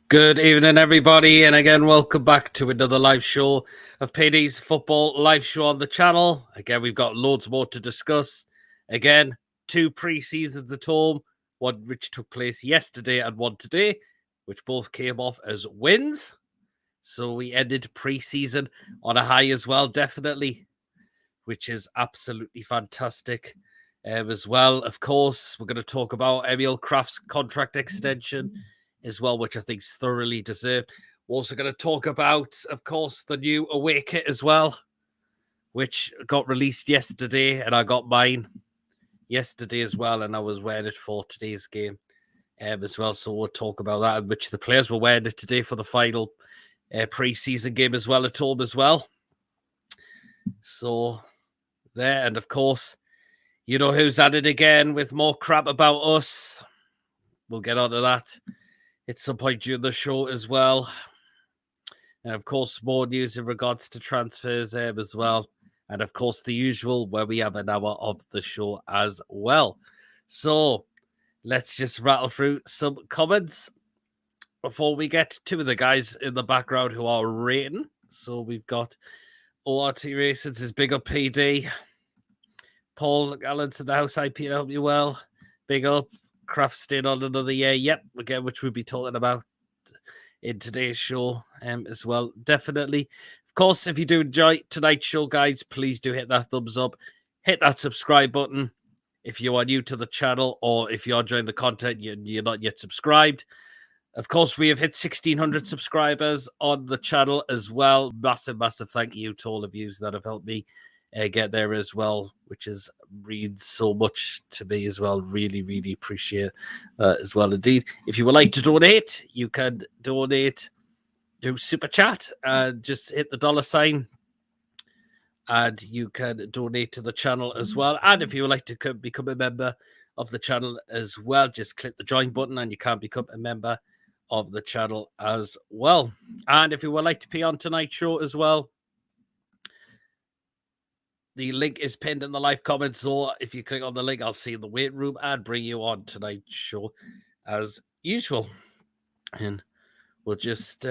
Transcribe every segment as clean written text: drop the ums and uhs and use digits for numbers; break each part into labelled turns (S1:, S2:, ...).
S1: Good evening, everybody, and again, welcome back to another live show of PD's Football Live Show on the channel. Again, we've got loads more to discuss. Again, 2 pre-seasons at home, one which took place yesterday and one today, which both came off as wins. So we ended pre-season on a high as well, definitely, which is absolutely fantastic. As well, of course, we're going to talk about Emil Kraft's contract extension as well, which I think is thoroughly deserved. We're also going to talk about, of course, the new away kit as well, which got released yesterday, and I got mine yesterday as well, and I was wearing it for today's game as well. So we'll talk about that, which the players were wearing it today for the final pre-season game as well at home as well. So there, and of course, you know who's at it again with more crap about us. We'll get onto that at some point during the show as well. And of course, more news in regards to transfers as well. And of course, the usual where we have an hour of the show as well. So let's just rattle through some comments before we get to the guys in the background who are rating. So we've got ORT Racing says big up PD. Paul Allen to the house. Hi, Peter. Hope you well. Big up. Kraft staying on another year. Yep, again, which we'll be talking about in today's show as well. Definitely. Of course, if you do enjoy tonight's show, guys, please do hit that thumbs up. Hit that subscribe button if you are new to the channel, or if you are enjoying the content, you're not yet subscribed. Of course, we have hit 1,600 subscribers on the channel as well. Massive, massive thank you to all of you that have helped me get there as well, which is means so much to me as well. Really, really appreciate as well indeed. If you would like to donate, you can donate to Super Chat and just hit the $sign, and you can donate to the channel as well. And if you would like to become a member of the channel as well, just click the join button and you can become a member of the channel as well. And if you would like to be on tonight's show as well, the link is pinned in the live comments, so if you click on the link, I'll see you in the wait room and bring you on tonight's show as usual. And we'll just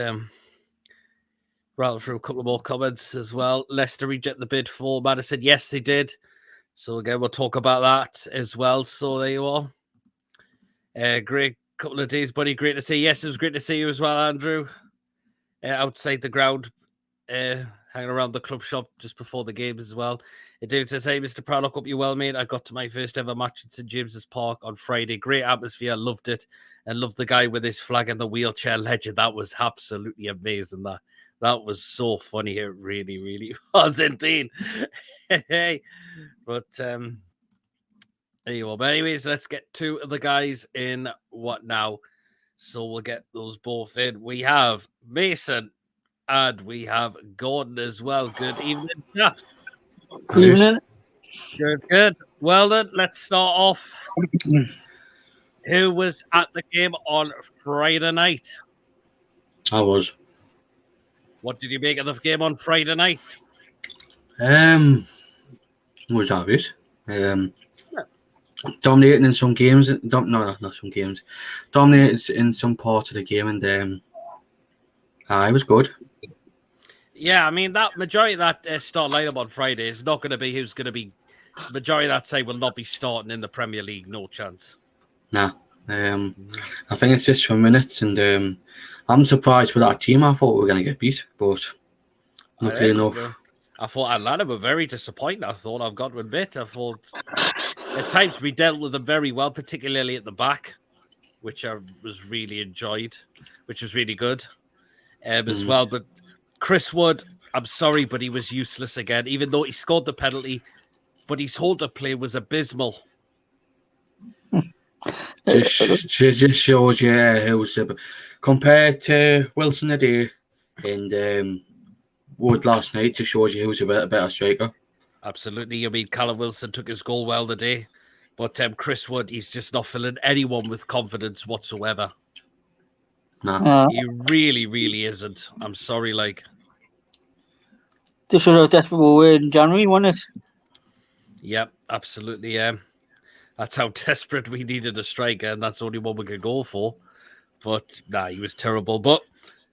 S1: rattle through a couple more comments as well. Leicester reject the bid for Madison. Yes, they did. So again, we'll talk about that as well. So there you are. Great couple of days, buddy. Great to see you. Yes, it was great to see you as well, Andrew. Outside the ground. Hanging around the club shop just before the game as well. David says, hey, Mr. Proudlock, hope you well, mate. I got to my first ever match at St. James's Park on Friday. Great atmosphere. Loved it. And loved the guy with his flag and the wheelchair legend. That was absolutely amazing. That was so funny. It really, really was indeed. Hey, but there you go. But anyways, let's get to the guys in what now. So we'll get those both in. We have Mason. And we have Gordon as well. Good evening, chaps.
S2: Good evening.
S1: Good. Well then, let's start off. Who was at the game on Friday night?
S2: I was.
S1: What did you make of the game on Friday night?
S2: It was obvious. Dominating in some games. Not some games. Dominated in some part of the game, and it was good.
S1: Yeah, I mean, that majority of that start lineup on Friday is not going to be who's going to be. Majority of that side will not be starting in the Premier League. No chance.
S2: Nah. I think it's just for minutes, and I'm surprised with that team. I thought we were going to get beat, but luckily enough.
S1: I thought Atlanta were very disappointing. I thought, I've got to admit, I thought at times we dealt with them very well, particularly at the back, which I was really enjoyed, which was really good as well. But Chris Wood, I'm sorry, but he was useless again, even though he scored the penalty, but his hold-up play was abysmal.
S2: Just shows you who's compared to Wilson today and Wood last night. Just shows you who's a better striker.
S1: Absolutely. I mean, Callum Wilson took his goal well today, but Chris Wood, he's just not filling anyone with confidence whatsoever.
S2: Nah.
S1: He really, really isn't. I'm sorry, like.
S3: This was a desperate way in January, wasn't it?
S1: Yep, absolutely. That's how desperate we needed a striker, and that's the only one we could go for. But nah, he was terrible. But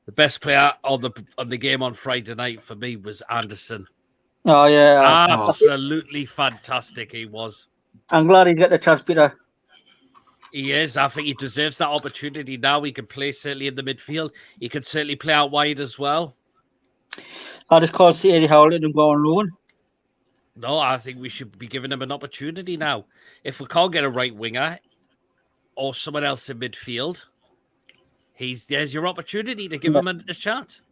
S1: the best player on the game on Friday night for me was Anderson.
S3: Oh yeah,
S1: Absolutely fantastic he was.
S3: I'm glad he got the chance, Peter.
S1: He is. I think he deserves that opportunity now. He can play certainly in the midfield. He can certainly play out wide as well.
S3: I just can't see Eddie Howe letting him go on loan.
S1: No, I think we should be giving him an opportunity now. If we can't get a right winger or someone else in midfield, there's your opportunity to give him a chance.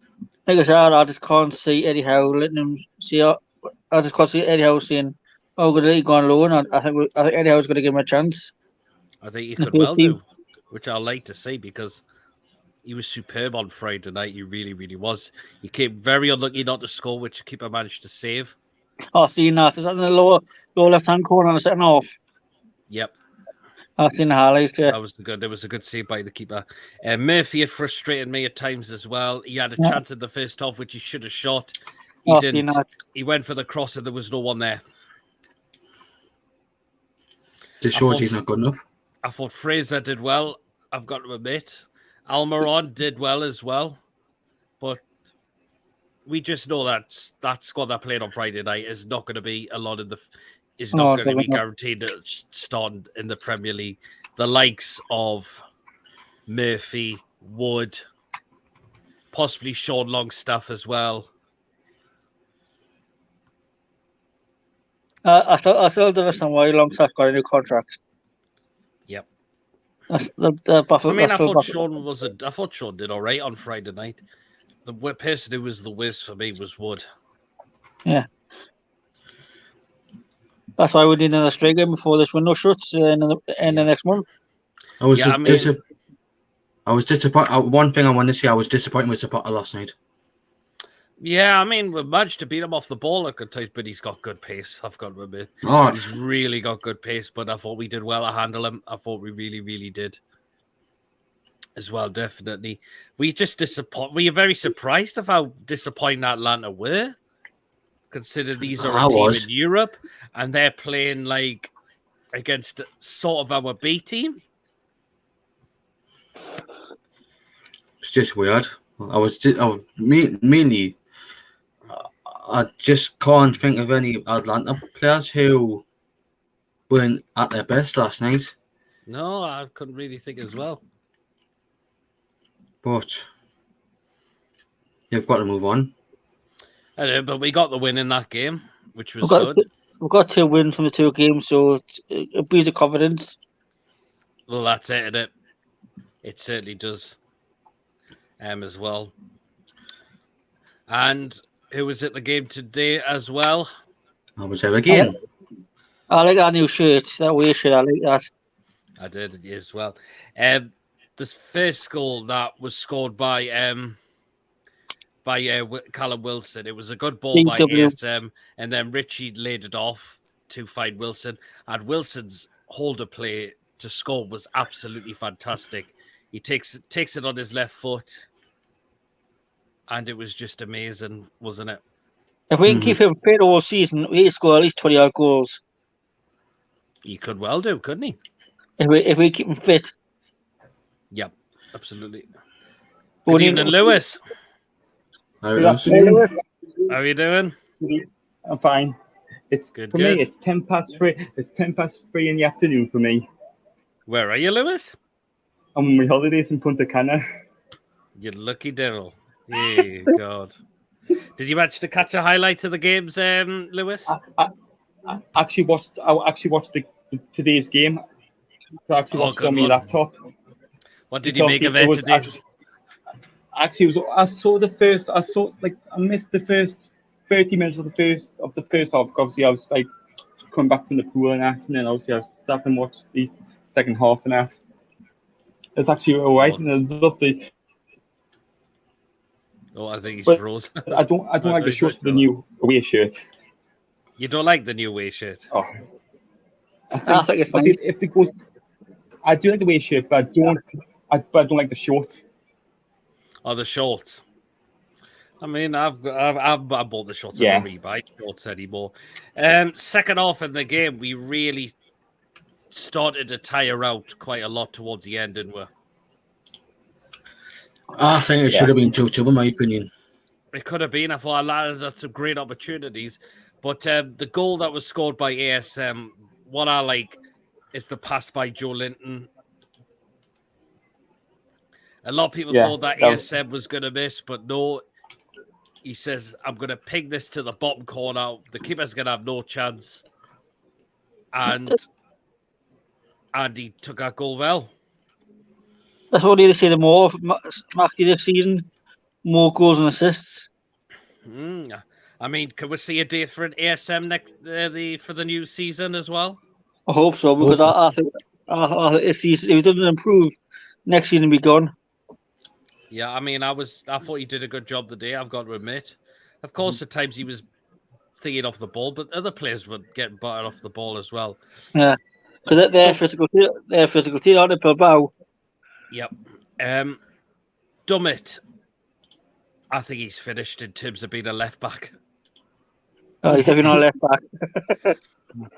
S3: Like I said, I just can't see Eddie Howe letting him see. I just can't see Eddie Howe saying, "Oh, we're going to go on loan." I think Eddie Howe's going to give him a chance.
S1: I think he could well do, which I like to see because he was superb on Friday night. He really, really was. He came very unlucky not to score, which the keeper managed to save.
S3: Oh, seeing that. Is that in the lower left-hand corner on the second half?
S1: Yep.
S3: I've seen the highlights, yeah.
S1: There was a good save by the keeper. Murphy had frustrated me at times as well. He had a chance in the first half, which he should have shot. He didn't. He went for the cross and there was no one there.
S2: Just shows he's not good enough.
S1: I thought Fraser did well. I've got to admit. Almiron did well as well. But we just know that squad that played on Friday night is not going to be a lot of the... is not going to be guaranteed to start in the Premier League. The likes of Murphy, Wood, possibly Sean Longstaff as well.
S3: I still don't understand why Longstaff got a new contract.
S1: Yep.
S3: I
S1: thought Sean did all right on Friday night. The person who was the worst for me was Wood.
S3: Yeah. That's why we need another straight game before this window shuts in the next month.
S2: I was disappointed. One thing I want to say, I was disappointed with Zapata last night.
S1: Yeah, I mean, we managed to beat him off the ball at good times, but he's got good pace. I've got to admit. He's really got good pace, but I thought we did well to handle him. I thought we really, really did. As well, definitely. We are very surprised of how disappointing Atlanta were. Consider these are a team in Europe and they're playing like against sort of our B team.
S2: It's just weird. Mainly, I just can't think of any Atlanta players who weren't at their best last night.
S1: No, I couldn't really think as well.
S2: But you've got to move on.
S1: But we got the win in that game, which was good.
S3: We've got 2 wins from the 2 games, so it builds the confidence.
S1: Well, that's it, isn't it? It certainly does. As well. And who was at the game today as well?
S2: I was there again.
S3: I like that new shirt, that away shirt. I like that.
S1: I did as well. The first goal that was scored by Callum Wilson. It was a good ball by ASM, and then Richie laid it off to find Wilson. And Wilson's holder play to score was absolutely fantastic. He takes it on his left foot, and it was just amazing, wasn't it?
S3: If we can keep him fit all season, he'll score at least 20-odd goals.
S1: He could well do, couldn't he?
S3: If we keep him fit.
S1: Yep, absolutely. Good evening, Lewis.
S4: Good afternoon. Lewis.
S1: How are you doing?
S4: I'm fine. It's good. For me, it's 3:10. It's 3:10 in the afternoon for me.
S1: Where are you, Lewis?
S4: I'm on my holidays in Punta Cana.
S1: You lucky devil. Yeah, God. Did you manage to catch a highlight of the games, Lewis?
S4: I actually watched today's game. I actually watched it on my laptop.
S1: What did you make of it today?
S4: I missed the first 30 minutes of the first half. Obviously, I was like coming back from the pool and that, and then obviously I sat and watched the second half and that. It's actually all right, and I love the.
S1: Oh, I think he's froze.
S4: I don't like the shorts of the new away shirt.
S1: You don't like the new away shirt?
S4: Oh, I think if it goes, I do like the away shirt, but I don't like the shorts.
S1: Oh, the shorts. I mean, I've bought the shorts. I don't really buy shorts anymore. Second half in the game, we really started to tire out quite a lot towards the end, didn't we?
S2: I think it should have been 2-2, in my opinion.
S1: It could have been. I thought Atlanta had some great opportunities. But the goal that was scored by ASM, what I like is the pass by Joe Linton. A lot of people thought that ASM was going to miss, but no. He says, I'm going to ping this to the bottom corner. The keeper's going to have no chance. And he took that goal well.
S3: That's what I need to say more of Mackie this season. More goals and assists.
S1: I mean, can we see a different ASM for the new season as well?
S3: I hope so, because I think if he doesn't improve, next season will be gone.
S1: Yeah, I mean, I thought he did a good job today, I've got to admit. Of course, at times he was thinking off the ball, but other players were getting battered off the ball as well.
S3: Yeah, because they're physical team, aren't they, Bilbao?
S1: Yep. Dummett, I think he's finished in terms of being a left back.
S3: Oh, he's definitely not a left back.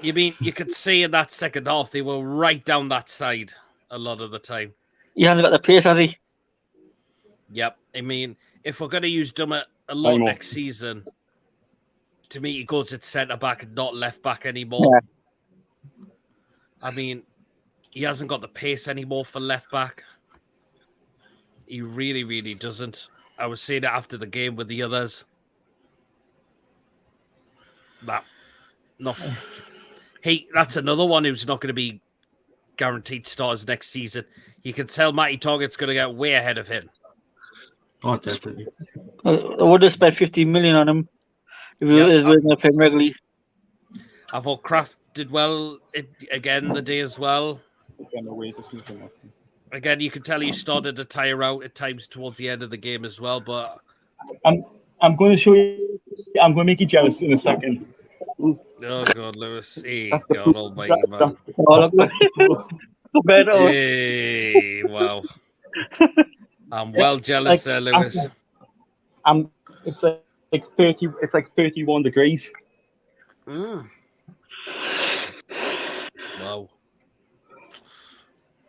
S1: You mean you could see in that second half they were right down that side a lot of the time.
S3: He hasn't got the pace, has he?
S1: Yep. I mean, if we're going to use Dummett a lot next season, to me, he goes at centre back and not left back anymore. Yeah. I mean, he hasn't got the pace anymore for left back. He really, really doesn't. I was saying it after the game with the others. That's another one who's not going to be guaranteed starters next season. You can tell Matty Targett's going to get way ahead of him.
S2: Oh, definitely.
S3: I would have spent 15 million on him if he was going to play regularly.
S1: I thought Kraft did well again the day as well. Again, you can tell he started to tire out at times towards the end of the game as well. But
S4: I'm going to show you. I'm going to make you jealous in a second.
S1: Oh God, Lewis! Hey, God Almighty, man! Hey, wow! I'm well jealous, Lewis.
S4: It's like 30. It's like 31 degrees.
S1: Wow!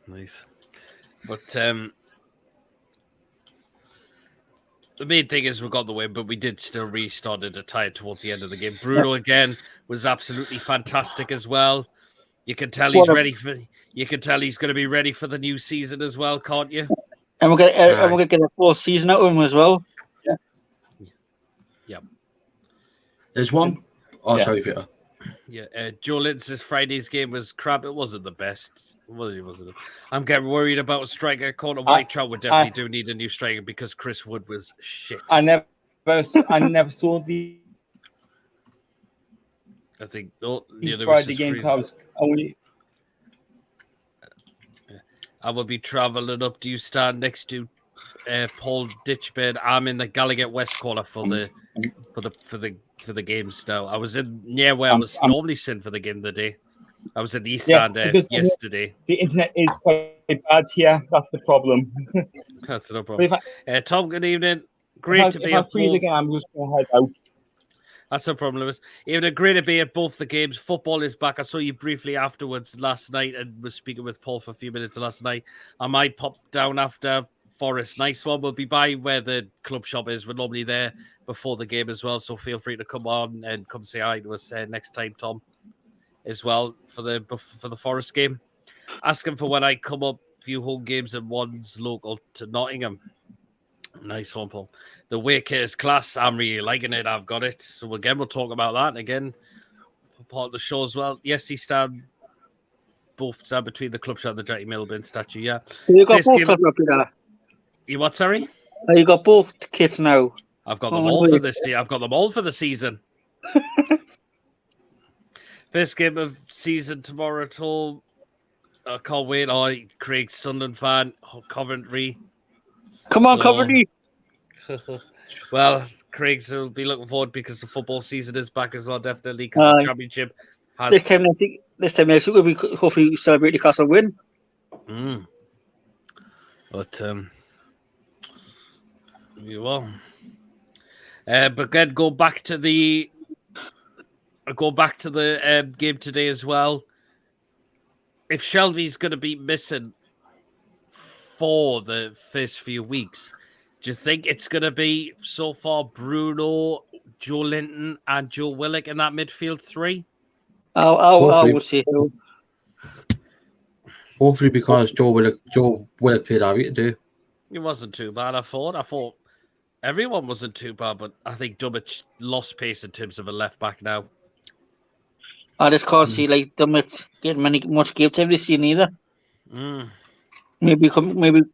S1: Nice, but the main thing is we got the win, but we did still restart at a tie towards the end of the game. Bruno again was absolutely fantastic as well. You can tell he's ready for. You can tell he's going to be ready for the new season as well, can't you?
S3: And we're going to get a full season out of him as well. Yeah.
S1: Yep.
S2: There's one. Oh, sorry, Peter.
S1: Yeah, Joe Linton's Friday's game was crap. It wasn't the best. Well, it wasn't. I'm getting worried about a striker. Connor Whitetrout would definitely do need a new striker because Chris Wood was shit.
S4: I never saw the.
S1: I think the
S4: Friday game was only.
S1: I will be travelling up. Do you stand next to Paul Ditchbed? I'm in the Gallagher West corner for the games now. I was in near where I was normally sitting for the game of the day. I was in the East Stand yesterday.
S4: The internet is quite bad here. That's the problem.
S1: That's no problem. Tom, good evening. Great to be
S4: at both. Again, I'm just going to head out.
S1: That's no problem, Lewis. Even great to be at both the games. Football is back. I saw you briefly afterwards last night and was speaking with Paul for a few minutes last night. I might pop down after Forest. Nice one. We'll be by where the club shop is. We're normally there before the game as well, so feel free to come on and come say hi to us next time, Tom, as well for the Forest game. Ask him for when I come up. Few home games and one's local to Nottingham. Nice one, Paul. The Wake is class. I'm really liking it. I've got it. So again, we'll talk about that again. Part of the show as well. Yes, he both stand between the club shop and the Jackie Milburn statue. Yeah.
S3: You got both up there.
S1: You what? Sorry.
S3: You got both kits now.
S1: I've got them all for this year. I've got them all for the season. First game of season tomorrow at home. I can't wait. Oh, Craig's Sunderland fan. Coventry.
S3: Come on, Coventry.
S1: Well, Craig's will be looking forward because the football season is back as well, definitely, because the championship has...
S3: This time next week, we'll be hopefully celebrate the Castle win.
S1: But, you will. But then go back to the game today as well. If Shelby's going to be missing for the first few weeks, Do you think it's going to be so far Bruno, Joe Linton, and Joe Willock in that midfield three?
S3: I
S2: Hopefully.
S3: would say so.
S2: Hopefully, because Joe Willock played Harry today.
S1: It wasn't too bad, I thought everyone wasn't too bad, but I think Dummett lost pace in terms of a left back now.
S3: I just can't see like Dummett getting much game time this season either.
S1: Mm.
S3: Maybe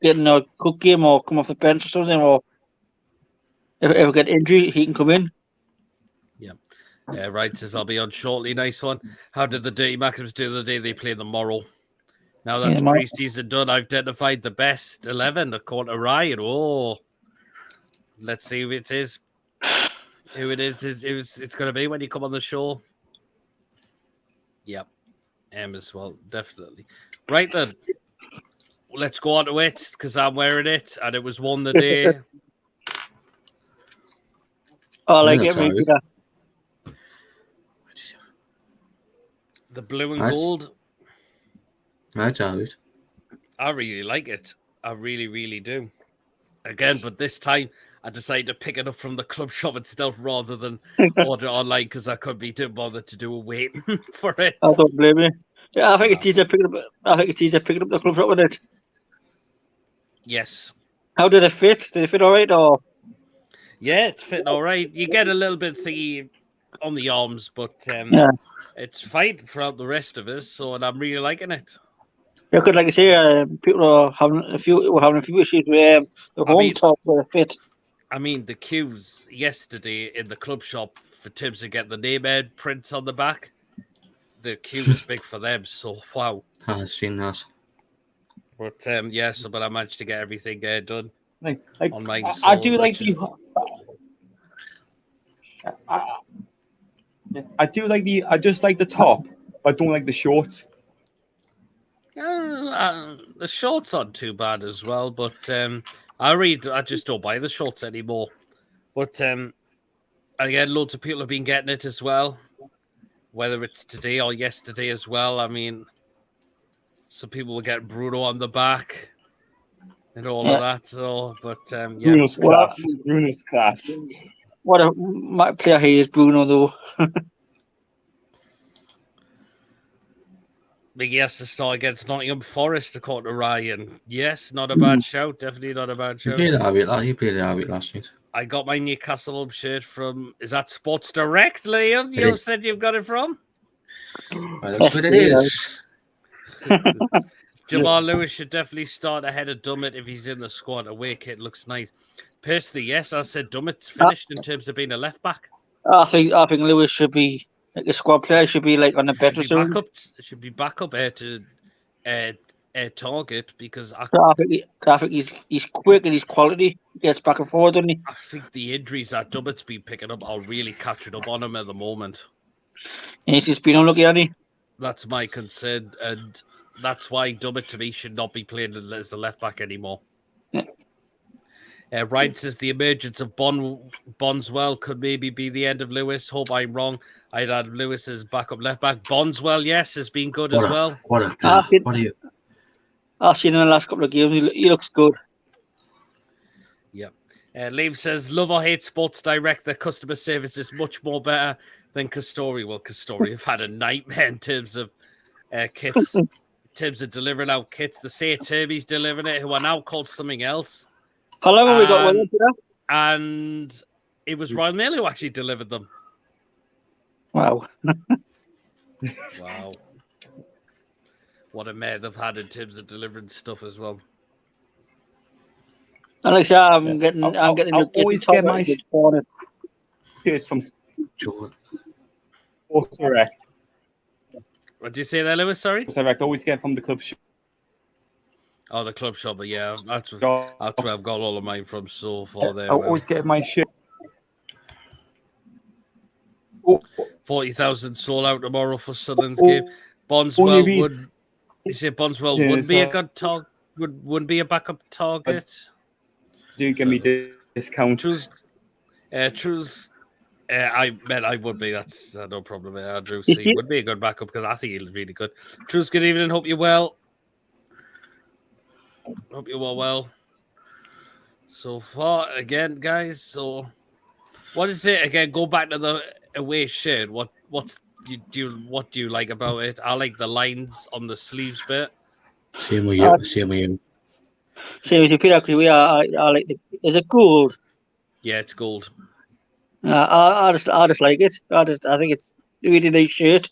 S3: getting a cook game or come off the bench or something, or if we get injury, he can come in.
S1: Right says I'll be on shortly. Nice one. How did the Dirty Maxims do the day they played the Morrow? Now that's pre-season done, I've identified the best 11 according to Ryan. Oh, let's see who it is. Who it is it's going to be when you come on the show. Yep. As well, definitely. Right then. Let's go on to it because I'm wearing it and it was won the day.
S3: I like it, maybe that.
S1: The blue and gold.
S2: That's all right.
S1: I really like it. I really, really do. Again, but this time I decided to pick it up from the club shop itself rather than order online because I couldn't be too bothered to do a wait for it.
S3: I don't blame you. Yeah, I think it's easier picking up the club shop with it.
S1: Yes.
S3: How did it fit? Did it fit all right, or?
S1: Yeah, it's fitting all right. You get a little bit thingy on the arms, but it's fine throughout the rest of us. So, and I'm really liking it.
S3: Yeah, because like I say, people are having a few issues with the home top where it fit.
S1: I mean, the queues yesterday in the club shop for Tibbs to get the name ad prints on the back. The queue was big for them, so wow.
S2: I've seen that.
S1: But but I managed to get everything done.
S4: Like
S1: on mine.
S4: I do like the. I just like the top, but I don't like the shorts.
S1: The shorts aren't too bad as well, but I just don't buy the shorts anymore. But again, loads of people have been getting it as well, whether it's today or yesterday as well. I mean, some people will get Bruno on the back and all of that. So, but
S4: Bruno's class. Bruno's class.
S3: What a player he is, Bruno, though.
S1: Big yes to start against Nottingham Forest, according to Ryan. Yes, not a bad shout. Definitely not a bad shout.
S2: He played it out last night.
S1: I got my Newcastle home shirt from, is that Sports Direct, Liam? You said you've got it from?
S2: Well, that's what it is.
S1: Jamal Lewis should definitely start ahead of Dummett if he's in the squad. Away kit looks nice. Personally, yes, I said Dummett's finished in terms of being a left back.
S3: I think Lewis should be like a squad player. Should be like on the better side.
S1: Should be back up to target because I
S3: think he's quick and he's quality. He gets back and forward, doesn't he?
S1: I think the injuries that Dummett's been picking up are really catching up on him at the moment.
S3: And he's just been unlucky, hasn't he?
S1: That's my concern, and that's why Dummett to me should not be playing as the left back anymore. Ryan says the emergence of Bondswell could maybe be the end of Lewis. Hope I'm wrong. I'd add Lewis as backup left back. Bondswell, yes, has been good as well.
S2: What are you?
S3: I've seen him in the last couple of games. He looks good.
S1: Yep. Liam says, love or hate Sports Direct. Their customer service is much more better than Castori. Well, Castori have had a nightmare in terms of kits. In terms of delivering out kits. The say Turby's delivering it, who are now called something else.
S3: How long have we got one?
S1: And it was Royal Mail who actually delivered them.
S3: Wow.
S1: Wow. What a mare they've had in terms of delivering stuff as well.
S3: And like I say, I'm getting
S4: always get my shirts from Sports Direct.
S1: What did you say there, Lewis? Sorry?
S4: Sports Direct, always get from the club shop.
S1: Oh, the club shop, but yeah, that's where I've got all of mine from so far. There,
S4: I always get my shirt.
S1: 40,000 sold out tomorrow for Sutherland's game. Bondswell would. You say Bondswell would be a good target. Wouldn't be a backup target.
S4: Do give me the discount.
S1: Trues. I would be. That's no problem. Andrew C would be a good backup because I think he's really good. Trues, good evening. Hope you're well. Hope you're all well. so far again, guys. So what is it again? Go back to the away shirt. What do you like about it? I like the lines on the sleeves bit.
S2: Same with you. Same with you.
S3: Same with you, Peter. 'Cause I like is it gold?
S1: Yeah, it's gold.
S3: I just like it. I think it's a really nice shirt.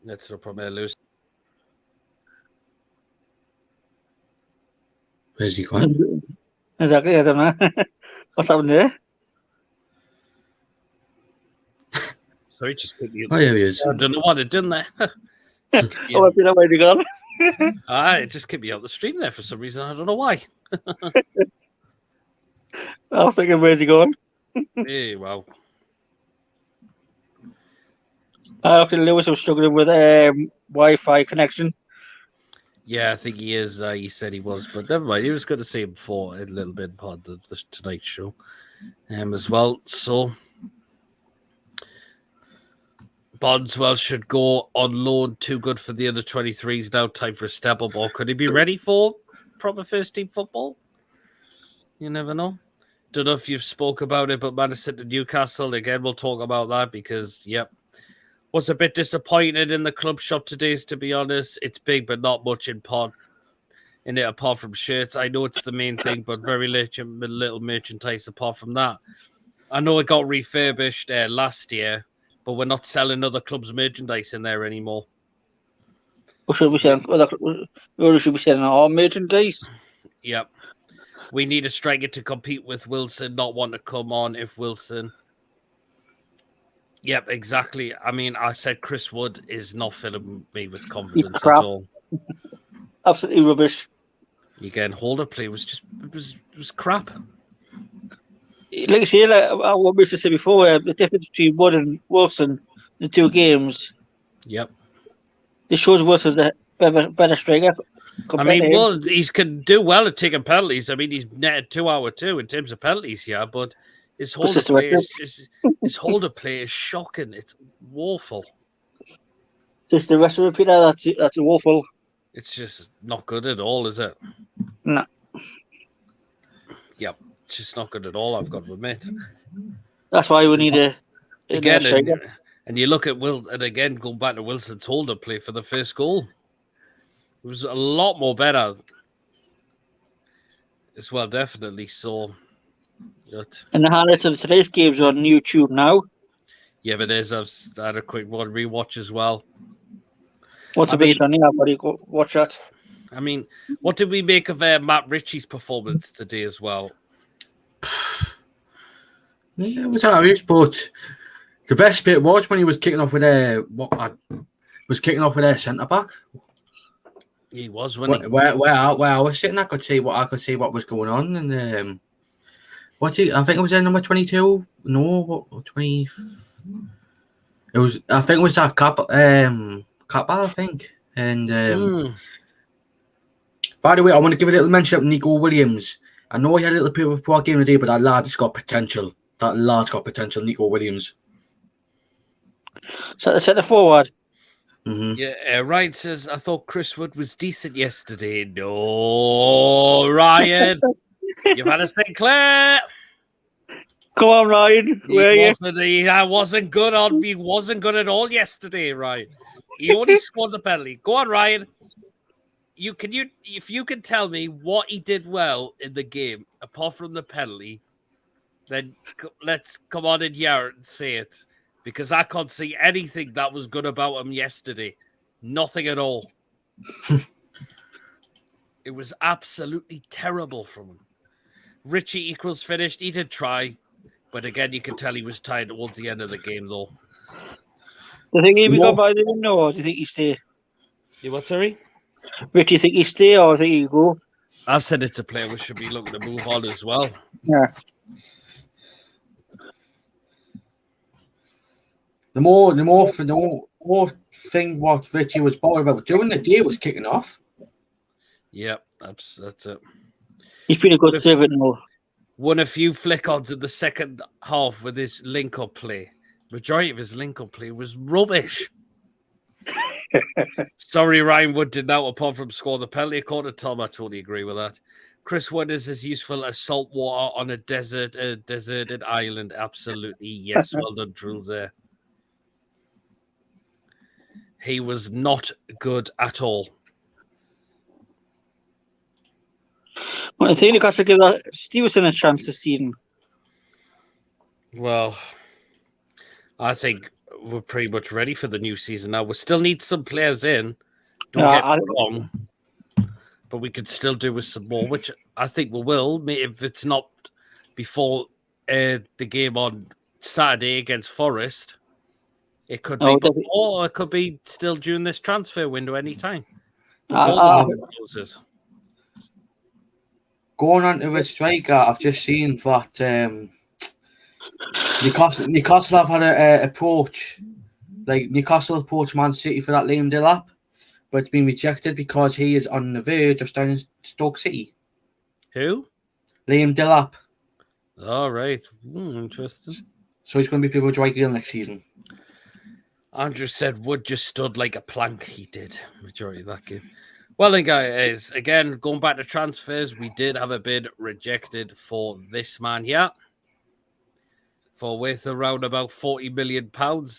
S1: That's no problem, Lewis.
S2: Where's he gone?
S3: Exactly. I don't know what's happened there.
S1: Sorry, just kicked me.
S2: Oh, here he is.
S1: I don't know what it done there.
S3: Oh, I Peter, where you gone?
S1: It just kicked me out the stream there for some reason. I don't know why.
S3: I was thinking, where's he gone?
S1: Hey, wow.
S3: Lewis was struggling with Wi-Fi connection.
S1: Yeah, I think he is. He said he was, but never mind. He was going to see him before a little bit part of the Tonight Show as well. So Bondswell should go on loan. Too good for the under 23s now. Time for a step up. Or could he be ready for proper first team football? You never know. Don't know if you've spoke about it, but Madison to Newcastle again. We'll talk about that because was a bit disappointed in the club shop today. To be honest, it's big, but not much in it apart from shirts. I know it's the main thing, but very little merchandise apart from that. I know it got refurbished last year, but we're not selling other clubs' merchandise in there anymore.
S3: Or should we sell? Or should we sell our merchandise?
S1: Yep. We need a striker to compete with Wilson, not want to come on if Wilson. Yep, exactly. I mean, I said Chris Wood is not filling me with confidence at all.
S3: Absolutely rubbish.
S1: Again, holder play was just it was crap.
S3: Like I say, what we said before, the difference between Wood and Wilson, the two games.
S1: Yep.
S3: It shows Wilson's a better striker.
S1: I mean, well, he can do well at taking penalties. I mean, he's netted 2 out of 2 in terms of penalties, yeah, but his holder play is shocking. It's woeful.
S3: Just the rest of the Peter, that's woeful.
S1: It's just not good at all, is it?
S3: No.
S1: Yep, it's just not good at all, I've got to admit.
S3: That's why we need a
S1: again, and you look at and again, going back to Wilson's holder play for the first goal. It was a lot more better as well, definitely. So,
S3: and the highlights of today's games are on YouTube now.
S1: Yeah, but I've had a quick one rewatch as well.
S3: What's a bit on here, buddy? Go watch that.
S1: I mean, what did we make of Matt Ritchie's performance today as well?
S2: Yeah, it was average, but the best bit was when he was kicking off with a centre back.
S1: He was when
S2: where I was sitting, I could see what was going on, and I think it was number 22. No, 20. It was. I think it was that Kappa. I think. And by the way, I want to give a little mention of Nico Williams. I know he had a little bit of a poor game today, but that lad has got potential. Nico Williams.
S3: So the centre forward.
S1: Mm-hmm. Yeah, Ryan says, I thought Chris Wood was decent yesterday. No, Ryan. You've had a Sinclair.
S3: Come on, Ryan.
S1: He wasn't good at all yesterday, Ryan. He only scored the penalty. Go on, Ryan. If you can tell me what he did well in the game, apart from the penalty, then let's come on in here and say it. Because I can't see anything that was good about him yesterday. Nothing at all. It was absolutely terrible from him. Richie equals finished. He did try. But again, you can tell he was tired towards the end of the game, though.
S3: Do you think he'll be gone by the end, or do you think he stay?
S1: You what, sorry?
S3: Rich, do you think he stay, or do you think he go?
S1: I've said it's a player we should be looking to move on as well.
S3: Yeah. The
S2: more thing what Richie was bothered about during the day was kicking off.
S1: Yep, that's it.
S3: He's been a good servant now.
S1: Won a few flick-ons in the second half with his link-up play. Majority of his link-up play was rubbish. Sorry, Ryan Wood did not, apart from score the penalty. According to Tom, I totally agree with that. Chris Wood is as useful as salt water on a deserted island. Absolutely, yes. Well done, Truls there. He was not good at all.
S3: Well, I think you got to give Stevenson a chance this season.
S1: Well, I think we're pretty much ready for the new season now. We still need some players in. Don't get me wrong. But we could still do with some more, which I think we will. If it's not before the game on Saturday against Forest, it could be before, or it could be still during this transfer window anytime. Before the closes.
S2: Going on to a striker, I've just seen that Newcastle have had an approach. Like Newcastle approached Man City for that Liam Delap, but it's been rejected because he is on the verge of starting Stoke City.
S1: Who?
S2: Liam Delap.
S1: All right. Interesting.
S2: So he's going to be people with Dwight Gill next season.
S1: Andrew said Wood just stood like a plank. He did majority of that game. Well, then, guys, again, going back to transfers, we did have a bid rejected for this man here. For worth around about £40 million.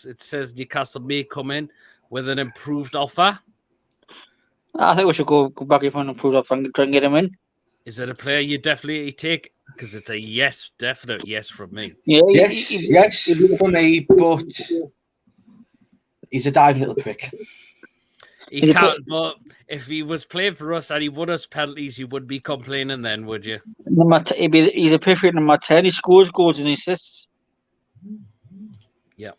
S1: It says Newcastle may come in with an improved offer.
S3: I think we should go back for an improved offer and try and get him in.
S1: Is it a player you definitely take? Because it's a yes, definite yes from me.
S3: Yeah,
S2: yes for me, but he's a diving little prick.
S1: He can't, but if he was playing for us and he won us penalties, you wouldn't be complaining then, would you?
S3: He's a perfect number 10. He scores goals and assists.
S1: Yeah.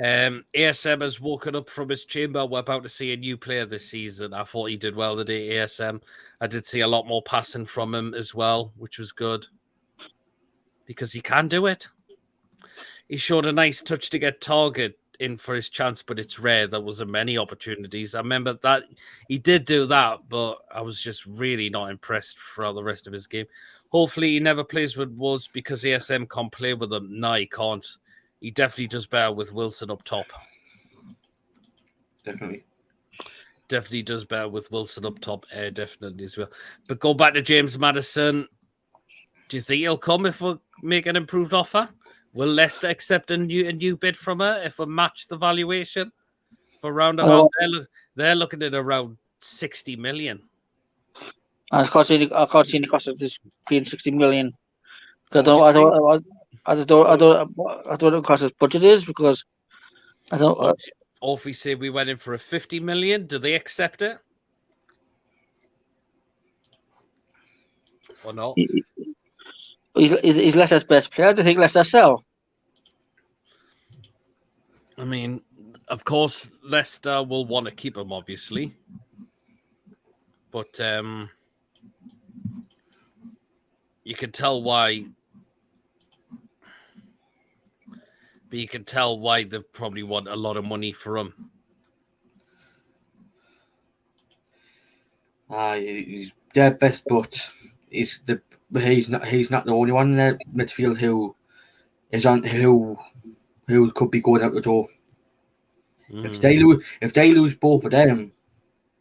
S1: ASM has woken up from his chamber. We're about to see a new player this season. I thought he did well today, ASM. I did see a lot more passing from him as well, which was good. Because he can do it. He showed a nice touch to get target in for his chance, but it's rare. There wasn't many opportunities. I remember that he did do that, but I was just really not impressed for the rest of his game. Hopefully he never plays with Wolves because ASM can't play with them. No, he can't. He definitely does better with Wilson up top.
S2: Definitely
S1: does better with Wilson up top. Definitely as well. But go back to James Maddison. Do you think he'll come if we make an improved offer? Will Leicester accept a new bid from her if we match the valuation? For roundabout, they're looking at around 60 million.
S3: I can't see Newcastle just paying 60 million. I don't know what Newcastle's budget is because I don't.
S1: Or if we say we went in for a 50 million, do they accept it? Or not?
S3: He's Leicester's best player. Do you think Leicester sell?
S1: I mean, of course, Leicester will want to keep him, obviously. But you can tell why. But you can tell why they probably want a lot of money for him.
S2: He's their best, but he's not the only one in the midfield who could be going out the door. If they lose both of them,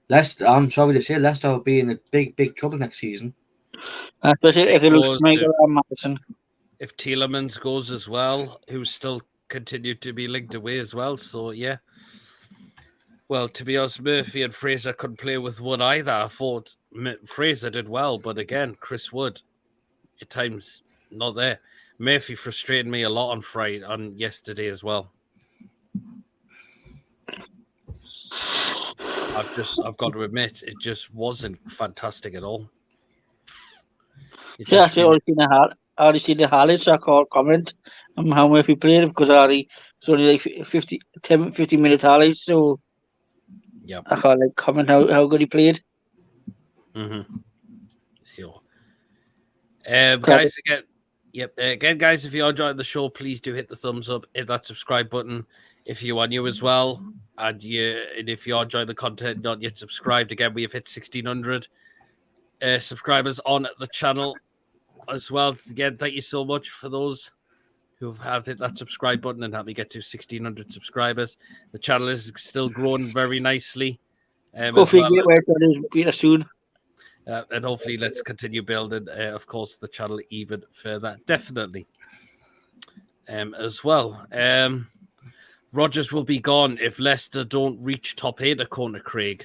S2: Leicester, I'm sorry to say, Leicester will be in a big trouble next season.
S3: Especially if they lose Michael and Madison.
S1: If Tielemans goes as well, who's still continued to be linked away as well. So yeah. Well, to be honest, Murphy and Fraser couldn't play with Wood either. I thought Fraser did well, but again, Chris Wood, at times, not there. Murphy frustrated me a lot on yesterday as well. I've got to admit, it just wasn't fantastic at all.
S3: I already seen the highlights, so I can't comment on how Murphy played because it's only like 50 minute highlights, so
S1: yeah,
S3: I can't comment how good he played.
S1: Mm-hmm. Guys, again, guys, if you enjoyed the show, please do hit the thumbs up, hit that subscribe button if you are new as well, and if you enjoy the content, not yet subscribed. Again, we have hit 1,600 subscribers on the channel as well. Again, thank you so much for those who have hit that subscribe button and helped me get to 1,600 subscribers. The channel is still growing very nicely. as
S3: Hopefully,
S1: well.
S3: get where it is beat us soon.
S1: And hopefully, let's continue building, of course, the channel even further. Definitely. As well. Rodgers will be gone if Leicester don't reach top 8, according to Craig.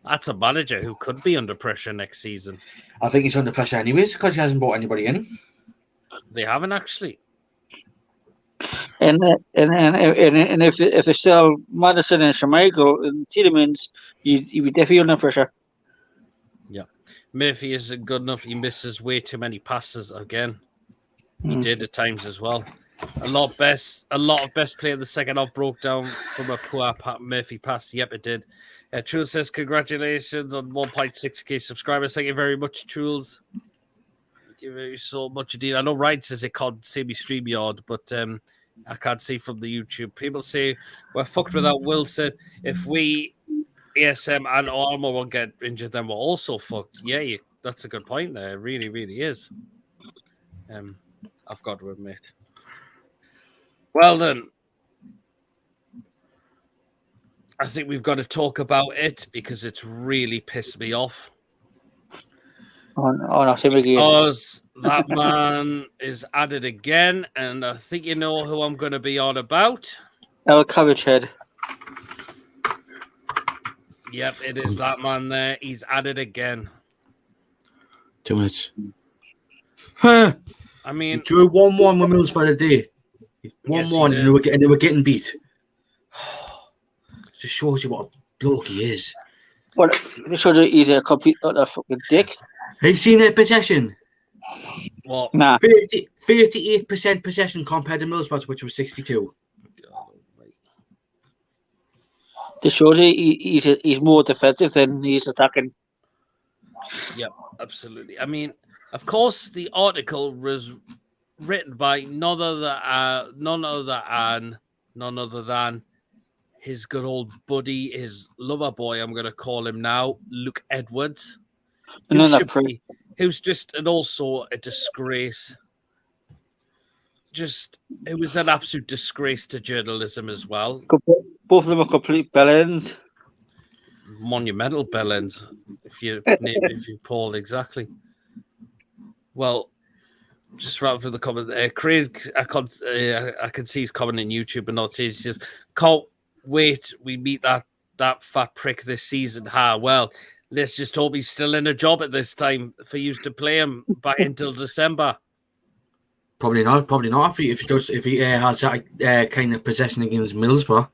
S1: That's a manager who could be under pressure next season.
S2: I think he's under pressure anyways because he hasn't brought anybody in.
S1: They haven't actually.
S3: And if they sell Madison and Schmeichel and Tielemans, you'd be definitely under pressure.
S1: Yeah. Murphy isn't good enough. He misses way too many passes again. He did at times as well. A lot of best play in the second half broke down from a poor Murphy pass. Yep, it did. Truls says, congratulations on 1.6k subscribers. Thank you very much, Truls. Thank you very so much indeed. I know Ryan says it can't see me StreamYard, but I can't see from the YouTube. People say we're fucked without Wilson. If we, ASM and Armour won't get injured, then we're also fucked. Yeah, that's a good point there. It really, really is. I've got to admit. Well then, I think we've got to talk about it because it's really pissed me off. Because that man is at it again, and I think you know who I'm going to be on about.
S3: El Cabbage Head.
S1: Yep, it is that man there. He's at it again.
S2: Too much.
S1: I mean,
S2: he drew 1-1 with Middlesbrough today. 1-1, and they were getting beat. Just shows you what a bloke he is.
S3: Well, it shows you he's a complete fucking dick.
S2: Have you seen their possession?
S1: What?
S3: Nah.
S2: 38% possession compared to Middlesbrough, which was 62.
S3: This shows you he's more defensive than he's attacking.
S1: Yep, absolutely. I mean, of course, the article was written by none other than his good old buddy, his lover boy, I'm going to call him now, Luke Edwards, who's just and also a disgrace. It was an absolute disgrace to journalism as well.
S3: Both of them are complete bellends.
S1: Monumental bellends, if you Paul, exactly. Well, just right for the comment, Craig, I can see his comment in YouTube and not see. He says, "Can't wait. We meet that fat prick this season." Well, let's just hope he's still in a job at this time for you to play him back until December.
S2: Probably not. If he has that kind of possession against Middlesbrough.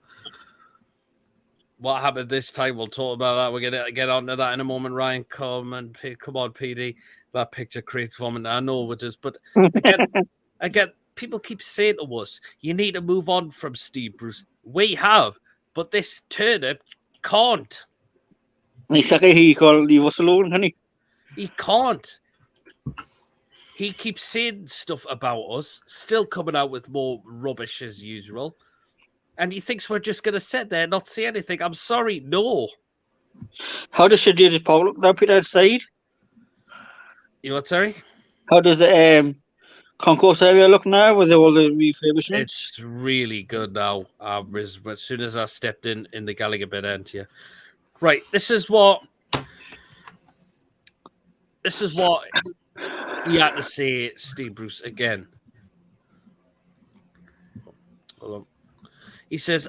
S1: What happened this time? We'll talk about that. We're gonna get onto that in a moment. Ryan, come on, PD. That picture creates vomit. I know it is, but again, people keep saying to us, "You need to move on from Steve Bruce." We have, but this turnip can't.
S3: He's like he can't leave us alone, can he?
S1: He can't. He keeps saying stuff about us, still coming out with more rubbish as usual. And he thinks we're just going to sit there and not say anything. I'm sorry, no.
S3: How does Shadid's Paul look now, Peter, outside?
S1: You what, sorry?
S3: How does the concourse area look now with all the refurbishments?
S1: It's really good now. As soon as I stepped in the Gallagher bed end here. Right, this is what he had to say, Steve Bruce, again. Hold on. He says,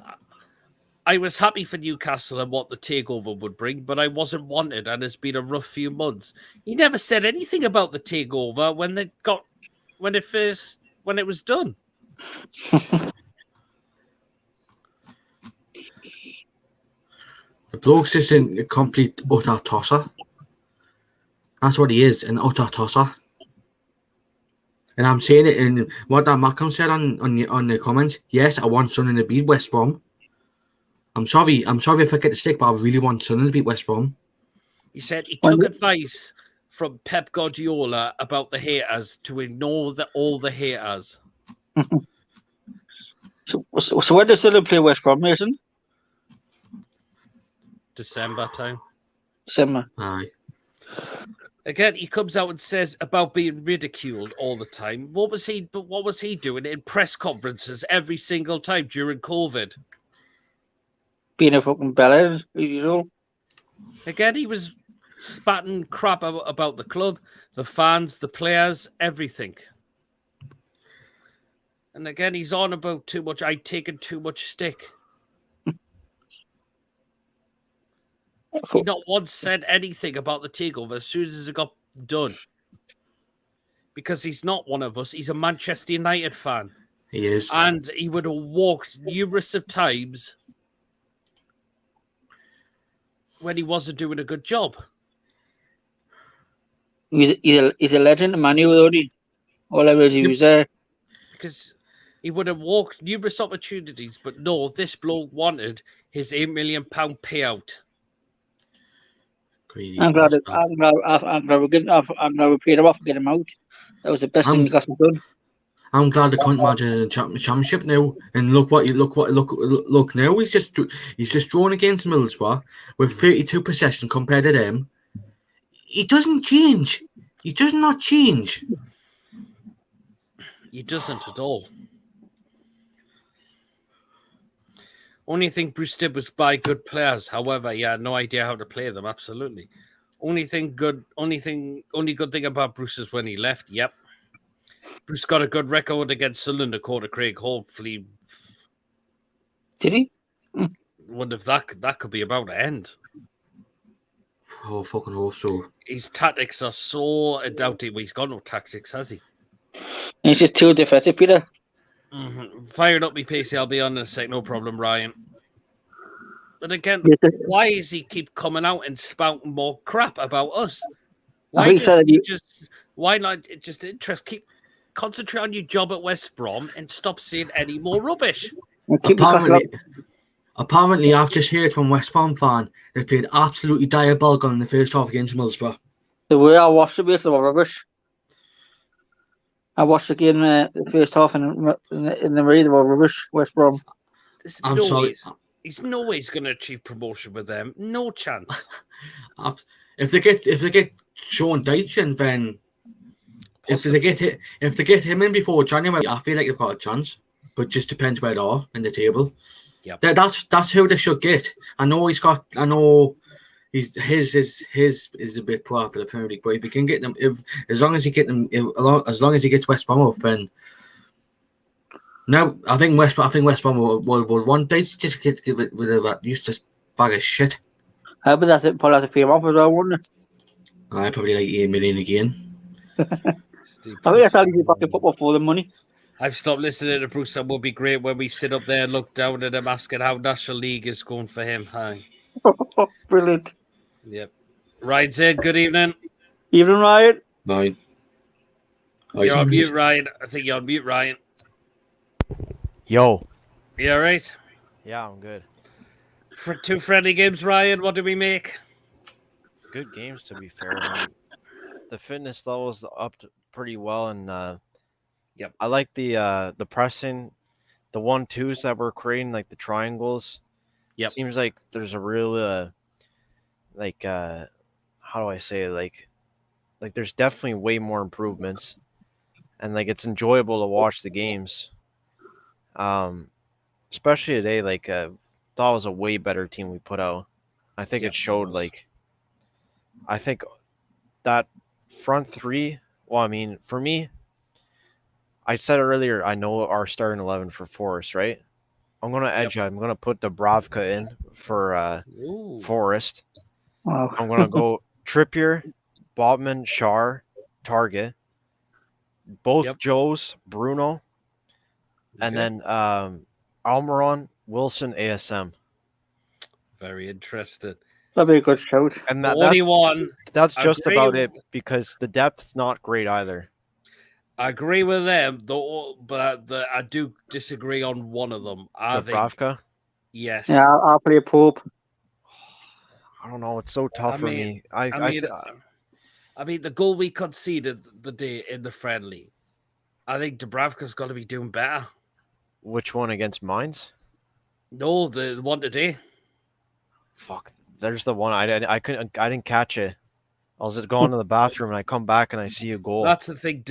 S1: "I was happy for Newcastle and what the takeover would bring, but I wasn't wanted, and it's been a rough few months." He never said anything about the takeover when it was done.
S2: The bloke's just a complete utter tosser. That's what he is, an utter tosser. And I'm saying it in what that Malcolm said on the comments. Yes, I want Sunderland to beat West Brom. I'm sorry if I get the stick, but I really want Sunderland to beat West Brom.
S1: He said he took advice from Pep Guardiola about the haters to ignore all the haters.
S3: So when does Sunderland play West Brom, Mason?
S1: December time.
S3: December.
S2: Aye.
S1: Again, he comes out and says about being ridiculed all the time. What was he doing in press conferences every single time during COVID?
S3: Being a fucking bellend, as usual.
S1: Again, he was spatting crap about the club, the fans, the players, everything. And again, he's on about too much. I'd taken too much stick. He not once said anything about the takeover as soon as it got done. Because he's not one of us. He's a Manchester United fan.
S2: He is.
S1: And he would have walked numerous of times when he wasn't doing a good job.
S3: He's a legend, Man U, already. All I was, he was there.
S1: Because he would have walked numerous opportunities, but no, this bloke wanted his £8 million payout.
S2: Greedy
S3: I'm glad we paid him off and get him out. That was the best thing we got done.
S2: I'm glad the cunt manager in the championship now, and look now. He's just drawn against Middlesbrough with 32 possession compared to them. He doesn't change. He does not change.
S1: He doesn't at all. Only thing Bruce did was buy good players. However, he had no idea how to play them. Absolutely. Only good thing about Bruce is when he left. Yep. Bruce got a good record against Sunderland, according to Craig. Hopefully,
S3: did he?
S1: Wonder if that could be about to end.
S2: Oh, fucking hope so.
S1: His tactics are so doubting. Well, he's got no tactics, has he?
S3: He's just too defensive, Peter.
S1: Mm-hmm. Fired up me PC. I'll be on in a sec. No problem, Ryan. But again, why does he keep coming out and spouting more crap about us? Why not just keep concentrate on your job at West Brom and stop saying any more rubbish?
S2: Apparently, I've just heard from West Brom fan they played absolutely diabolical in the first half against Middlesbrough.
S3: The way I watched the base of rubbish. I watched the game the first half in the raid of rubbish, West Brom.
S2: Sorry.
S1: He's no way he's going to achieve promotion with them. No chance.
S2: If they get Sean Dyche, then if they get him in before January, I feel like they've got a chance. But it just depends where they are in the table.
S1: Yep.
S2: That's who they should get. I know his is a bit poor for the Premier League, but if he can get them, as long as he gets West Brom up, then no, I think West Brom will want Dyche just get rid of that useless bag of shit.
S3: I bet that's it. Probably have to pay him off as well, wouldn't it?
S2: I probably like $8 million again.
S3: I think that's how you get back in football for the money.
S1: I've stopped listening to Bruce. That would be great when we sit up there and look down at him asking how National League is going for him. Hi.
S3: Brilliant.
S1: Yep. Ryan said, good evening.
S3: Evening, Ryan.
S2: Nine.
S1: You're on mute, Ryan. I think you're on mute, Ryan.
S5: Yo.
S1: You all right?
S5: Yeah, I'm good.
S1: For 2 friendly games, Ryan, what do we make?
S5: Good games, to be fair. I mean, the fitness levels up pretty well, and
S1: yep.
S5: I like the pressing, the 1-2s that we're creating, like the triangles.
S1: Yep.
S5: Seems like there's a real how do I say it? Like there's definitely way more improvements, and like it's enjoyable to watch the games. Especially today, thought it was a way better team we put out. I think it showed. I think that front three. Well, I mean, for me, I said earlier, I know our starting 11 for Forest, right? I'm gonna edge. I'm gonna put Dubravka in for Forest.
S3: Wow.
S5: I'm gonna go Trippier, Bobman, Schär, Target, both Joes, Bruno, and then Almiron, Wilson, ASM.
S1: Very interested.
S3: That'd be a good shout.
S5: And that's just about it, because the depth's not great either.
S1: I agree with them, though, but I do disagree on one of them.
S5: Dubravka?
S1: Yes.
S3: Yeah, I'll play Pope.
S5: I don't know. It's so tough for me.
S1: I mean, the goal we conceded the day in the friendly, I think Dubravka's got to be doing better.
S5: Which one, against Mainz?
S1: No, the one today.
S5: Fuck. There's the one I didn't catch it. I was going to the bathroom and I come back and I see a goal.
S1: That's the thing.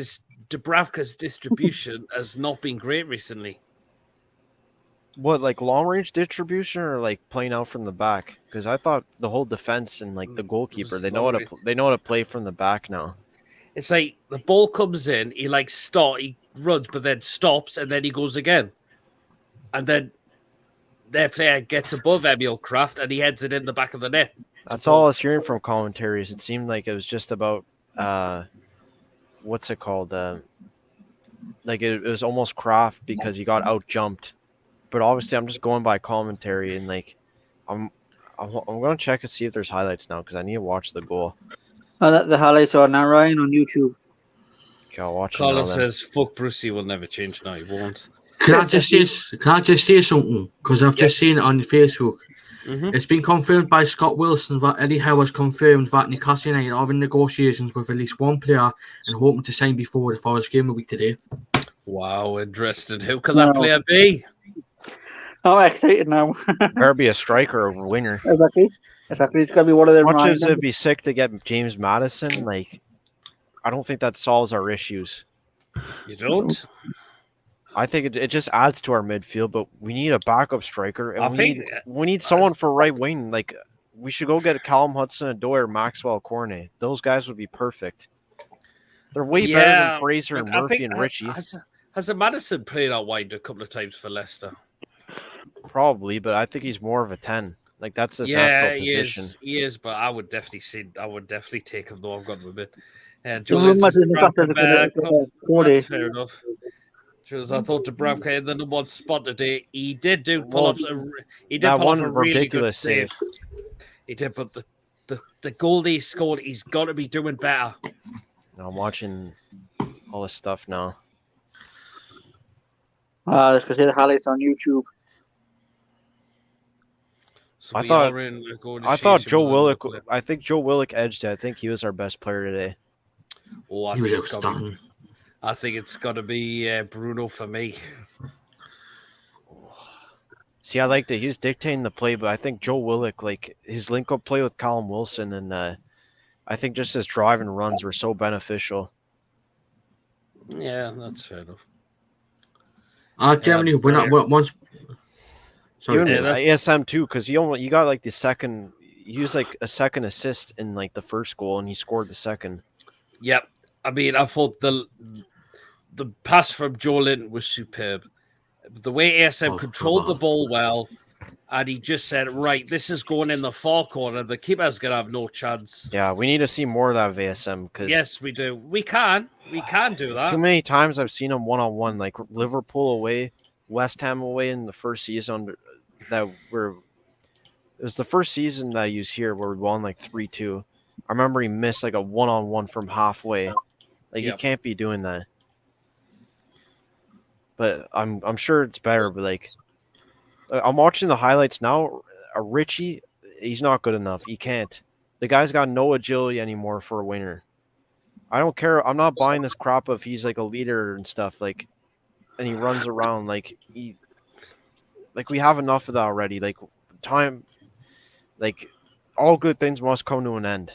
S1: Dubravka's distribution has not been great recently.
S5: What, like long range distribution or like playing out from the back? Because I thought the whole defense and like the goalkeeper,
S1: was
S5: they know how to
S1: long
S5: they know how to play from the back now.
S1: It's like the ball comes in, he runs, but then stops, and then he goes again. And then their player gets above Emil Kraft and he heads it in the back of the net.
S5: That's all I was hearing from commentaries. It seemed like it was just about what's it called? Like it was almost Kraft because he got out jumped. But obviously, I'm just going by commentary and like I'm gonna check and see if there's highlights now because I need to watch the goal.
S3: The highlights are now, Ryan, on YouTube.
S5: Okay, I'll watch it
S1: Carla
S5: now then.
S1: says, "Fuck Brucey will never change." No, he won't.
S2: Can I just say something? Because I've just seen it on Facebook.
S1: Mhm.
S2: It's been confirmed by Scott Wilson that Eddie Howe has confirmed that Newcastle United are in negotiations with at least one player and hoping to sign before the Forest game a week today.
S1: Wow, interesting. Who could that player be?
S3: I'm excited now.
S5: Better be a striker or a winger.
S3: Exactly. It's going to be one of them.
S5: Much as it'd be sick to get James Madison, like I don't think that solves our issues.
S1: You don't?
S5: I think it just adds to our midfield, but we need a backup striker, and
S1: I
S5: we
S1: think
S5: need someone for right wing. Like we should go get Callum Hudson-Odoi or Maxwell Cornet. Those guys would be perfect. They're way better than Fraser and Murphy and Richie.
S1: Has a Madison played out wide a couple of times for Leicester?
S5: Probably, but I think he's more of a 10. Like that's his natural position.
S1: He is, but I would definitely take him though. I've got him a bit.
S3: That's
S1: That's fair enough. Because I thought Dubravka in the number 1 spot today, he did pull off a really good save. He did, but the goal that he scored, he's got to be doing better.
S5: I'm watching all this stuff now.
S3: Let's go see the highlights on YouTube.
S1: So
S5: I thought Joe Willock. I think Joe Willock edged it. I think he was our best player today.
S1: Oh,
S2: He was outstanding.
S1: I think it's got to be Bruno for me.
S5: See, I liked it. He was dictating the play, but I think Joe Willock, like his link-up play with Callum Wilson, and I think just his drive and runs were so beneficial.
S1: Yeah, that's fair enough.
S2: Germany win that once. Sorry,
S5: Even ASM too, because he got like the second. He used like a second assist in like the first goal, and he scored the second.
S1: Yep. I mean, I thought the pass from Joe Linton was superb. The way ASM controlled the ball well, and he just said, right, this is going in the far corner. The keeper's going to have no chance.
S5: Yeah, we need to see more of that of ASM. Cause
S1: yes, we do. We can do that.
S5: Too many times I've seen him one-on-one, like Liverpool away, West Ham away in the first season it was the first season that he was here where we won like 3-2. I remember he missed like a one-on-one from halfway. Like you can't be doing that. But I'm sure it's better. But like, I'm watching the highlights now. Richie, he's not good enough. He can't. The guy's got no agility anymore for a winger. I don't care. I'm not buying this crap if he's like a leader and stuff. Like, and he runs around like we have enough of that already. Like all good things must come to an end.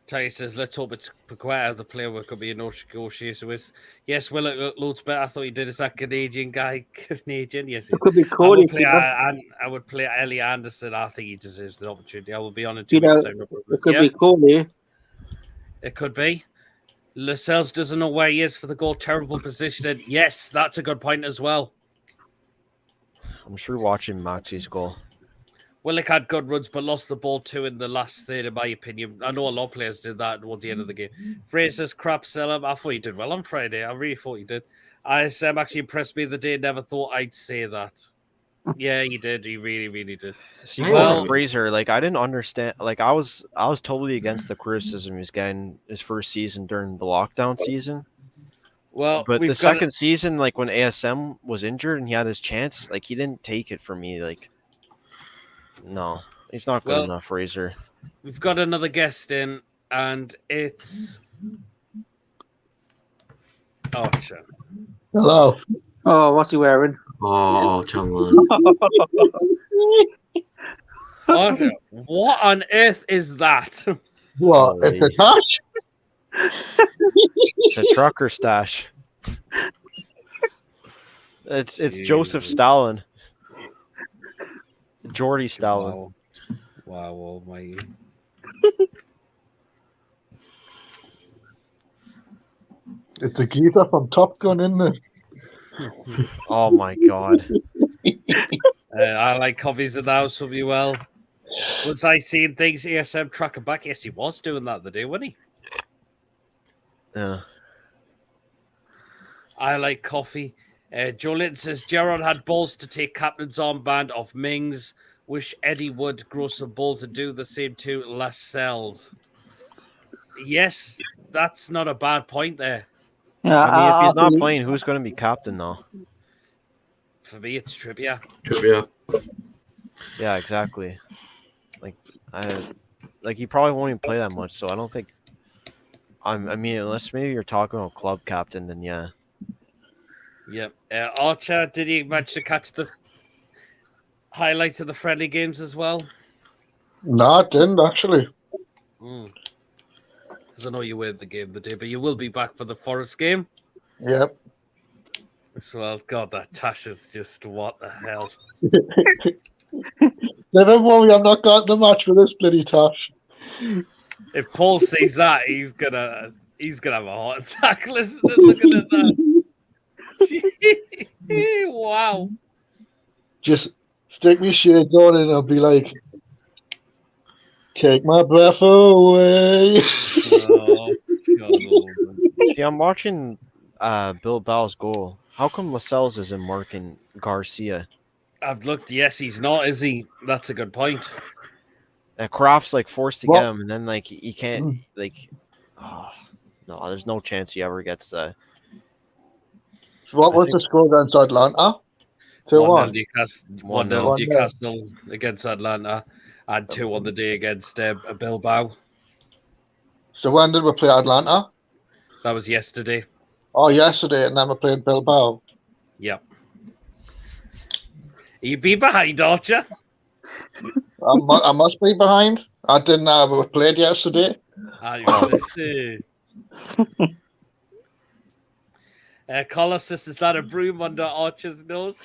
S1: Terry says, let's hope it's Paqueta, the player we could be in negotiation with. Yes, well, it looked loads better. I thought he did. Is that Canadian guy? Canadian, yes.
S3: It could be Cody.
S1: I would play Ellie Anderson. I think he deserves the opportunity. I will be on in 2 weeks' time.
S3: It could be Cody.
S1: It could be. Lascelles doesn't know where he is for the goal. Terrible positioning. Yes, that's a good point as well.
S5: I'm sure watching Maxi's goal.
S1: Willock had good runs, but lost the ball too in the last third, in my opinion. I know a lot of players did that towards the end of the game. Fraser's crap, sell him. I thought he did well on Friday. I really thought he did. ISM actually impressed me the day. Never thought I'd say that. Yeah, he did. He really, really did.
S5: See, Fraser, like I didn't understand. Like I was totally against the criticism he was getting his first season during the lockdown season.
S1: Well,
S5: but the second season, like when ASM was injured and he had his chance, like he didn't take it from me. Like, no, he's not good enough, Fraser.
S1: We've got another guest in, and it's sure.
S6: Hello.
S3: Oh, what's he wearing?
S2: Oh, Chandler.
S1: Arthur, what on earth is that?
S6: What? It's a touch?
S5: It's a trucker stash. It's Joseph Stalin. Jordy Stalin.
S1: Wow. Wow, almighty.
S6: It's a geezer from Top Gun, isn't it?
S5: Oh my god.
S1: I like coffees in the house from you. Well, was I seeing things ESM tracking back? Yes, he was doing that the day, wasn't he?
S5: Yeah.
S1: I like coffee. Joe Linton says Gerard had balls to take captain's armband off Mings. Wish Eddie would grow some balls and do the same to Lascelles. Yes, that's not a bad point there.
S3: Yeah,
S5: I mean, if he's not
S3: actually-
S5: playing, who's going to be captain though?
S1: For me, it's Trippier.
S2: Trivia.
S5: Yeah, exactly. Like he probably won't even play that much, so I don't think. I mean, unless maybe you're talking about club captain, then yeah.
S1: Yep. Archer, did he manage to catch the highlights of the friendly games as well?
S6: No, I didn't actually.
S1: Because I know you were at the game the day, but you will be back for the Forest game.
S6: Yep.
S1: So, well, God, that Tash is just what the hell.
S6: Never worry, I'm not going to the match for this bloody Tosh.
S1: If Paul sees that, he's gonna have a heart attack. Looking at that. Wow.
S6: Just stick me shades on and I'll be like, take my breath away.
S1: Oh, God.
S5: See, I'm watching Bilbao's goal. How come Lascelles isn't marking Garcia?
S1: I've looked. Yes, he's not, is he? That's a good point.
S5: And Kraft's like forced to
S6: Well-
S5: get him, and then like he can't no, there's no chance he ever gets that.
S6: What was the score against Atlanta?
S1: 1-0
S6: 2-1.
S1: Newcastle,
S5: 1-0.
S1: 1-0 Newcastle against Atlanta, and 2 on the day against Bilbao.
S6: So when did we play Atlanta?
S1: That was yesterday.
S6: Oh, yesterday, and then we played Bilbao.
S1: Yep. You be behind, Archer.
S6: I must be behind. I didn't know we played yesterday.
S1: Colossus is that a broom under Archer's nose?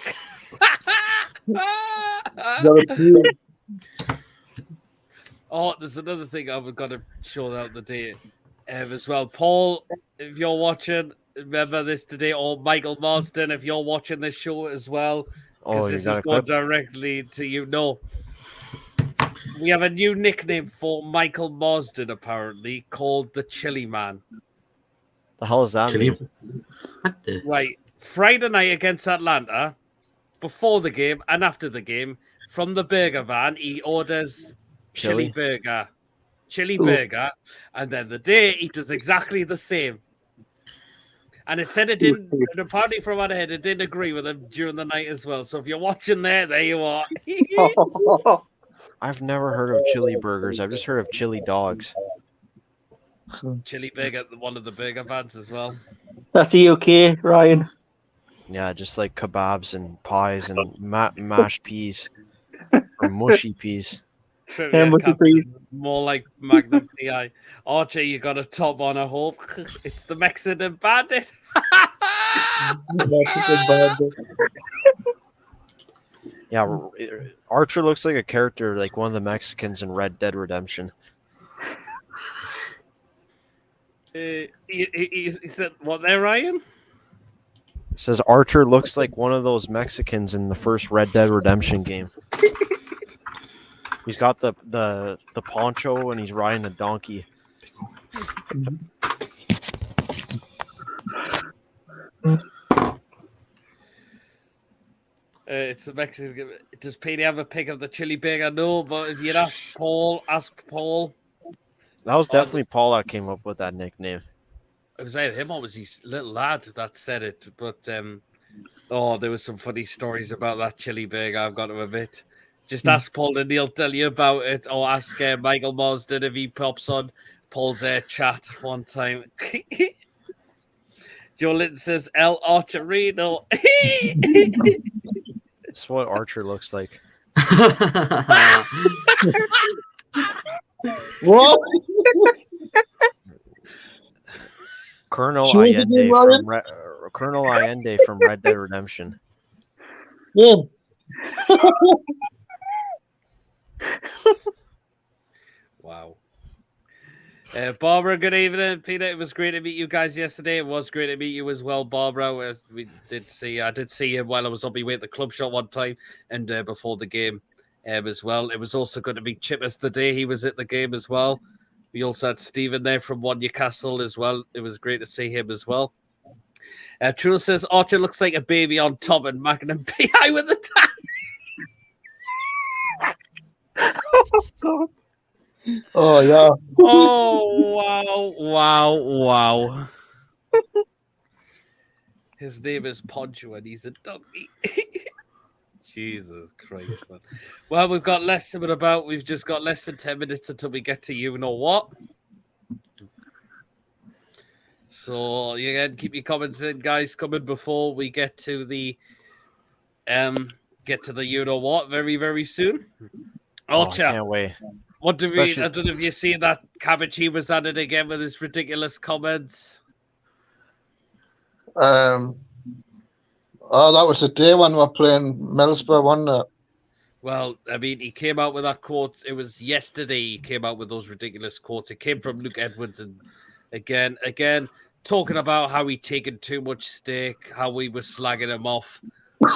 S1: Oh, there's another thing I've got to show out the day as well. Paul, if you're watching, remember this today, or Michael Marsden, if you're watching this show as well, because
S5: Oh, you
S1: this
S5: got
S1: is
S5: a
S1: going
S5: clip?
S1: directly to you. No. We have a new nickname for Michael Marsden, apparently, called the Chili Man.
S5: The hell is that mean?
S2: What the?
S1: Right. Friday night against Atlanta, before the game and after the game, from the burger van, he orders chili burger. Chili burger. And then the day, he does exactly the same. And it said it didn't, and apparently from what I heard, it didn't agree with him during the night as well. So if you're watching there you are.
S5: I've never heard of chili burgers. I've just heard of chili dogs.
S1: Chili burger, one of the burger vans as well.
S3: That's the UK, Ryan.
S5: Yeah, just like kebabs and pies and mashed peas or mushy peas.
S1: Trivia
S3: much
S1: captain,
S3: please.
S1: more like Magnum PI. Archie, you got a top on, I hope. It's the Mexican Bandit.
S5: Yeah, Archer looks like a character like one of the Mexicans in Red Dead Redemption.
S1: He said, what there, Ryan?
S5: It says Archer looks like one of those Mexicans in the first Red Dead Redemption game. He's got the poncho and he's riding a donkey.
S1: It's the Mexican. Does Petey have a pic of the chili burger? No, but if you'd ask Paul.
S5: That was definitely Paul that came up with that nickname.
S1: It was either him or was his little lad that said it. But there was some funny stories about that chili burger, I've got to admit. Just ask Paul and he'll tell you about it, or ask Michael Marsden if he pops on Paul's chat one time. Joe Linton says El Archerino.
S5: That's what Archer looks like.
S6: What?
S5: Colonel
S6: Sure, did you, Ryan?
S5: Colonel Allende from Red Dead Redemption.
S6: Yeah.
S1: Wow. Barbara, good evening. Peter, it was great to meet you guys yesterday. It was great to meet you as well, Barbara. I did see him while I was on my way at the club shop one time and before the game as well. It was also good to meet Chippers the day he was at the game as well. We also had Stephen there from One Newcastle as well. It was great to see him as well. True says Archer looks like a baby on top and Magnum PI with the tan.
S3: God.
S6: Oh yeah.
S1: Oh, wow. His name is Poncho and he's a donkey. Jesus Christ, man. Well, we've got less of it about. We've just got less than 10 minutes until we get to you know what. So again, keep your comments in, guys, coming before we get to the you know what very, very soon.
S5: Oh, I
S1: Archer,
S5: can't wait.
S1: what do we?
S5: Especially-
S1: I don't know if you see that cabbage he was at it again with his ridiculous comments.
S6: Oh, that was the day when we were playing Middlesbrough, wasn't it?
S1: Well, I mean, he came out with that quote. It was yesterday he came out with those ridiculous quotes. It came from Luke Edwards, and again, talking about how he'd taken too much stake, how we were slagging him off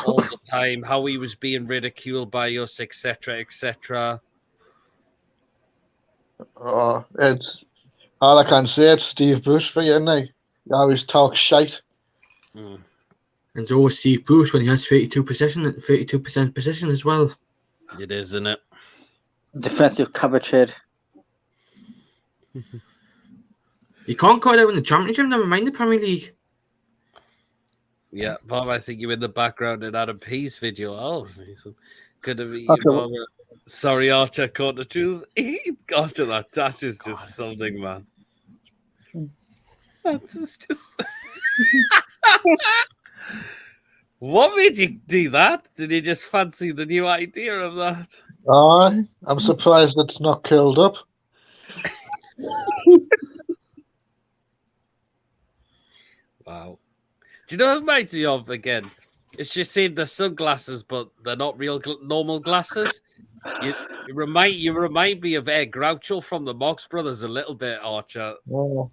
S1: all the time, how he was being ridiculed by us, etc., etc.
S6: Oh, it's all I can say. It's Steve Bruce for you, isn't he? He always talks shite.
S1: Mm.
S2: And it's always Steve Bruce when he has 32% possession as well.
S1: It is, isn't it?
S3: Defensive cabbage head.
S2: You can't call it out in the Championship, never mind the Premier League.
S1: Yeah, Bob, I think you're in the background in Adam P's video. Oh, he's good to meet you,
S3: Okay.
S1: Bob. Sorry, Archer, caught the choose. Archer, that is just something, man. That's just. What made you do that? Did you just fancy the new idea of that?
S6: Aye, I'm surprised it's not curled up.
S1: Wow. Do you know what it reminds me of again? It's just saying the sunglasses, but they're not real normal glasses. You remind me of Groucho from the Marx Brothers a little bit, Archer.
S6: Oh.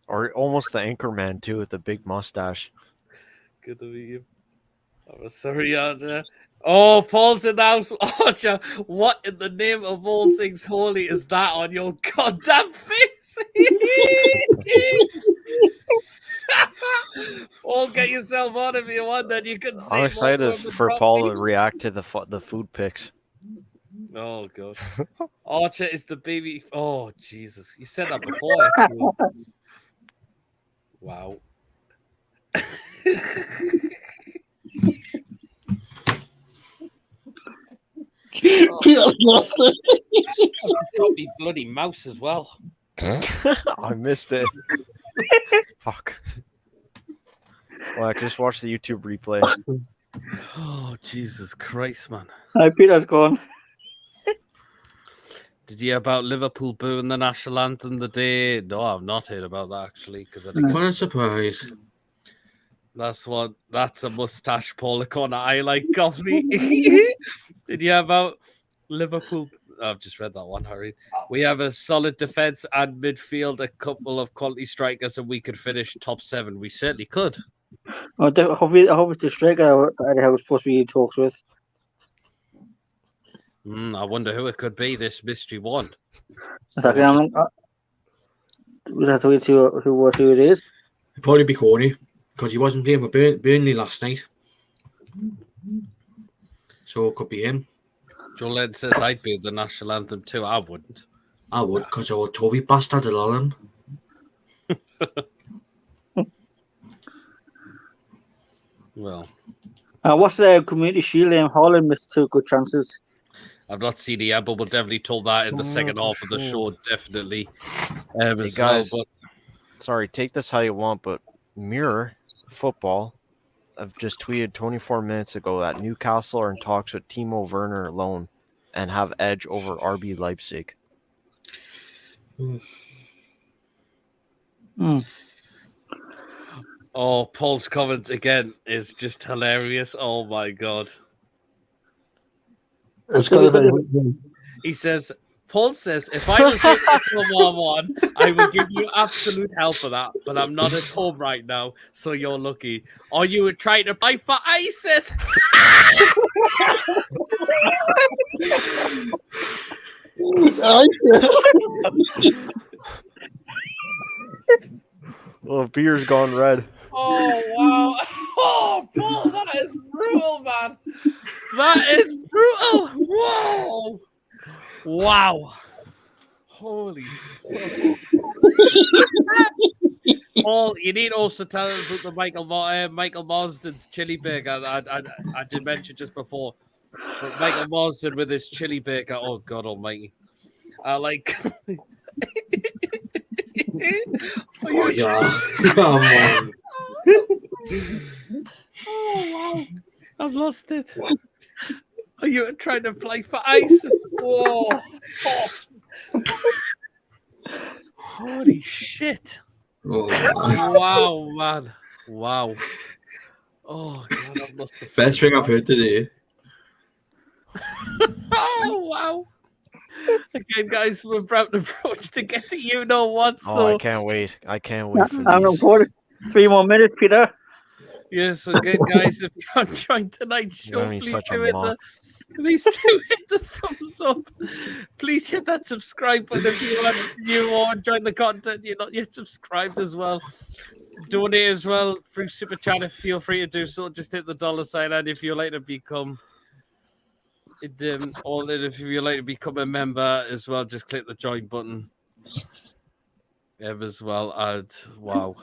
S5: Or almost the Anchorman too with the big mustache.
S1: Good to meet you. Oh, sorry, Archer. Oh, Paul's in the house. Archer, what in the name of all things holy is that on your goddamn face? Paul, get yourself on if you want, then you can see.
S5: I'm
S1: more
S5: excited
S1: from the
S5: for
S1: drop
S5: Paul
S1: me.
S5: to react to the food pics.
S1: Oh god, Archer is the baby. Oh Jesus, you said that before. Actually. Wow.
S6: Peter's lost it.
S1: It's got me bloody mouse as well.
S5: I missed it. Fuck. Well, I just watched the YouTube replay.
S1: Oh Jesus Christ, man!
S3: Peter's gone.
S1: Did you hear about Liverpool booing the national anthem the day? No, I've not heard about that actually because I think
S2: What a surprise.
S1: that's a mustache Paul corner I like coffee. Did you hear about Liverpool? I've just read that one, Harry. We have a solid defense and midfield, a couple of quality strikers, and we could finish top 7. We certainly could.
S3: I hope it's the striker that Eddie Howe's supposed to be in talks with.
S1: I wonder who it could be, this mystery one.
S3: Exactly. We'll have to wait to see who it is.
S2: It'd probably be Corey because he wasn't playing for Burnley last night. So it could be him.
S1: Jolene says I'd be the national anthem too. I wouldn't.
S2: I would because our Toby bastard will allow him.
S1: Well,
S3: What's the Community Shield? Holland missed 2 good chances.
S1: I've not seen it yet, but we'll definitely told that in the second half of the show, definitely.
S5: Hey guys, sorry, take this how you want, but Mirror Football, I've just tweeted 24 minutes ago that Newcastle are in talks with Timo Werner alone and have edge over RB Leipzig.
S1: Oh, Paul's comment again is just hilarious. Oh my god.
S6: It's got to be.
S1: He says, Paul says, if I was in World War I, I would give you absolute hell for that, but I'm not at home right now, so you're lucky. Or you would try to apply for ISIS.
S5: Well, beer's gone red.
S1: Oh, wow. Oh, Paul, that is brutal, man. That is brutal. Whoa. Wow. Holy fuck. Paul, you need also tell us about the Michael Marsden's chili burger. I did mention just before. But Michael Marsden with his chili burger. Oh, God almighty. Like...
S2: Oh, yeah. Come on.
S1: Oh, wow. I've lost it. Are you trying to play for ISIS? Whoa. Oh. Holy shit.
S2: Oh,
S1: Wow, man. Wow. Oh, God, I've lost the
S2: best thing I've heard today.
S1: Oh, wow. Again, guys, we're about to approach to get to you know what.
S5: Oh,
S1: So
S5: I can't wait. I can't wait for
S3: I'm
S5: these.
S3: recording. 3 more minutes, Peter.
S1: yes, again, guys, if you're enjoying tonight's show,
S5: I mean,
S1: please
S5: such a
S1: do hit
S5: mock.
S1: please do hit the thumbs up. Please hit that subscribe button if you want you or enjoying the content. You're not yet subscribed as well. Donate as well through Super Chat if feel free to do so. Just hit the $sign, and if you'd like to become if you'd like to become a member as well, just click the join button. As well. And wow.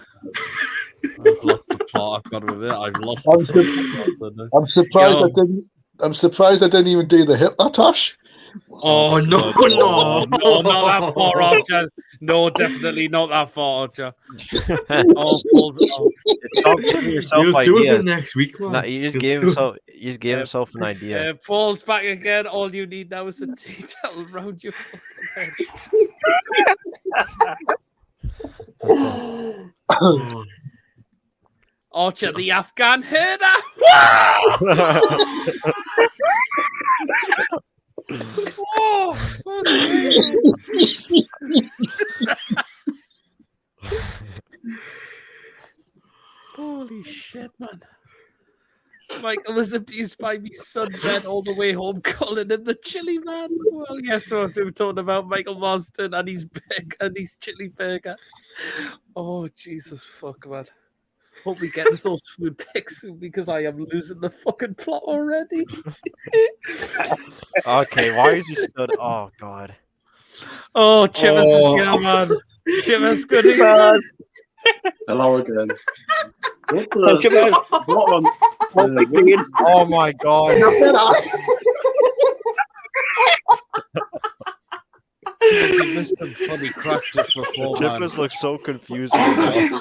S1: I've lost the plot. I've got to admit, I've lost the
S6: I'm surprised I didn't. I'm surprised I didn't even do the Hitler tosh.
S2: Oh, no,
S1: no, not that far, Archer. No, definitely not that far, Archer.
S5: Stop giving yourself
S2: You'll do it
S5: ideas.
S2: for next week, man.
S5: No, you just
S2: You'll
S5: gave
S2: do
S5: himself. You just gave himself an idea.
S1: Paul's back again. All you need now is a detail around your fucking head. Archer, the Afghan herder. Whoa! Holy shit, man. Michael was abused by me son's bed all the way home, calling him the chili man. Well, yes, so we're talking about Michael Marsden and his chili burger. Oh, Jesus fuck, man. Hope we get those food pics because I am losing the fucking plot already.
S5: Okay, why is he stood? Oh God.
S1: Oh, Chivas is here, man. Chivas, good evening.
S7: Hello again.
S5: Oh my God.
S1: You missed some funny cracks just before, man.
S5: Chippers look so confused right now.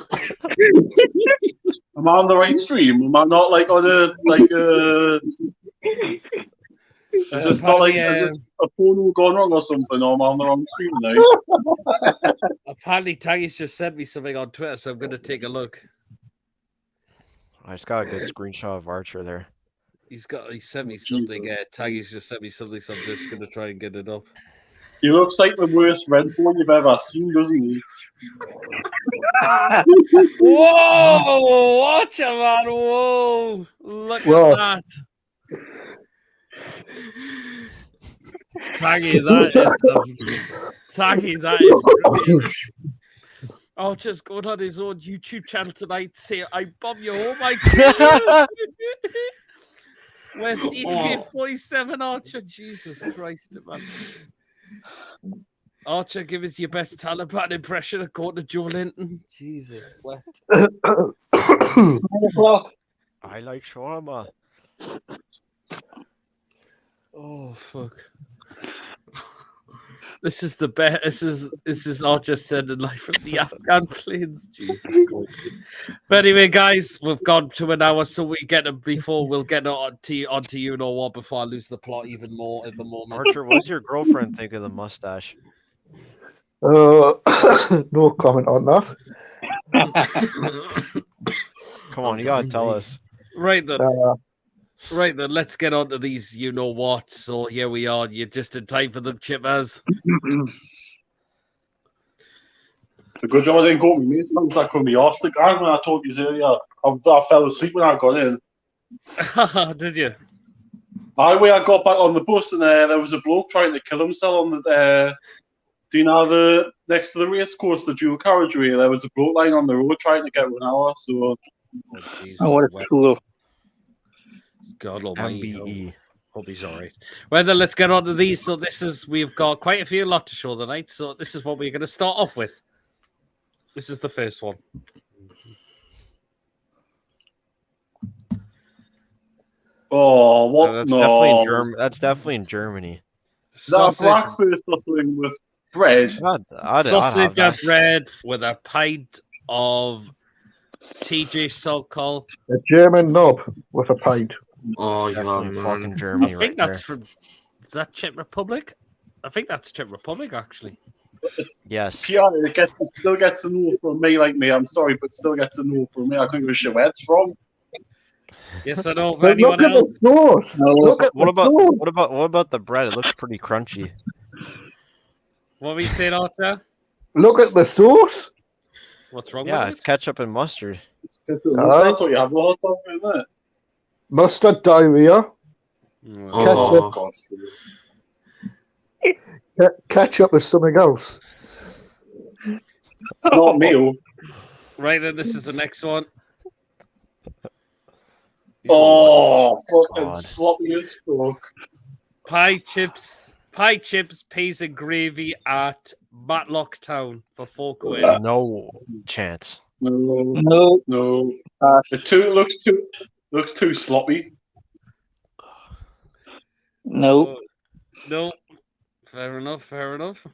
S7: Am I on the right stream? Am I not like on a is this not like is this a portal gone wrong or something? Or am I on the wrong stream now?
S1: Apparently, Taggy's just sent me something on Twitter, so I'm going to take a look.
S5: I just got a good screenshot of Archer there.
S1: He sent me something. Taggy's just sent me something, so I'm just going to try and get it up.
S7: He looks like the worst Red Bull you've ever seen, doesn't he?
S1: Whoa! Watch him, man! Whoa! Look at that. Taggy, that is brilliant. I'll just go on his own YouTube channel tonight, say I bomb you, oh my God. Where's the 47 Archer? Jesus Christ, man. Archer, give us your best Taliban impression according to Joe Linton. Jesus, what?
S3: 9 o'clock.
S5: I like shawarma.
S1: Oh fuck! This is the best. This is Archer sending life from the Afghan plains. Jesus Christ! But anyway, guys, we've gone to an hour, so we'll get onto you know what before I lose the plot even more at the moment.
S5: Archer, what does your girlfriend think of the mustache?
S6: No comment on that.
S5: Come on, you gotta tell us.
S1: Right then. Right then, let's get on to these. You know what? So here we are. You're just in time for them, Chippers.
S7: The good job I didn't go with me. It sounds like going to be off the ground when I told you earlier. I fell asleep when I got in.
S1: Did you?
S7: I got back on the bus and there was a bloke trying to kill himself on the. Do you know the next to the race course, the dual carriageway? There was a bloke lying on the road trying to get run over. So.
S1: Oh, jeez.
S3: Oh, what a tool.
S1: God almighty.
S5: MBE.
S1: Hope he's all right. Well, then let's get on to these. So we've got quite a few lot to show tonight. So this is what we're going to start off with. This is the first one.
S7: Oh, what?
S5: That's
S7: no.
S5: definitely in Germany. That's definitely in Germany.
S7: Is that a breakfast or something with bread?
S1: Sausage and bread with a pint of TJ Sokol.
S6: A German nub with a pint.
S2: Oh, yeah,
S5: Definitely fucking
S2: man.
S1: I
S5: Germany
S1: think
S5: right
S1: that's
S5: there.
S1: from. Is that Czech Republic? I think that's Czech Republic, actually.
S7: It's
S5: Yes.
S7: Pierre, it still gets a no from me, like me. I'm sorry, but still gets a no from me. I couldn't give a shit where it's from.
S1: Yes, I know. For
S6: But
S1: anyone
S6: look at
S1: else?
S6: the sauce.
S3: No.
S6: Look at
S5: What
S6: the
S5: about
S6: sauce.
S5: what about the bread? It looks pretty crunchy.
S1: What were you saying, Archer?
S6: Look at the sauce.
S1: What's wrong
S5: Yeah,
S1: with
S5: it's
S1: it?
S5: ketchup and mustard.
S7: That's what you have the hot dog, isn't it?
S6: Mustard diarrhea.
S2: Oh,
S7: God's sake.
S6: Ketchup is something else.
S7: It's not meal.
S1: Right then, this is the next one.
S7: Oh, fucking
S5: God.
S7: sloppy as fuck.
S1: Pie chips, peas and gravy at Matlock Town for £4.
S5: No chance.
S7: No,
S3: No.
S7: no.
S3: Pass.
S7: It looks too sloppy.
S3: No.
S1: No. Fair enough. Fair enough.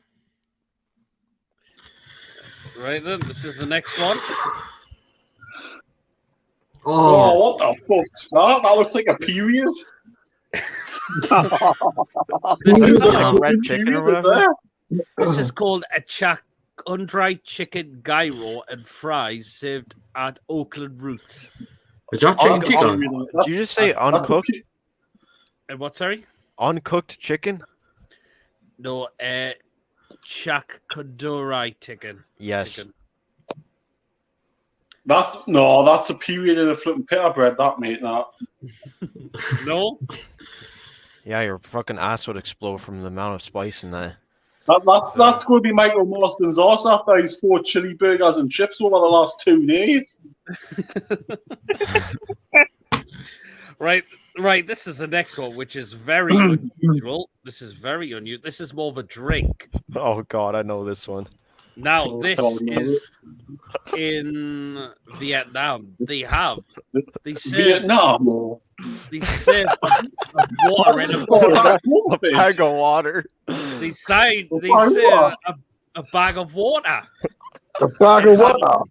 S1: Right then, this is the next one.
S7: Oh, what the fuck's that? That looks like a period.
S1: This
S5: What is
S1: is,
S5: it, like red chicken or whatever?
S1: this is called a undried chicken gyro and fries served at Oakland Roots.
S2: is that chicken
S7: I'm
S2: tikka?
S7: hungry now.
S5: Did you just say
S7: That's a
S5: uncooked?
S7: pe-
S1: And what, sorry?
S5: Uncooked chicken?
S1: No, chak kandurai chicken.
S5: Yes.
S1: Chicken.
S7: That's a period in a flipping pita bread, that mate. That.
S1: No?
S5: Yeah, your fucking ass would explode from the amount of spice in that.
S7: That's going to be Michael Marston's arse after his 4 chili burgers and chips over the last 2 days.
S1: Right. This is the next one, which is very unusual. This is very unusual. This is more of a drink.
S5: Oh god, I know this one.
S1: Now, this is in Vietnam. They serve
S7: Vietnam.
S1: water in a
S5: A bag of water.
S1: They serve a bag of water
S6: A bag of water.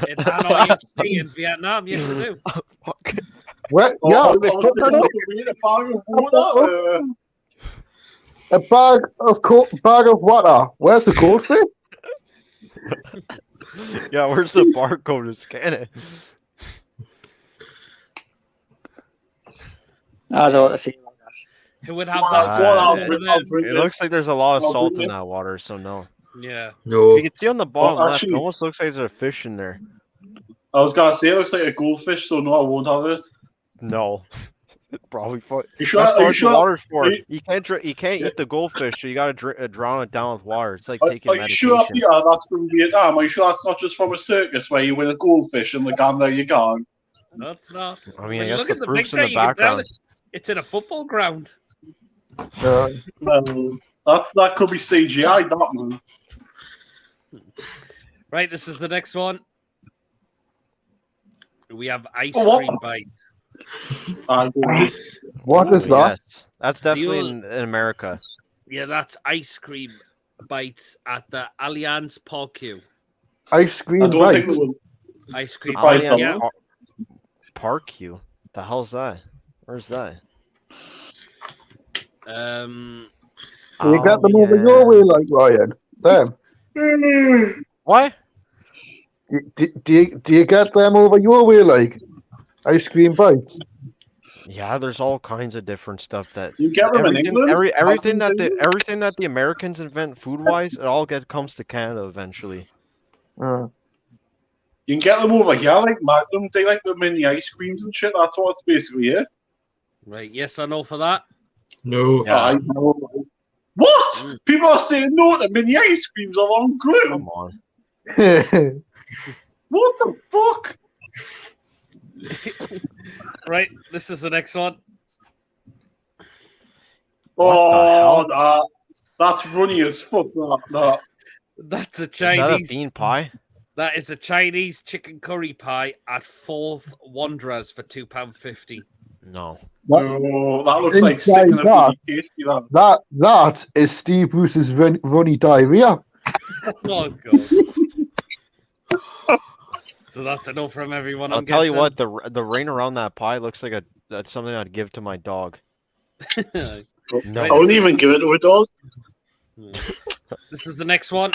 S1: in Hanoi FC in Vietnam. Yes, they do.
S6: What? Yeah. A bag of water. Where's the goldfish?
S5: Yeah, where's the barcode to scan it?
S3: I don't want to see
S1: Who would have
S5: I'll
S1: that?
S7: drink
S5: It looks like there's a lot of
S7: I'll
S5: salt
S7: drink
S5: in
S7: it.
S5: that water, so no.
S1: Yeah.
S2: No.
S5: You can see on the bottom
S7: Well,
S5: left,
S7: actually-
S5: it almost looks like there's a fish in there.
S7: I was gonna say it looks like a goldfish, so no, I won't have it.
S5: No. Probably fun.
S7: You sure?
S5: That's
S7: Are you
S5: what the
S7: sure?
S5: water's for.
S7: Are you-
S5: You can't
S7: Yeah.
S5: eat the goldfish, so you gotta drown it down with water. It's like
S7: Are
S5: taking
S7: you
S5: medication.
S7: sure, Peter? That's from Vietnam. Are you sure that's not just from a circus where you win a goldfish and the gun there you gone?
S1: No, it's not.
S5: I mean,
S1: When
S5: I
S1: you
S5: guess
S1: look
S5: the
S1: at the
S5: proof's in
S1: picture,
S5: the
S1: you can tell
S5: background.
S1: it's in a football ground.
S7: Well, that could be CGI, that man.
S1: Right, this is the next one. We have ice
S7: Oh, what?
S1: cream bite.
S6: What is that?
S5: Yes. That's definitely
S1: old-
S5: in America.
S1: Yeah, that's ice cream bites at the Allianz Park.
S6: Ice
S7: I
S6: cream
S7: don't think
S6: bites.
S7: we will.
S1: Ice cream
S7: Surprised
S1: bites.
S7: I'm
S1: Yeah.
S7: not.
S5: Park you. The hell's that? Where's that?
S1: Um,
S6: Do you get them over
S5: yeah.
S6: your way, like Ryan? Them.
S5: What?
S6: Do you get them over your way, like ice cream bites?
S5: Yeah, there's all kinds of different stuff that
S7: You get them in England.
S5: everything that
S7: England?
S5: everything that the Americans invent food wise, it all comes to Canada eventually.
S7: You can get them over here, like Magnum. They like the mini ice creams and shit. That's what's basically it.
S1: Right, yes or no for that?
S2: No.
S5: Yeah.
S7: I know. What? People are saying no to mini ice creams along glue.
S5: Come on.
S7: What the fuck?
S1: Right, this is the next one.
S7: Oh, that's runny as fuck. That.
S1: That's a
S5: Is that a
S1: Chinese.
S5: bean pie?
S1: That is a Chinese chicken curry pie at Fourth Wanderers for £2.50.
S5: No.
S7: No, that looks like
S6: Inside
S7: sick and a
S6: that.
S7: really tasty. That.
S6: That is Steve Bruce's runny diarrhea.
S1: Oh god. So that's a no from everyone.
S5: I'll
S1: I'm
S5: tell you
S1: guessing.
S5: what, the ring around that pie looks like that's something I'd give to my dog.
S7: I
S5: No.
S7: wouldn't even give it to a dog.
S1: This is the next one.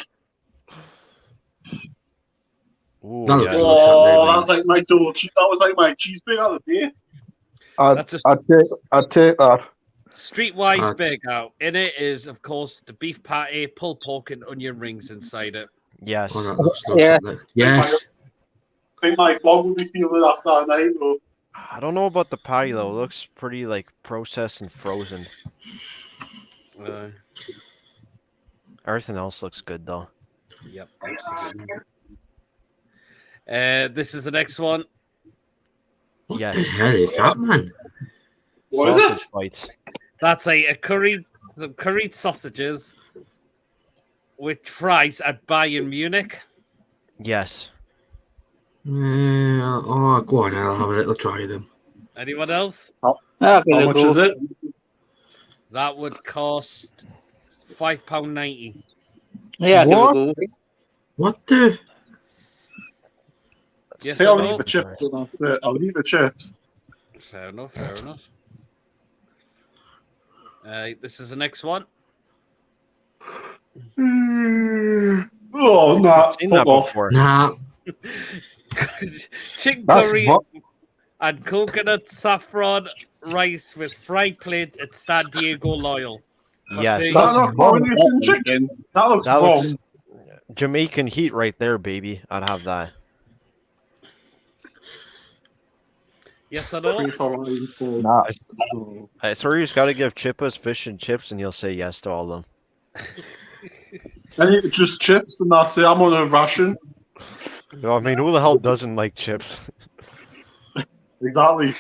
S5: Ooh,
S2: That looks
S5: yeah.
S7: Oh, that was like my Dolce. That was like my cheeseburger of the day.
S6: I'd take that.
S1: Streetwise Burger. In it is, of course, the beef patty, pulled pork, and onion rings inside it.
S5: Yes.
S2: Oh, that looks
S3: Yeah.
S2: like that. Yes.
S7: I think my dog would be feeling it after that night, though.
S5: I don't know about the patty though. It looks pretty like processed and frozen. Everything else looks good though.
S1: Yep, absolutely. This is the next one.
S2: What
S5: Yes.
S2: the hell is that, man?
S7: What is
S5: Sausage
S7: it?
S5: bites.
S1: That's some curried sausages with fries at Bayern Munich.
S5: Yes.
S2: Oh, go on, I'll have a little try of them.
S1: Anyone else?
S7: How much is it?
S1: That would cost £5.90.
S3: Yeah, give it a
S6: What?
S3: go.
S2: What the?
S1: Yes,
S7: Hey,
S1: or
S7: I'll
S1: no?
S7: eat the chips. That's it. I'll eat the chips.
S1: Fair enough, fair enough. This is the next one.
S7: Oh, nah.
S5: Seen that
S7: Fuck off.
S5: before.
S2: Nah.
S1: Chicken
S6: That's
S1: curry
S6: what-
S1: and coconut saffron rice with fried plates at San Diego Loyal.
S5: Yes.
S7: Is that not coronation chicken? That looks
S5: That
S7: wrong.
S5: looks Jamaican heat right there, baby. I'd have that.
S1: Yes or no?
S6: Nah.
S5: I swear you just gotta give Chippas fish and chips and you'll say yes to all of them.
S7: I eat just chips and that's it. I'm on a ration.
S5: No, I mean, who the hell doesn't like chips?
S7: Exactly.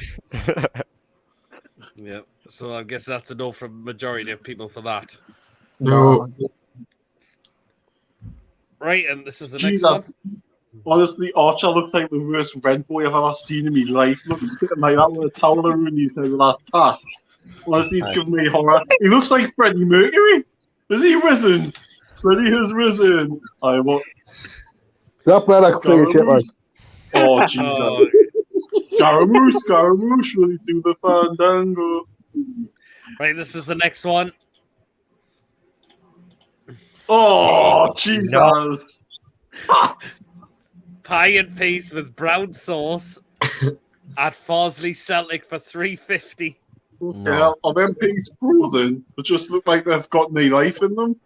S1: Yeah. So I guess that's a no from majority of people for that.
S2: No.
S1: Right, and this is the next one.
S7: Jesus. Honestly, Archer looks like the worst rent boy I've ever seen in my life. Looks sitting like that with a towel around his head with that taff. Honestly, it's giving me horror. He looks like Freddie Mercury. Has he risen? Freddie has risen. I want.
S6: That better clear it, like.
S7: Oh,
S1: Oh,
S7: Jesus. Scaramouche, Scaramouche, really do the fandango.
S1: right, this is the next one.
S7: Oh, Jesus.
S1: Pie and peas with brown sauce at Farsley Celtic for $3.50.
S7: Yeah, are them peas frozen? They just look like they've got no life in them.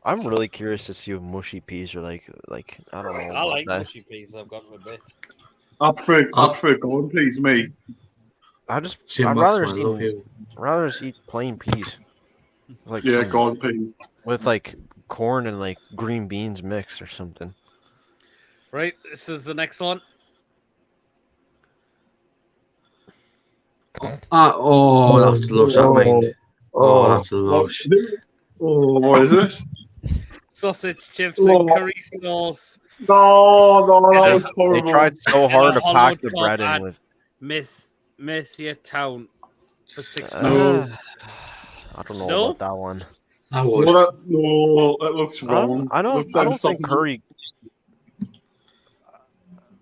S5: I'm really curious to see what mushy peas are like. Like, I don't know.
S1: I
S5: about
S1: like
S5: that.
S1: mushy peas, I've got to admit.
S7: I'd prefer gone peas, me.
S5: I'd
S2: Sim
S5: rather
S2: Maxwell, love
S5: just
S2: you.
S5: eat plain peas. Like
S7: Yeah,
S5: some-
S7: gone peas.
S5: with like corn and like green beans mixed or something.
S1: Right, this is the next one.
S2: Oh, that's the lush, that mind. Oh, that's the
S7: What,
S2: lush.
S7: what is this?
S1: Sausage chips
S7: Oh.
S1: and curry sauce.
S7: No, that
S5: They,
S7: looks horrible.
S5: they tried so hard to
S1: hollow
S5: pack the
S1: top
S5: bread in
S1: and-
S5: with.
S1: Mythia Town for £6.
S5: I don't know
S1: No?
S5: about that one.
S2: That was.
S7: No, that looks wrong.
S5: I don't
S7: Looks like
S5: think
S7: sausage-
S5: curry.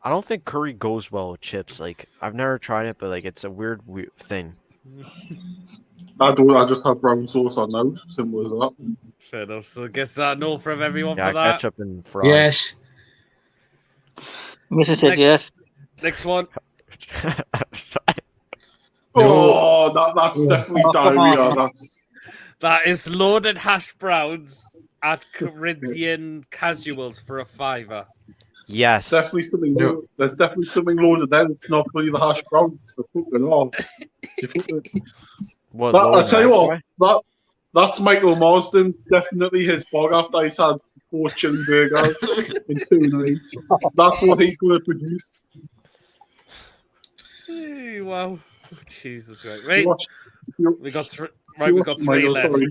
S5: I don't think curry goes well with chips. Like I've never tried it, but like it's a weird thing.
S7: I don't. I just have brown sauce on now. Simple as that.
S1: Fair enough. So I guess that no from everyone
S5: Yeah,
S1: for that.
S5: ketchup and fries.
S2: Yes.
S3: Mr. said
S1: Next-
S3: yes.
S1: Next one.
S7: Oh, that's definitely diarrhea.
S1: That is loaded hash browns at Corinthian Casuals for a $5.
S5: Yes.
S7: Definitely something. There's definitely something loaded there. It's not really the hash brown. It's the fucking logs.
S5: What,
S7: I'll
S5: loaded
S7: tell you
S5: McRae?
S7: what. That's Michael Marsden. Definitely his bog after he's had 4 chili burgers in 2 nights. That's what he's going to produce.
S1: Hey, wow. Jesus Christ. Right. We got three.
S7: If
S1: Right,
S7: you
S1: we
S7: watch
S1: got 3
S7: Michael,
S1: left.
S7: sorry.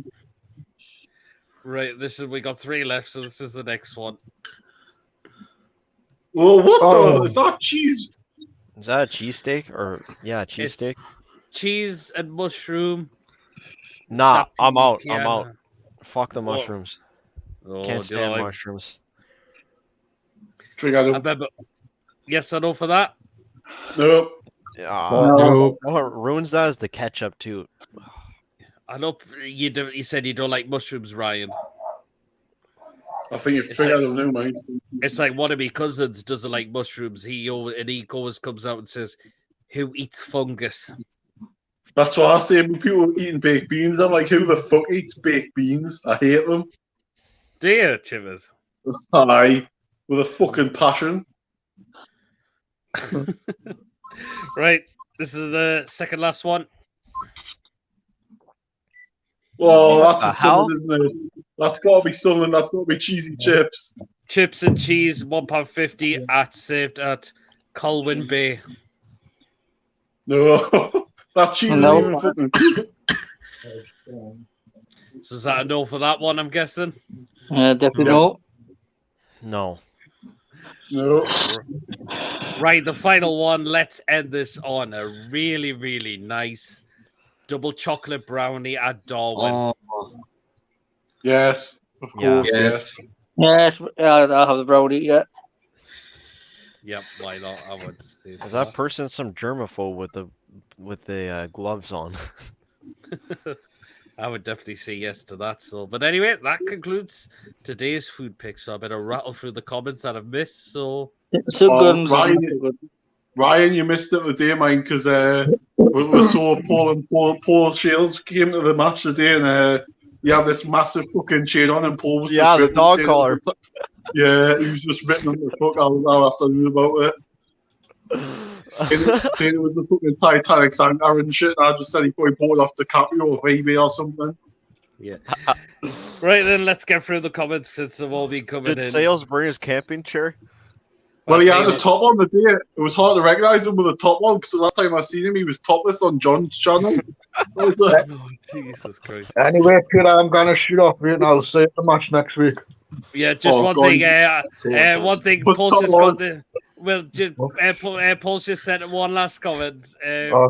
S1: Right, we got 3 left, so this is the next one.
S7: Well, what the? Is that cheese?
S5: Is that a cheesesteak? Or, yeah,
S1: It's
S5: cheesesteak?
S1: cheese and mushroom.
S5: Nah, I'm out.
S1: sappiana.
S5: I'm out. Fuck the
S1: What?
S5: mushrooms.
S1: Oh,
S5: Can't
S1: do you
S5: stand
S1: like-
S5: mushrooms.
S1: I remember. Yes or no for that?
S7: No.
S5: Yeah.
S2: No.
S5: What ruins that is the ketchup, too.
S1: I know you said you don't like mushrooms, Ryan.
S7: I think you've
S1: It's
S7: triggered
S1: like-
S7: him now, mate.
S1: It's like one of my cousins doesn't like mushrooms. He always comes out and says, "Who eats fungus?"
S7: That's what I say when people eating baked beans. I'm like, who the fuck eats baked beans? I hate them.
S1: Dear Chivers.
S7: Aye, with a fucking passion.
S1: Right, this is the second last one.
S7: Well,
S5: What
S7: that's
S5: the
S7: a
S5: hell?
S7: something, isn't it? That's got to be something. That's got to be cheesy chips.
S1: Chips and cheese, £1.50 at saved at Colwyn Bay.
S7: No, that cheese
S3: No.
S7: isn't even fucking good.
S1: So is that a no for that one, I'm guessing?
S3: Definitely
S7: Yeah.
S3: no.
S5: No.
S7: No.
S1: Right, the final one. Let's end this on a really, really nice double chocolate brownie at Darwin.
S2: Oh,
S7: Yes, of
S5: Yeah.
S7: course. Yes.
S3: Yes, I'll have the brownie. Yeah.
S1: Yep, why not? I would say
S5: Is that person some germaphobe with the gloves on?
S1: I would definitely say yes to that. So, but anyway, that concludes today's food pick. So I better rattle through the comments that I've missed. So
S3: So
S7: Oh,
S3: good.
S7: Ryan,
S3: So good.
S7: Ryan, you missed it today, man, because we saw Paul Shields came to the match today, and he had this massive fucking chain on, and Paul was
S5: Yeah,
S7: just
S5: the
S7: ripping
S5: dog
S7: saying it
S5: collar.
S7: was yeah, he was just ripping him the fuck out. I'll have to read about it. Saying it was the fucking Titanic anchor and shit. And I just said he probably bought it off DiCaprio or eBay or something.
S1: yeah. Right then, let's get through the comments since they've all been coming
S5: Did
S1: in.
S5: Sales bring his camping chair?
S7: Well, he
S1: I'll
S7: had
S1: tell
S7: a
S1: you
S7: top on the day. It was hard to recognise him with a top on because the last time I seen him, he was topless on John's channel. I was like,
S1: what- Oh, Jesus Christ.
S6: Anyway, Peter, I'm gonna shoot off it and I'll see you at the match next week.
S1: Yeah, just
S7: Oh,
S1: one
S7: God,
S1: thing.
S2: he's-
S1: One thing.
S7: Put
S1: Paul's
S7: top
S1: just
S7: on.
S1: got the. Well, just Paul's just sent one last comment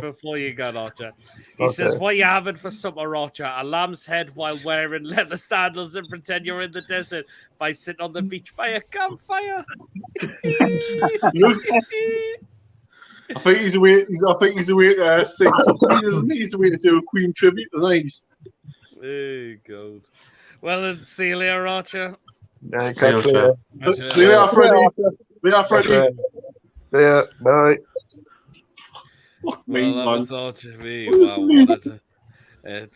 S1: before you go, Archer. He says,
S6: Okay.
S1: "What are you having for supper, Archer? A lamb's head while wearing leather sandals and pretend you're in the desert by sitting on the beach by a campfire."
S7: I think he's away. I think he's away to sing for Queen, isn't he? He's away to do a Queen tribute tonight.
S1: Hey, God. Well, then, see you later, Archer.
S6: Yeah,
S2: See you
S6: catch
S2: later.
S6: you
S1: Archer.
S7: See you later, Freddie. Yeah, Freddie.
S6: Yeah, bye.
S7: Fuck me,
S1: Well, that
S7: man.
S1: was Archer. Me.
S7: What does
S1: Wow,
S7: it mean?
S1: what a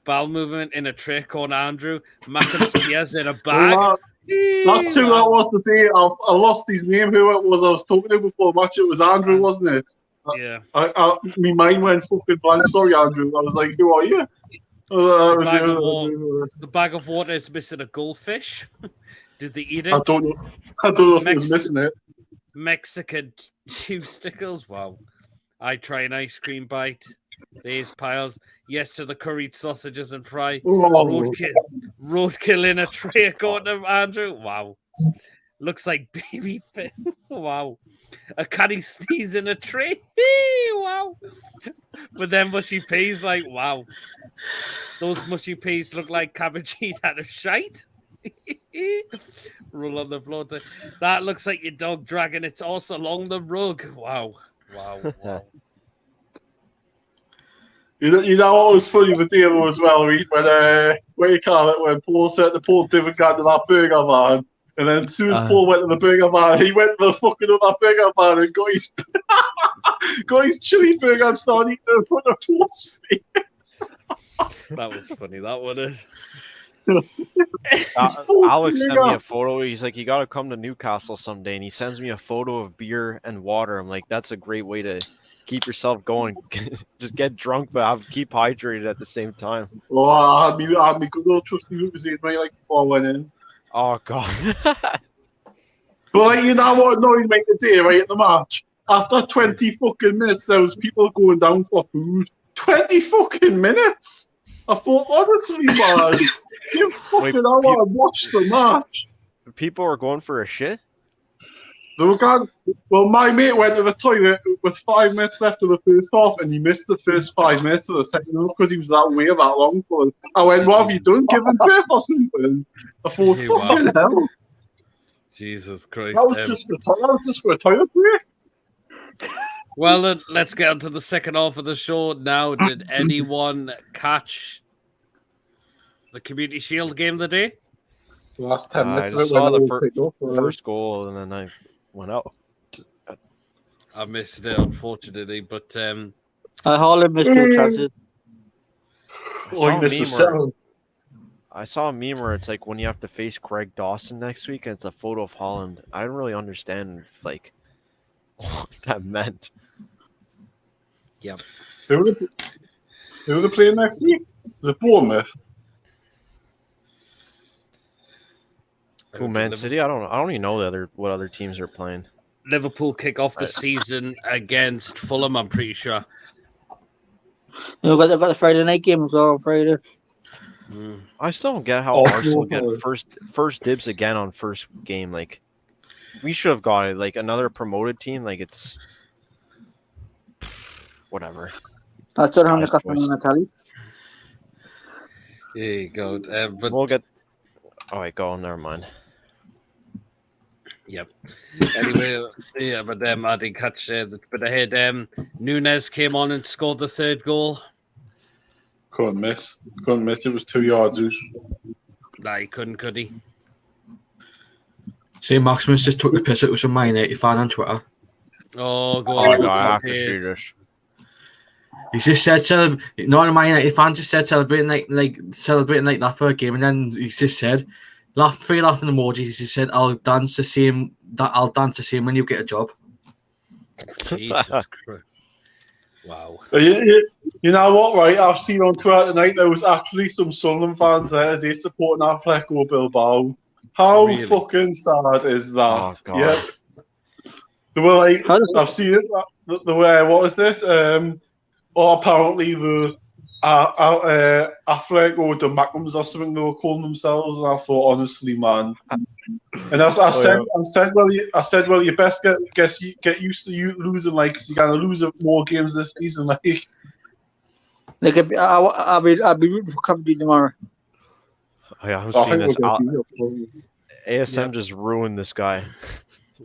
S1: bowel movement in a tray corner, Andrew. Mac and Spears in a bag.
S7: That's who that was the day. I lost his name. Who it was I was talking to before the match? It was Andrew, wasn't it?
S1: Yeah.
S7: My mind went fucking blank. Sorry, Andrew. I was like, who are you?
S1: The
S7: Was
S1: bag
S7: you-
S1: of water. The bag of water is missing a goldfish. Did they eat
S7: I
S1: it?
S7: don't know. I don't know if he was missing it.
S1: Mexican 2 stickers. Wow. I try an ice cream bite. There's piles. Yes to the curried sausages and fry.
S7: Oh,
S1: Roadkill in a tray, according to Andrew. Wow. Looks like baby fish. Wow. A canny sneeze in a tray. Wow. But then mushy peas, like, wow. Those mushy peas look like cabbage eat out of shite. Roll on the floor. That looks like your dog dragging its horse along the rug. Wow. Wow. Wow.
S7: you know what was funny the deal as well, Reed, when what you call it, when Paul said the Paul Diven got to that burger van, And then as soon as Paul went to the burger man, he went to the fucking other burger man and got his got his chili burger and started eating it in front of Paul's face.
S1: That was funny. That one.
S5: Alex sent me a photo. He's like, "You got to come to Newcastle someday," and he sends me a photo of beer and water. I'm like, "That's a great way to keep yourself going. Just get drunk, but keep hydrated at the same time."
S7: Oh, I had me good old trusty Lucasade, mate, like before I went in.
S5: Oh god.
S7: But like, you know what annoyed me today, right, at the match? After 20 fucking minutes, there was people going down for food. 20 fucking minutes? I thought, honestly, man, you fucking hour and watch the match.
S5: People were going for a shit?
S7: They were going, well, my mate went to the toilet with 5 minutes left of the first half, and he missed the first 5 minutes of the second half because he was that way that long for it. I went, what have you done? Given birth or something? I thought, fucking hell.
S1: Jesus Christ.
S7: That was just for a toilet break.
S1: Well, then, let's get on to the second half of the show now. Did anyone catch the Community Shield game of the day?
S7: The last 10 minutes of
S5: I
S7: it
S5: saw
S7: when
S5: the first goal, and then I went out.
S1: I missed it, unfortunately, but
S3: I hardly missed two chances.
S5: I saw a meme where it's like when you have to face Craig Dawson next week, and it's a photo of Holland. I didn't really understand like what that meant.
S1: Yep.
S7: Who are they playing next week? Is it Bournemouth?
S5: Who, Man City? I don't even know what other teams are playing.
S1: Liverpool kick off the season against Fulham, I'm pretty sure.
S3: They've got the Friday night game as well on Friday.
S5: I still don't get how Arsenal get first dibs again on first game. Like, we should have got it. Like, another promoted team. Like, it's whatever.
S3: I still have the customer on Italy.
S1: There you go. But
S5: we'll get. Oh, wait, go. Never mind.
S1: Yep. Anyway, yeah, but I didn't catch the bit ahead. Nunes came on and scored the third goal.
S7: Couldn't miss. It was 2 yards out.
S1: Nah, he couldn't, could he?
S2: See, Maximus just took the piss out of some Man United fan on Twitter.
S1: Oh, go on.
S5: God, I have to see this.
S2: He just said, not a Man United fan, just said celebrating like that for a game, and then he just said, three laughing emojis. He said, I'll dance the same when you get a job.
S1: Jesus Christ. Wow.
S7: You know what, right? I've seen on Twitter tonight there was actually some Sunderland fans there today supporting Atletico Bilbao. How fucking sad is that?
S5: Oh,
S7: yeah. They were like, I've seen it. The way, what is this? Apparently the Atletico de Macums or something they were calling themselves, and I thought, honestly, man. And I said, well, you best get used to you losing, like, because you're gonna lose more games this season, like.
S3: I'll be rooting for Company tomorrow.
S5: Oh, yeah, I'm seeing this. ASM just ruined this guy.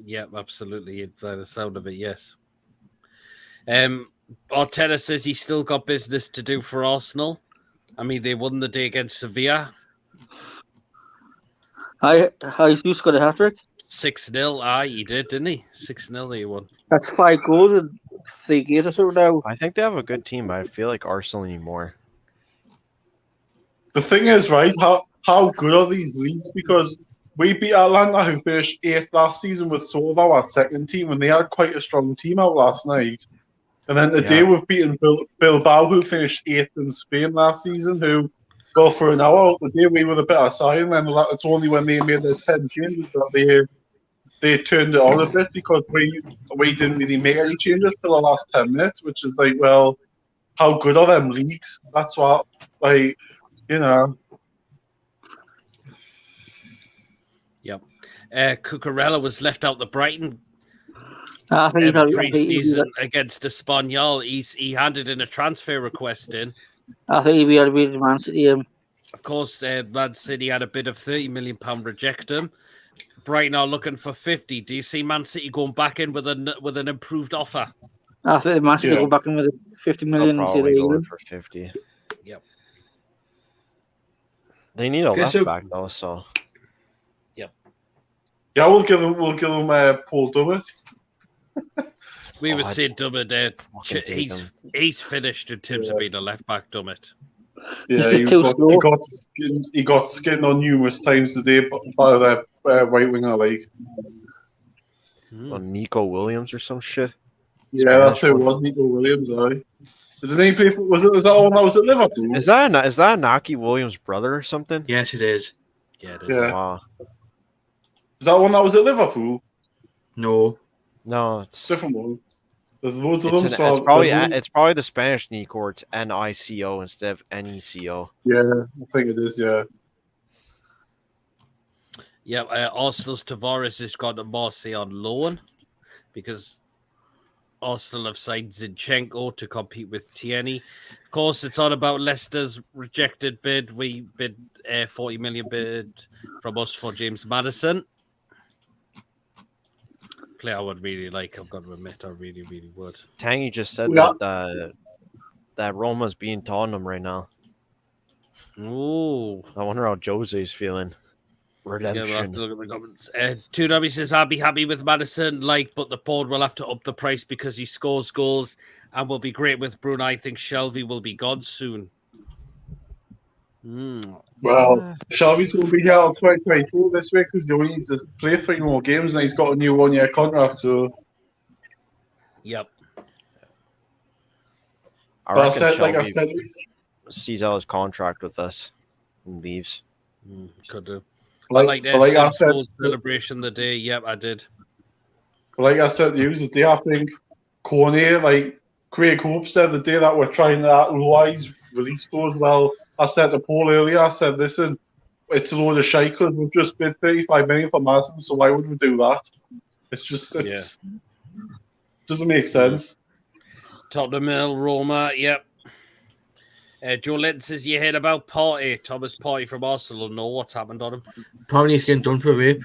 S1: Yep, absolutely. By the sound of it, yes. Arteta says he's still got business to do for Arsenal. I mean, they won the day against Sevilla.
S3: Jesus got a hat-trick?
S1: 6-0. Aye, he did, didn't he? 6-0 they won.
S3: That's 5 goals in 3 games or so now.
S5: I think they have a good team, but I feel like Arsenal need more.
S7: The thing is, right, how good are these leagues? Because we beat Atlanta, who finished 8th last season, with sort of our second team, and they had quite a strong team out last night. And then today we've beaten Bilbao, who finished 8th in Spain last season, who, well, for an hour today we were the better side, and then it's only when they made their 10 changes that they turned it on a bit, because we didn't really make any changes till the last 10 minutes, which is like, well, how good are them leagues? That's what, like, you know.
S1: Yep. Cucurella was left out the Brighton pre-season against Espanyol. He handed in a transfer request in.
S3: I think he'd be able to beat Man City.
S1: Of course, Man City had a bid of £30 million reject him. Brighton are looking for 50. Do you see Man City going back in with an improved offer?
S3: I think Man City go back in with 50 million.
S5: Probably going for 50.
S1: Yep.
S5: They need a left back though, so.
S1: Yep.
S7: Yeah, we'll give him Paul Dummett.
S1: We
S5: Oh,
S1: would
S5: I
S1: say
S5: just
S1: Dummett there.
S5: fucking hate him.
S1: He's finished in terms of being a left back, Dummett.
S7: Yeah,
S3: just too slow.
S7: he got skinned on numerous times today by the right winger. Like,
S5: Oh, Nico Williams or some shit.
S7: yeah, that's who it
S5: one.
S7: was, Nico Williams. Didn't he play for? Is that one that was at Liverpool?
S5: Is that Naki Williams' brother or something?
S2: Yes, it is.
S1: Yeah, it is.
S7: Yeah.
S5: Wow.
S7: Is that one that was at Liverpool?
S2: No.
S5: No, it's
S7: Different one. There's loads of
S5: it's,
S7: them.
S5: it's probably the Spanish Nico. It's NICO instead of NECO.
S7: Yeah, I think it is. Yeah.
S1: Yeah, Arsenal's Tavares has gone to Marseille on loan because Arsenal have signed Zinchenko to compete with Tierney. Of course, it's all about Leicester's rejected bid. We bid 40 million bid from us for James Maddison. Player I would really like. I've got to admit, I really, really would.
S5: Tangy just said
S7: Yeah.
S5: that Roma's being Tottenham right now.
S1: Oh,
S5: I wonder how Jose's feeling.
S1: yeah, we'll have
S5: Redemption.
S1: to look at the comments. 2W says, I'll be happy with Maddison, but the board will have to up the price because he scores goals and will be great with Bruno. I think Shelby will be gone soon.
S7: Well, Shelby's going to be here on 2024 this week because he only needs to play 3 more games and he's got a new 1-year contract. So,
S1: Yep.
S5: I
S7: but I
S5: reckon
S7: said, like I
S5: Shelby
S7: said,
S5: sees out his contract with us and leaves.
S1: Could do.
S7: like,
S1: I like
S7: but like I
S1: that
S7: said,
S1: celebration the day. Yep, I did.
S7: like I said to you the day, I think Cornet, like Craig Hope said the day that we're trying that Uruguay's release goes well. I said to Paul earlier, I said, listen, it's a load of shite because we've just bid 35 million for Madison, so why would we do that? Doesn't make sense.
S1: Tottenham Mill, Roma, yep. Joe Linton says you heard about Partey, Thomas Partey from Arsenal. Know what's happened on him?
S2: Apparently he's getting done for rape.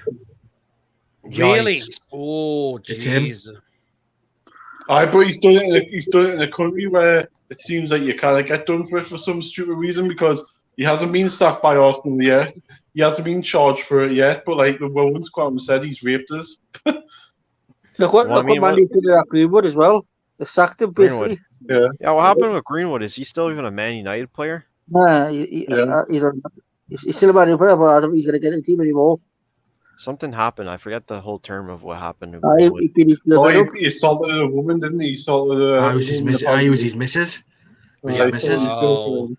S1: Really?
S5: Yikes.
S1: Oh,
S2: It's him.
S1: jeez.
S7: But he's done it in a country where it seems like you kind of get done for it for some stupid reason because he hasn't been sacked by Arsenal yet. He hasn't been charged for it yet, but like the Women's Club said, he's raped us.
S3: Look what Man U did at Greenwood as well. They sacked him basically.
S5: Greenwood. Yeah, what happened with Greenwood? Is he still even a Man United player?
S3: Nah, he's still a Man U player, but I don't think he's going to get in the team anymore.
S5: Something happened. I forget the whole term of what happened to
S3: He
S5: Greenwood.
S3: beat his
S7: He assaulted a woman, didn't he? He assaulted a
S2: He was his missus. Was
S7: Yeah,
S2: his missus?
S1: Wow.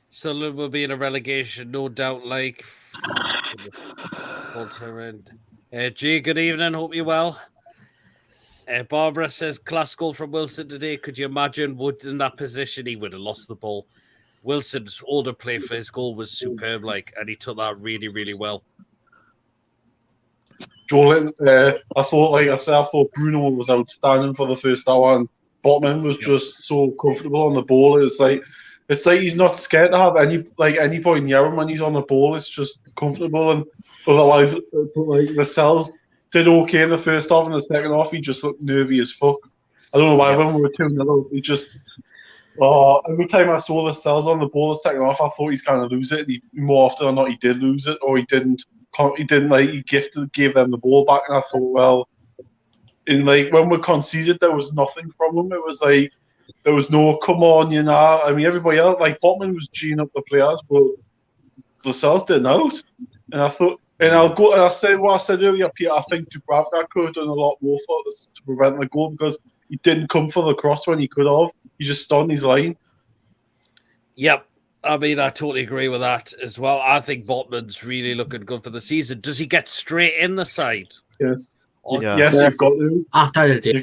S1: Sunderland will be in a relegation, no doubt. Like, Jay, good evening. Hope you're well. Barbara says, class goal from Wilson today. Could you imagine Wood in that position? He would have lost the ball. Wilson's older play for his goal was superb, and he took that really, really well.
S7: Joe I thought Bruno was outstanding for the first hour, and Botman was just so comfortable on the ball. It's like he's not scared to have any point in the arrow when he's on the ball. It's just comfortable, and otherwise, the Cells did okay in the first half. In the second half, he just looked nervy as fuck. I don't know why. When we were 2-0, he just. Every time I saw the Cells on the ball the second half, I thought he's going to lose it. More often than not, he did lose it, or he didn't. He gave them the ball back, and I thought, well, when we conceded, there was nothing from him. It was like there was no come on, you know. I mean, everybody else, like Botman, was geeing up the players, but Lascelles didn't out. And I thought, and I said what I said earlier, Peter. I think Dubravka could have done a lot more for this to prevent the goal because he didn't come for the cross when he could have. He just stood on his line.
S1: Yep. I mean, I totally agree with that as well. I think Botman's really looking good for the season. Does he get straight in the side?
S7: Yes.
S5: Yeah.
S7: Yes, you've got to.
S2: After the day.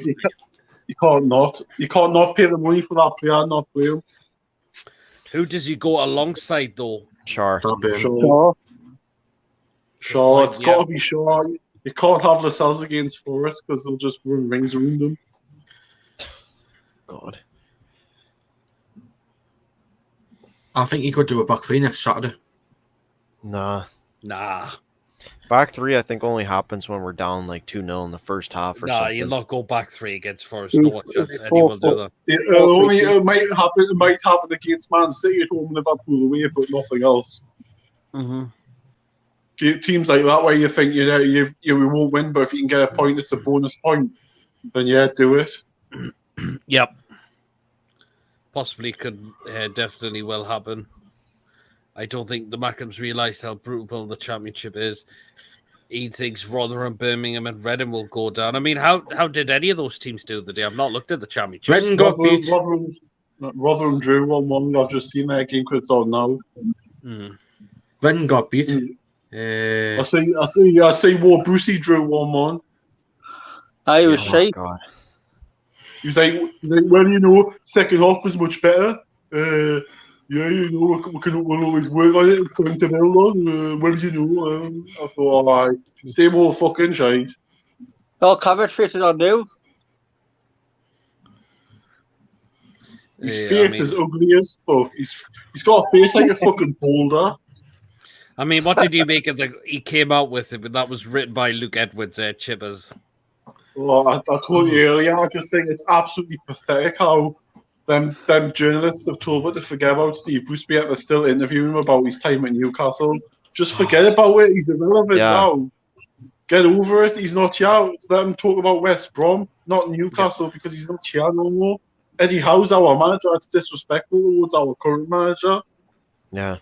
S7: You can't not. You can't not pay the money for that player and not play him.
S1: Who does he go alongside, though?
S5: Char.
S7: Shaw. It's got to be Shaw. You can't have Lascelles against Forest because they'll just run rings around him.
S5: God.
S2: I think he could do a back three next Saturday.
S5: Nah.
S7: Back
S5: three, I think, only happens when we're down like 2-0 in the first half or something.
S1: You'll not go back three against Forest. No chance anyone will do that.
S7: It might happen against Man City at home, Liverpool away, but nothing else.
S1: Mm-hmm.
S7: teams like that where you think you won't win, but if you can get a point, it's a bonus point. Then yeah, do it.
S1: Yep. Possibly could definitely will happen. I don't think the Mackems realised how brutal the championship is. He thinks Rotherham, Birmingham, and Reading will go down. I mean, how did any of those teams do the day? I've not looked at the championship.
S2: Reading got beat.
S7: Rotherham drew 1-1. I've just seen their game because it's on now.
S2: Reading got beat.
S7: I see. War Brucey drew 1-1.
S3: I was shy.
S5: God.
S7: He was like, well, second half was much better. We'll always work on it. It's something to build on. I thought, all right, same old fucking shite.
S3: Oh, Coventry it on now.
S7: His face is ugly as fuck. He's got a face like a fucking boulder.
S1: I mean, what did you make of he came out with it? That was written by Luke Edwards, Chippers.
S7: Well, I told you earlier, I just think it's absolutely pathetic how them journalists have told me to forget about Steve Bruce, yet they're still interviewing him about his time at Newcastle. Just forget about it. He's irrelevant now. Get over it. He's not here. Let him talk about West Brom, not Newcastle, because he's not here no more. Eddie Howe's our manager. That's disrespectful towards our current manager.
S5: Yeah.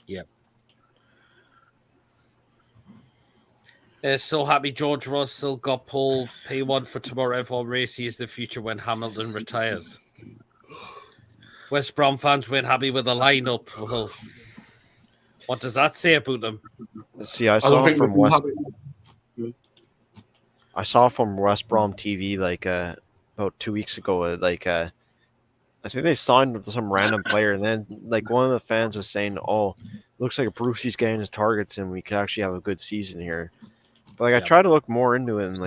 S1: So happy George Russell got pulled. P1 for tomorrow. F1 race. He is the future when Hamilton retires. West Brom fans weren't happy with the lineup. Well, what does that say about them?
S5: See, I saw from West Brom TV like about 2 weeks ago. I think they signed with some random player, and then like one of the fans was saying, "Oh, looks like Brucey's getting his targets, and we could actually have a good season here." But I tried to look more into it, and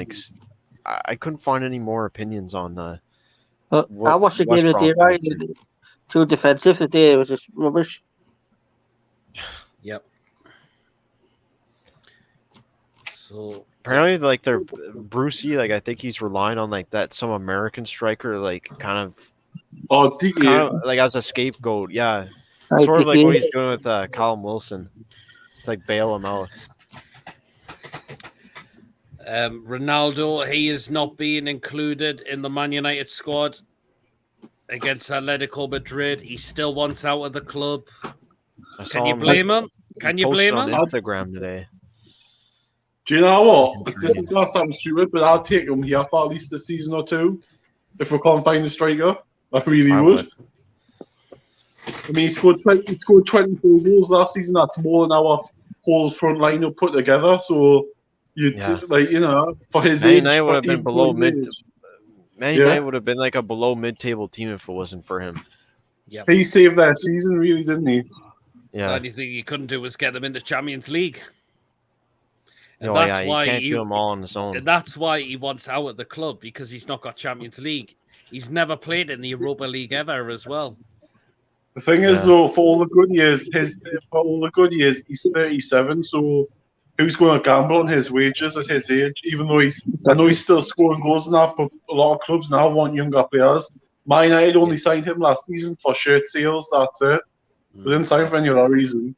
S5: I couldn't find any more opinions on
S3: I watched the game today, right? Too defensive today. It was just rubbish.
S1: Yep. So
S5: apparently, like they're Brucey, like I think he's relying on like that some American striker, like kind of like as a scapegoat. Yeah, sort of like what he's doing with Callum Wilson. It's like bail him out.
S1: Ronaldo, he is not being included in the Man United squad against Atletico Madrid. He still wants out of the club. Can you blame him? Can you blame him?
S5: On Instagram today.
S7: Do you know what? This is not something stupid, but I'll take him here for at least a season or two. If we can't find a striker, I really would. I mean, he scored 24 goals last season. That's more than our whole front line have put together. So, for his age,
S5: Man would have been below mid. Man United would have been like a below mid-table team if it wasn't for him.
S1: Yeah,
S7: he saved their season, really, didn't he?
S5: Yeah.
S1: The only thing he couldn't do was get them into Champions League. And
S5: that's why he can't do them all on his own.
S1: And that's why he wants out of the club, because he's not got Champions League. He's never played in the Europa League ever as well.
S7: The thing is, though, for all the good years, he's 37. So who's going to gamble on his wages at his age? Even though I know he's still scoring goals and that, but a lot of clubs now want younger players. Man United only signed him last season for shirt sales. That's it. They didn't sign for any other reason.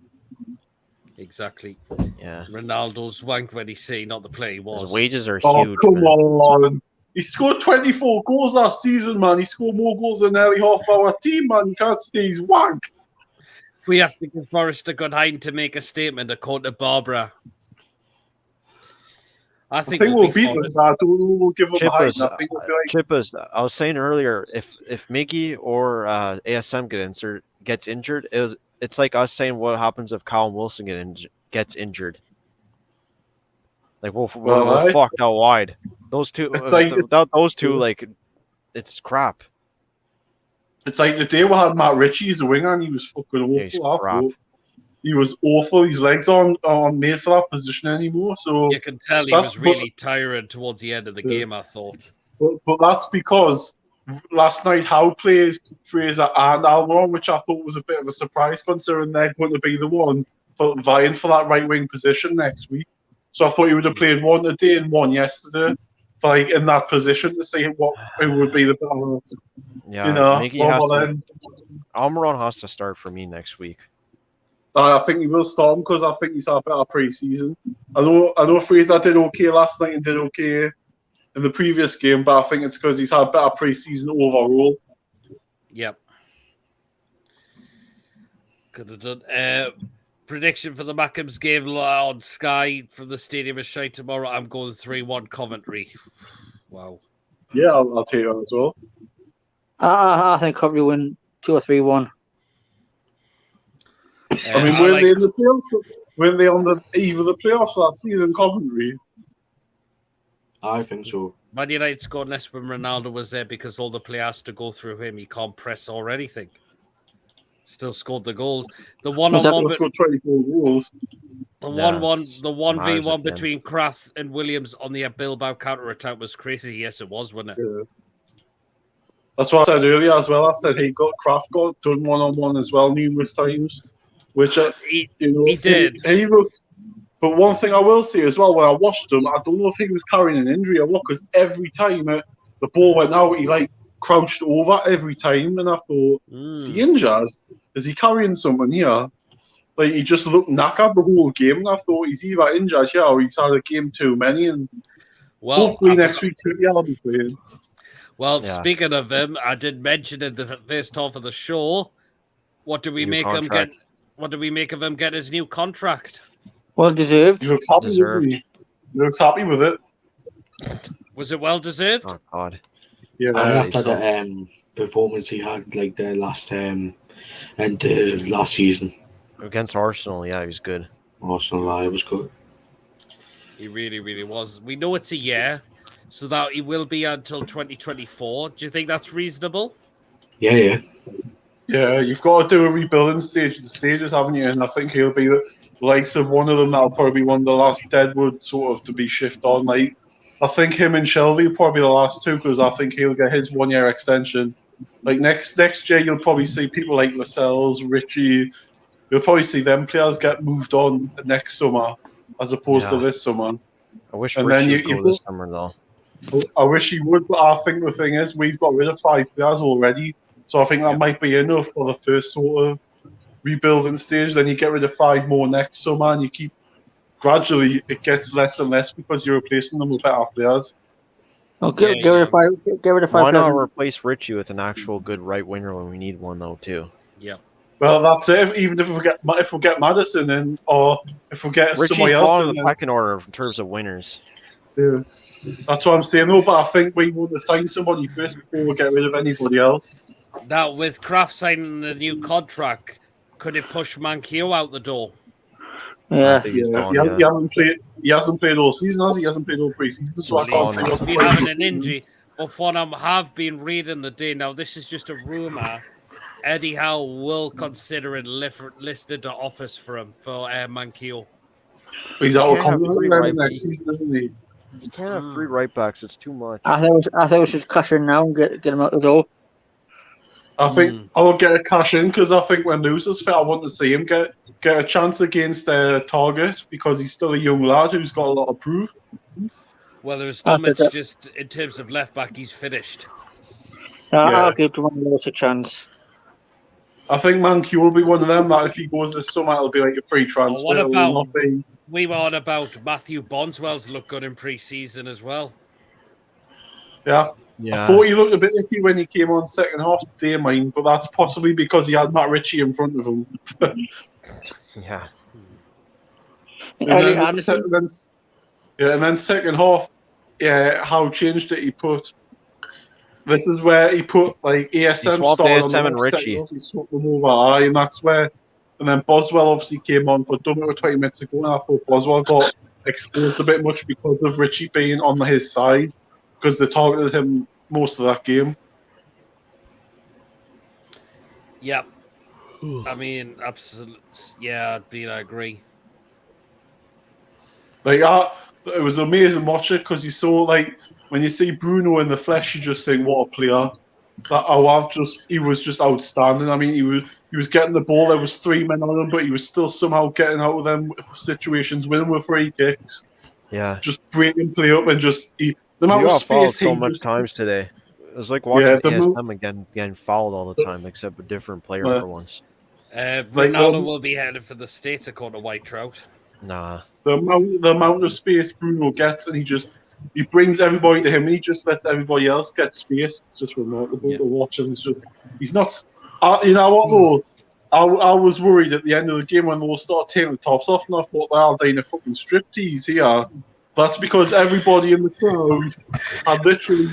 S1: Exactly.
S5: Yeah.
S1: Ronaldo's wank when he say not the player he was.
S5: His wages are
S7: huge.
S5: Oh,
S7: come on. He scored 24 goals last season, man. He scored more goals than nearly half our team, man. You can't say he's wank.
S1: We have to give Forrest a good hand to make a statement, according to Barbara. I think
S7: we'll beat them, but I don't know we'll give them a hand. I think we'll be like...
S5: Chippers, I was saying earlier, if Mickey or ASM gets injured, it's like us saying what happens if Callum Wilson gets injured. Like we're fucked out wide. Those two, without those two, like it's crap.
S7: It's like the day we had Matt Ritchie as a winger, and he was fucking awful. He was awful. His legs aren't made for that position anymore. So
S1: you can tell he was really tired towards the end of the game, I thought.
S7: But that's because last night Howe played Fraser and Almiron, which I thought was a bit of a surprise considering they're going to be the one vying for that right wing position next week. So I thought he would have played one today and one yesterday, like in that position to see who would be the better.
S5: Yeah, Almiron has to start for me next week.
S7: I think he will start him because I think he's had a better pre-season. I know Fraser did okay last night and did okay in the previous game, but I think it's because he's had a better pre-season overall.
S1: Yep. Could have done. Prediction for the Mackems game on Sky from the Stadium of Shite tomorrow. I'm going 3-1 Coventry. Wow.
S7: Yeah, I'll take that as well.
S3: I think Coventry win 2 or 3-1.
S7: I mean, were they in the playoffs? Were they on the eve of the playoffs last season, Coventry?
S2: I think so.
S1: Man United scored less when Ronaldo was there because all the play has to go through him. He can't press or anything. Still scored the goals. The one-on-one,
S7: scored 24 goals.
S1: the 1v1 between Kraft and Williams on the Bilbao counter-attack was crazy. Yes, it was, wasn't it?
S7: Yeah. That's what I said earlier as well. I said Kraft got done one-on-one as well numerous times, which
S1: he did.
S7: He looked. But one thing I will say as well, when I watched him, I don't know if he was carrying an injury or what, because every time the ball went out, he like crouched over every time, and I thought, is he injured? Is he carrying something here? Like, he just looked knackered the whole game, and I thought he's either injured here or he's had a game too many, and hopefully next week I'll be playing.
S1: Well, speaking of him, I did mention in the first half of the show, what do we make him get? What do we make of him get his new contract?
S3: Well deserved.
S7: He looks happy, doesn't he? He looks happy with it.
S1: Was it well deserved?
S5: Oh God.
S2: Yeah, after the performance he had like the last last season
S5: against Arsenal, yeah, he was good.
S2: Arsenal, it was good.
S1: He really, really was. We know it's a year, so that he will be until 2024. Do you think that's reasonable?
S2: Yeah.
S7: Yeah, you've got to do a rebuilding stage. The stages, haven't you? And I think he'll be the likes of one of them. That'll probably be one of the last Deadwood sort of to be shifted on. Like, I think him and Shelby will probably be the last two because I think he'll get his 1 year extension. Like next year, you'll probably see people like Lascelles, Richie. You'll probably see them players get moved on next summer as opposed to this summer.
S5: I wish Richie would go this summer though.
S7: I wish he would, but I think the thing is we've got rid of 5 players already, so I think that might be enough for the first sort of rebuilding stage. Then you get rid of 5 more next summer, and you keep gradually it gets less and less because you're replacing them with better players.
S3: Okay, get rid of 5. Get rid of 5.
S5: Why not replace Richie with an actual good right winger when we need one though too?
S1: Yeah.
S7: Well, that's it. Even if we get Madison in, or if we get somebody else
S5: in the pecking order in terms of winners.
S7: Yeah, that's what I'm saying. though. But I think we want to sign somebody first before we get rid of anybody else.
S1: Now, with Kraft signing the new contract, could it push Manquillo out the door?
S3: Yeah.
S7: He hasn't played. He hasn't played all season, has he? He hasn't played all pre-season. So I can't
S1: He's been having an injury. But what I have been reading the day now, this is just a rumor. Eddie Howe will consider it listed to office for him for Manquillo.
S7: He's out of contract next season, isn't he?
S5: You can't have 3 right backs. It's too much.
S3: I thought we should cash in now and get him out the door.
S7: I think I'll get a cash in because I think when losers fit, I want to see him get a chance against Target because he's still a young lad who's got a lot to prove.
S1: Well, there's Dummets just in terms of left back, he's finished.
S3: I'll give one of those a chance.
S7: I think Manquillo will be one of them that if he goes this summer, it'll be like a free transfer.
S1: What about we were on about Matthew Bonswell's looked good in pre-season as well.
S7: Yeah. I thought he looked a bit iffy when he came on second half today, mine, but that's possibly because he had Matt Ritchie in front of him.
S5: Yeah.
S7: And then second half, how changed it? He put. This is where he put like ASM started on
S5: and Richie.
S7: He swapped them over, and that's where. And then Boswell obviously came on for Dummett 20 minutes ago, and I thought Boswell got exposed a bit much because of Richie being on his side, because they targeted him most of that game.
S1: Yep. I mean, absolutely. Yeah, I agree.
S7: Like, it was amazing watching because you saw, like, when you see Bruno in the flesh, you just think, what a player. He was just outstanding. I mean, he was getting the ball. There was 3 men on him, but he was still somehow getting out of them situations, winning with free kicks.
S5: Yeah.
S7: Just breaking play up and just... the amount
S5: of
S7: space
S5: so much times today. It was like watching ASM again getting fouled all the time, except a different player for once.
S1: Ronaldo will be headed for the States, according to White Trout.
S5: Nah.
S7: The amount of space Bruno gets, and he brings everybody to him, and he just lets everybody else get space. It's just remarkable to watch him. He's not. You know what though? I was worried at the end of the game when they'll start taking the tops off, and I thought they're doing a fucking striptease here. That's because everybody in the crowd had literally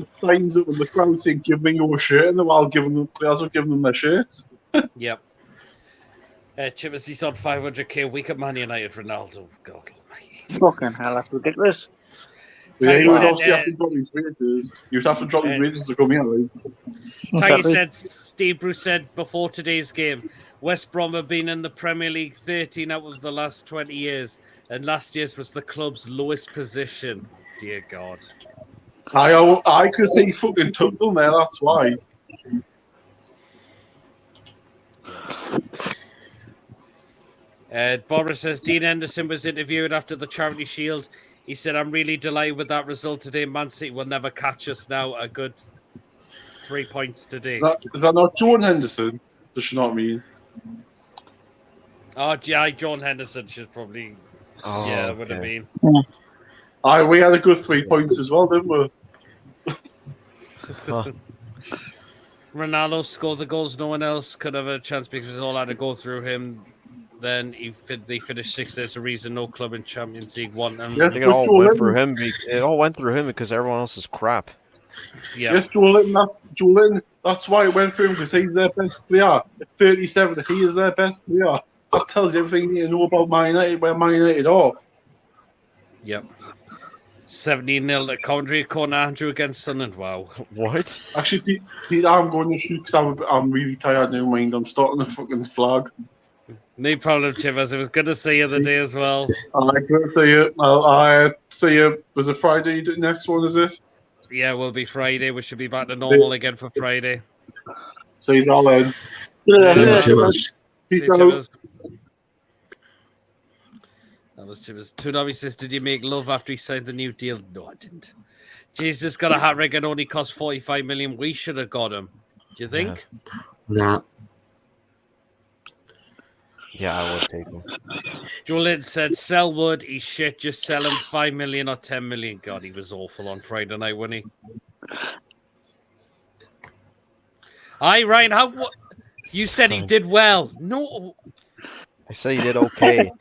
S7: signs up in the crowd saying, "Give me your shirt," and while players were giving them their shirts.
S1: Yep. Chippers, he's on 500k a week at Man United. Ronaldo, God almighty.
S3: Fucking hell, that's ridiculous.
S7: Yeah, he would
S1: said,
S7: obviously have to drop his wages. You'd have to drop his wages to come here. Like.
S1: Tiger said, Steve Bruce said before today's game, West Brom have been in the Premier League 13 out of the last 20 years, and last year's was the club's lowest position. Dear God.
S7: I could say he fucking took them there, that's why.
S1: Boris says, Dean Henderson was interviewed after the Charity Shield. He said, I'm really delighted with that result today. Man City will never catch us now. A good 3 points today.
S7: Is that not John Henderson? Does she not mean?
S1: Oh, yeah, John Henderson should probably...
S5: Oh,
S1: yeah, that would have been.
S7: We had a good 3 points as well, didn't we?
S5: Huh.
S1: Ronaldo scored the goals. No one else could have a chance because it all had to go through him. Then they finished sixth. There's a reason no club in Champions League won.
S5: I think it all went through him. It all went through him because everyone else is crap.
S1: Yeah.
S7: Yes, Joe Linton. That's why it went through him because he's their best player. At 37, he is their best player. That tells you everything you need to know about Man United, where Man United are.
S1: Yep. 17-0 at Coventry. Corner Andrew against Sunderland. Wow.
S5: What?
S7: Actually, Pete, I'm going to shoot because I'm really tired now, mind. I'm starting the fucking flag.
S1: No problem, Chivers. It was good to see you the day as well.
S7: Good to see you. I see you. Was it Friday? The next one, is it?
S1: Yeah, we'll be Friday. We should be back to normal again for Friday.
S7: So he's all in. Peace out.
S1: That was Chivers. Tsunami says, did you make love after he signed the new deal? No, I didn't. Jesus got a hat trick and only cost 45 million. We should have got him. Do you think?
S2: Nah.
S5: Yeah, I would take him.
S1: Joe Lynn said, sell Wood. He's shit. Just sell him 5 million or 10 million. God, he was awful on Friday night, wasn't he? Hi, Ryan. What? You said he did well. No.
S5: I say he did okay.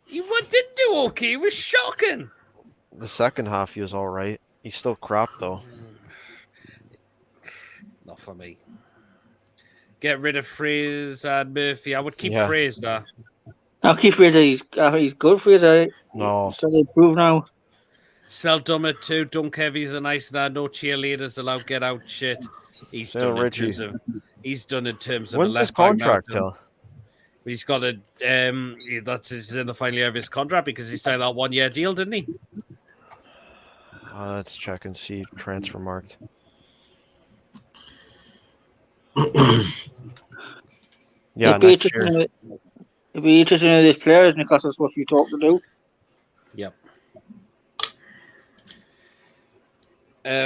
S1: He didn't do okay. It was shocking.
S5: The second half, he was all right. He's still crap, though.
S1: Not for me. Get rid of Fraser and Murphy. I would keep Fraser.
S3: I'll keep Fraser. He's good, Fraser.
S5: No.
S3: So they prove now.
S1: Sell Dummer too. Dunk Heavy's a nice lad. No cheerleaders allowed. Get out shit. He's done in terms of. He's done in terms of.
S5: When's his contract till?
S1: He's got a. He's in the final year of his contract because he signed that 1 year deal, didn't he?
S5: Let's check and see transfer marked. Yeah, next year.
S3: It'd be interesting in these players because that's what you talk to do.
S1: Yep.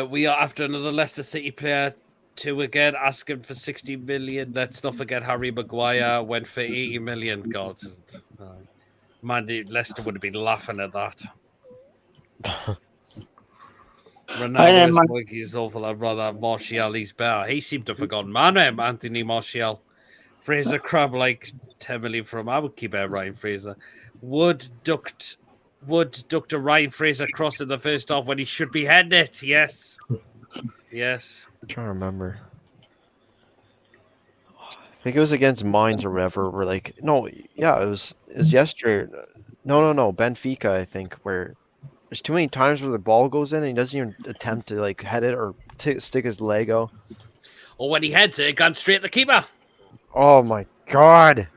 S1: We are after another Leicester City player too again, asking for 60 million. Let's not forget Harry Maguire went for 80 million. God, man, Leicester would have been laughing at that. Ronaldo is awful. I'd rather have Martial. He's better. He seemed to have forgotten. Man, Anthony Martial. Fraser Crab, like 10 million from. I would keep out Ryan Fraser. Wood ducked a Ryan Fraser cross in the first half when he should be heading it. Yes. Yes.
S5: I'm trying to remember. I think it was against Mines or whatever. We're like, no, yeah, it was yesterday. No, Benfica, I think, where there's too many times where the ball goes in and he doesn't even attempt to like head it or stick his leg out.
S1: Or when he heads it, gone straight at the keeper.
S5: Oh my God.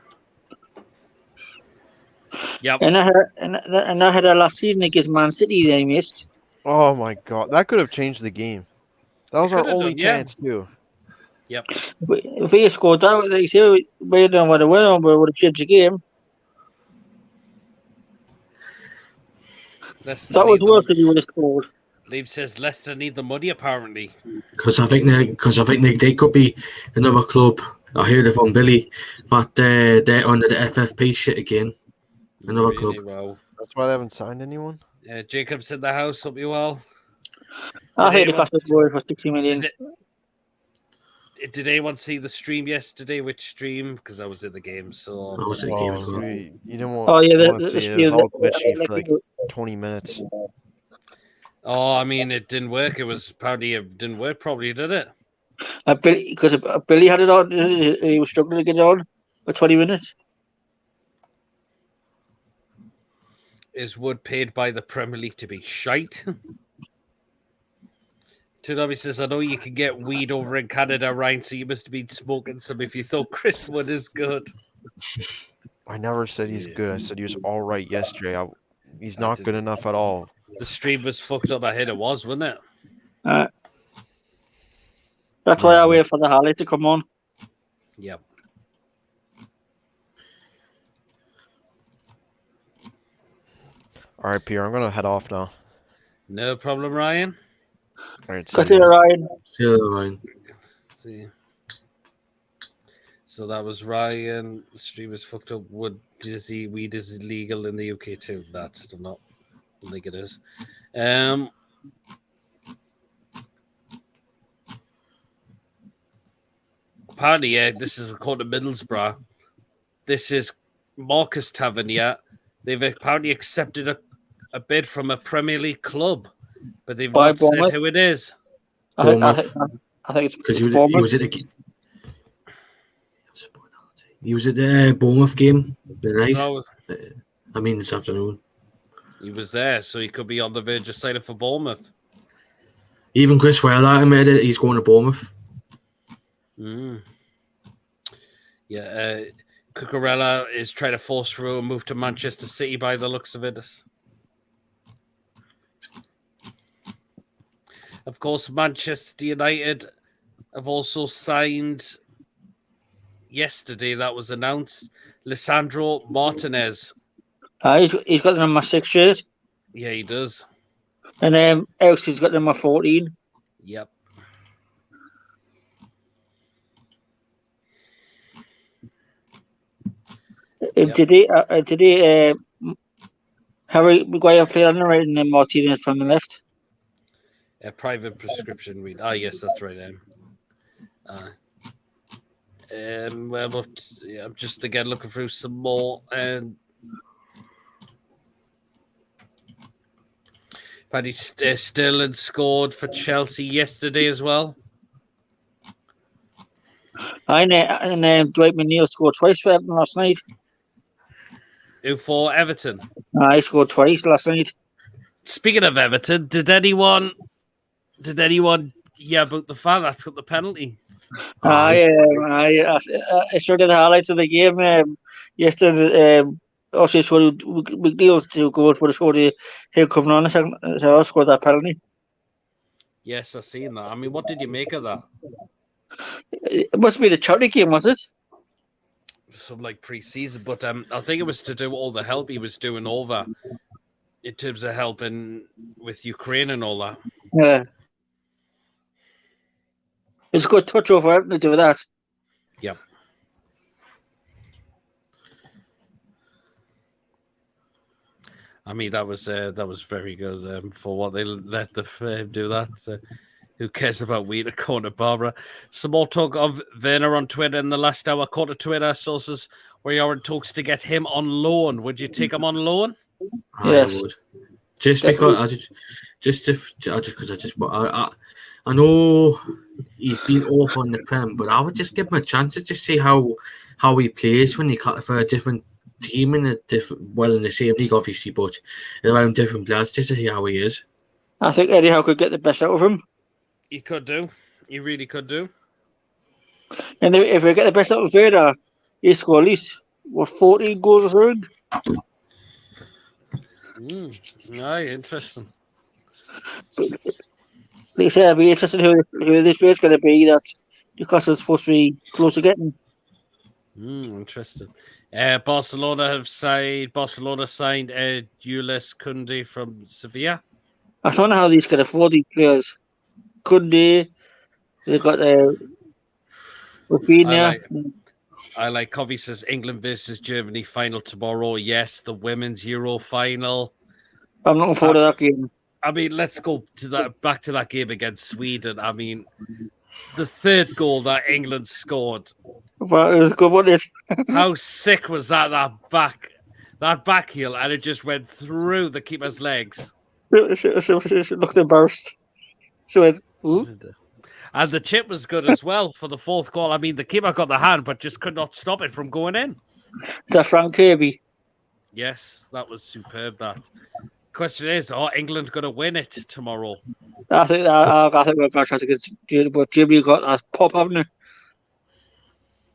S1: Yep.
S3: And I had a last season against Man City they missed.
S5: Oh my God. That could have changed the game. That was our only chance too.
S1: Yep.
S3: If he had scored that, they say we don't want to win, but would have changed the game. That was worse than he would have scored.
S1: Lieb says Leicester need the money apparently.
S2: Because I think they could be another club I heard it from Billy that they're under the FFP shit again. Another club.
S1: Well,
S5: That's why they haven't signed anyone.
S1: Jacob's in the house. Hope you well.
S3: I
S1: Did
S3: heard the
S1: anyone-
S3: cost of boy for 60 million.
S1: Did anyone see the stream yesterday? Which stream? Because I was in the game, so
S2: I was in the game as well.
S5: You didn't want,
S3: Oh, yeah,
S5: want to see it. It was all glitchy for like 20 minutes.
S1: Oh, I mean, it didn't work. It was apparently it didn't work properly, did it?
S3: Because Billy had it on, he was struggling to get it on for 20 minutes.
S1: Is Wood paid by the Premier League to be shite? Tudobby says, I know you can get weed over in Canada, Ryan, so you must have been smoking some if you thought Chris Wood is good.
S5: I never said he's good. I said he was all right yesterday. He's not good enough at all.
S1: The stream was fucked up. I heard it was, wasn't it?
S3: That's why I wait for the highlight to come on.
S1: Yep.
S5: All right, Pierre, I'm going to head off now.
S1: No problem, Ryan.
S5: All right,
S3: Got it, Ryan.
S2: See you, Ryan.
S1: See. So that was Ryan. The stream was fucked up. Weed is illegal in the UK too. That's still not. I think it is. Apparently, yeah, this is according to Middlesbrough. This is Marcus Tavernier. They've apparently accepted a bid from a Premier League club, but they've not said who it is.
S3: I think it's
S2: because he was at the Bournemouth game the night.
S1: No,
S2: I mean this afternoon.
S1: he was there, so he could be on the verge of signing for Bournemouth.
S2: Even Chris Weller admitted he's going to Bournemouth.
S1: Yeah, Cucurella is trying to force through a move to Manchester City by the looks of it. Of course, Manchester United have also signed yesterday, that was announced, Lisandro Martinez.
S3: He's got number 6 shirt.
S1: Yeah, he does.
S3: And Elsie's got number 14.
S1: Yep.
S3: Today, Harry Maguire played on the right and then Martinez from the left.
S1: A private prescription read. Ah, yes, that's right. I'm just again looking through some more. And Paddy Stillen scored for Chelsea yesterday as well.
S3: And Dwight McNeil scored twice for Everton last night.
S1: Who for Everton?
S3: He scored twice last night. Speaking
S1: of Everton, did anyone about the fan that took the penalty?
S3: I showed the highlights of the game yesterday. Also showed McNeil to go for the show him coming on a second, so I scored that penalty.
S1: Yes, I seen that. I mean, what did you make of that?
S3: It must be the charity game, was it?
S1: Some like pre-season, but I think it was to do with all the help he was doing over in terms of helping with Ukraine and all that.
S3: Yeah. It's a good touch over to do that.
S1: Yeah. I mean, that was very good for what they let the do that. Who cares about Wheater Corner, Barbara? Some more talk of Werner on Twitter in the last hour. Caught to Twitter sources where you are in talks to get him on loan. Would you take him on loan?
S3: Yes.
S2: I would. Just because I know he's been off on the Prem, but I would just give him a chance to just see how he plays when he cut for a different team in in the same league, obviously, but around different players, just to see how he is.
S3: I think Eddie Howe could get the best out of him.
S1: He could do. He really could do.
S3: And if we get the best out of Vader, he score at least 14 goals or something.
S1: Aye, interesting.
S3: Like I said, it'd be interesting who this player's going to be. That because it's supposed to be close to getting.
S1: Interesting. Barcelona signed Ulis Kunde from Sevilla.
S3: I don't know how these can afford these players. Kunde, they've got We've been there.
S1: I like Covey says England versus Germany final tomorrow. Yes, the women's Euro final.
S3: I'm looking forward to that game.
S1: I mean, let's go to back to that game against Sweden. I mean, the third goal that England scored.
S3: But it was good, wasn't it?
S1: How sick was that? That back heel, and it just went through the keeper's legs.
S3: She looked embarrassed. She went, ooh.
S1: And the chip was good as well for the fourth goal. I mean, the keeper got the hand, but just could not stop it from going in.
S3: Is that Frank Kirby?
S1: Yes, that was superb. That question is, are England going to win it tomorrow?
S3: I think we're going to try to get, but Germany got that pop, haven't they?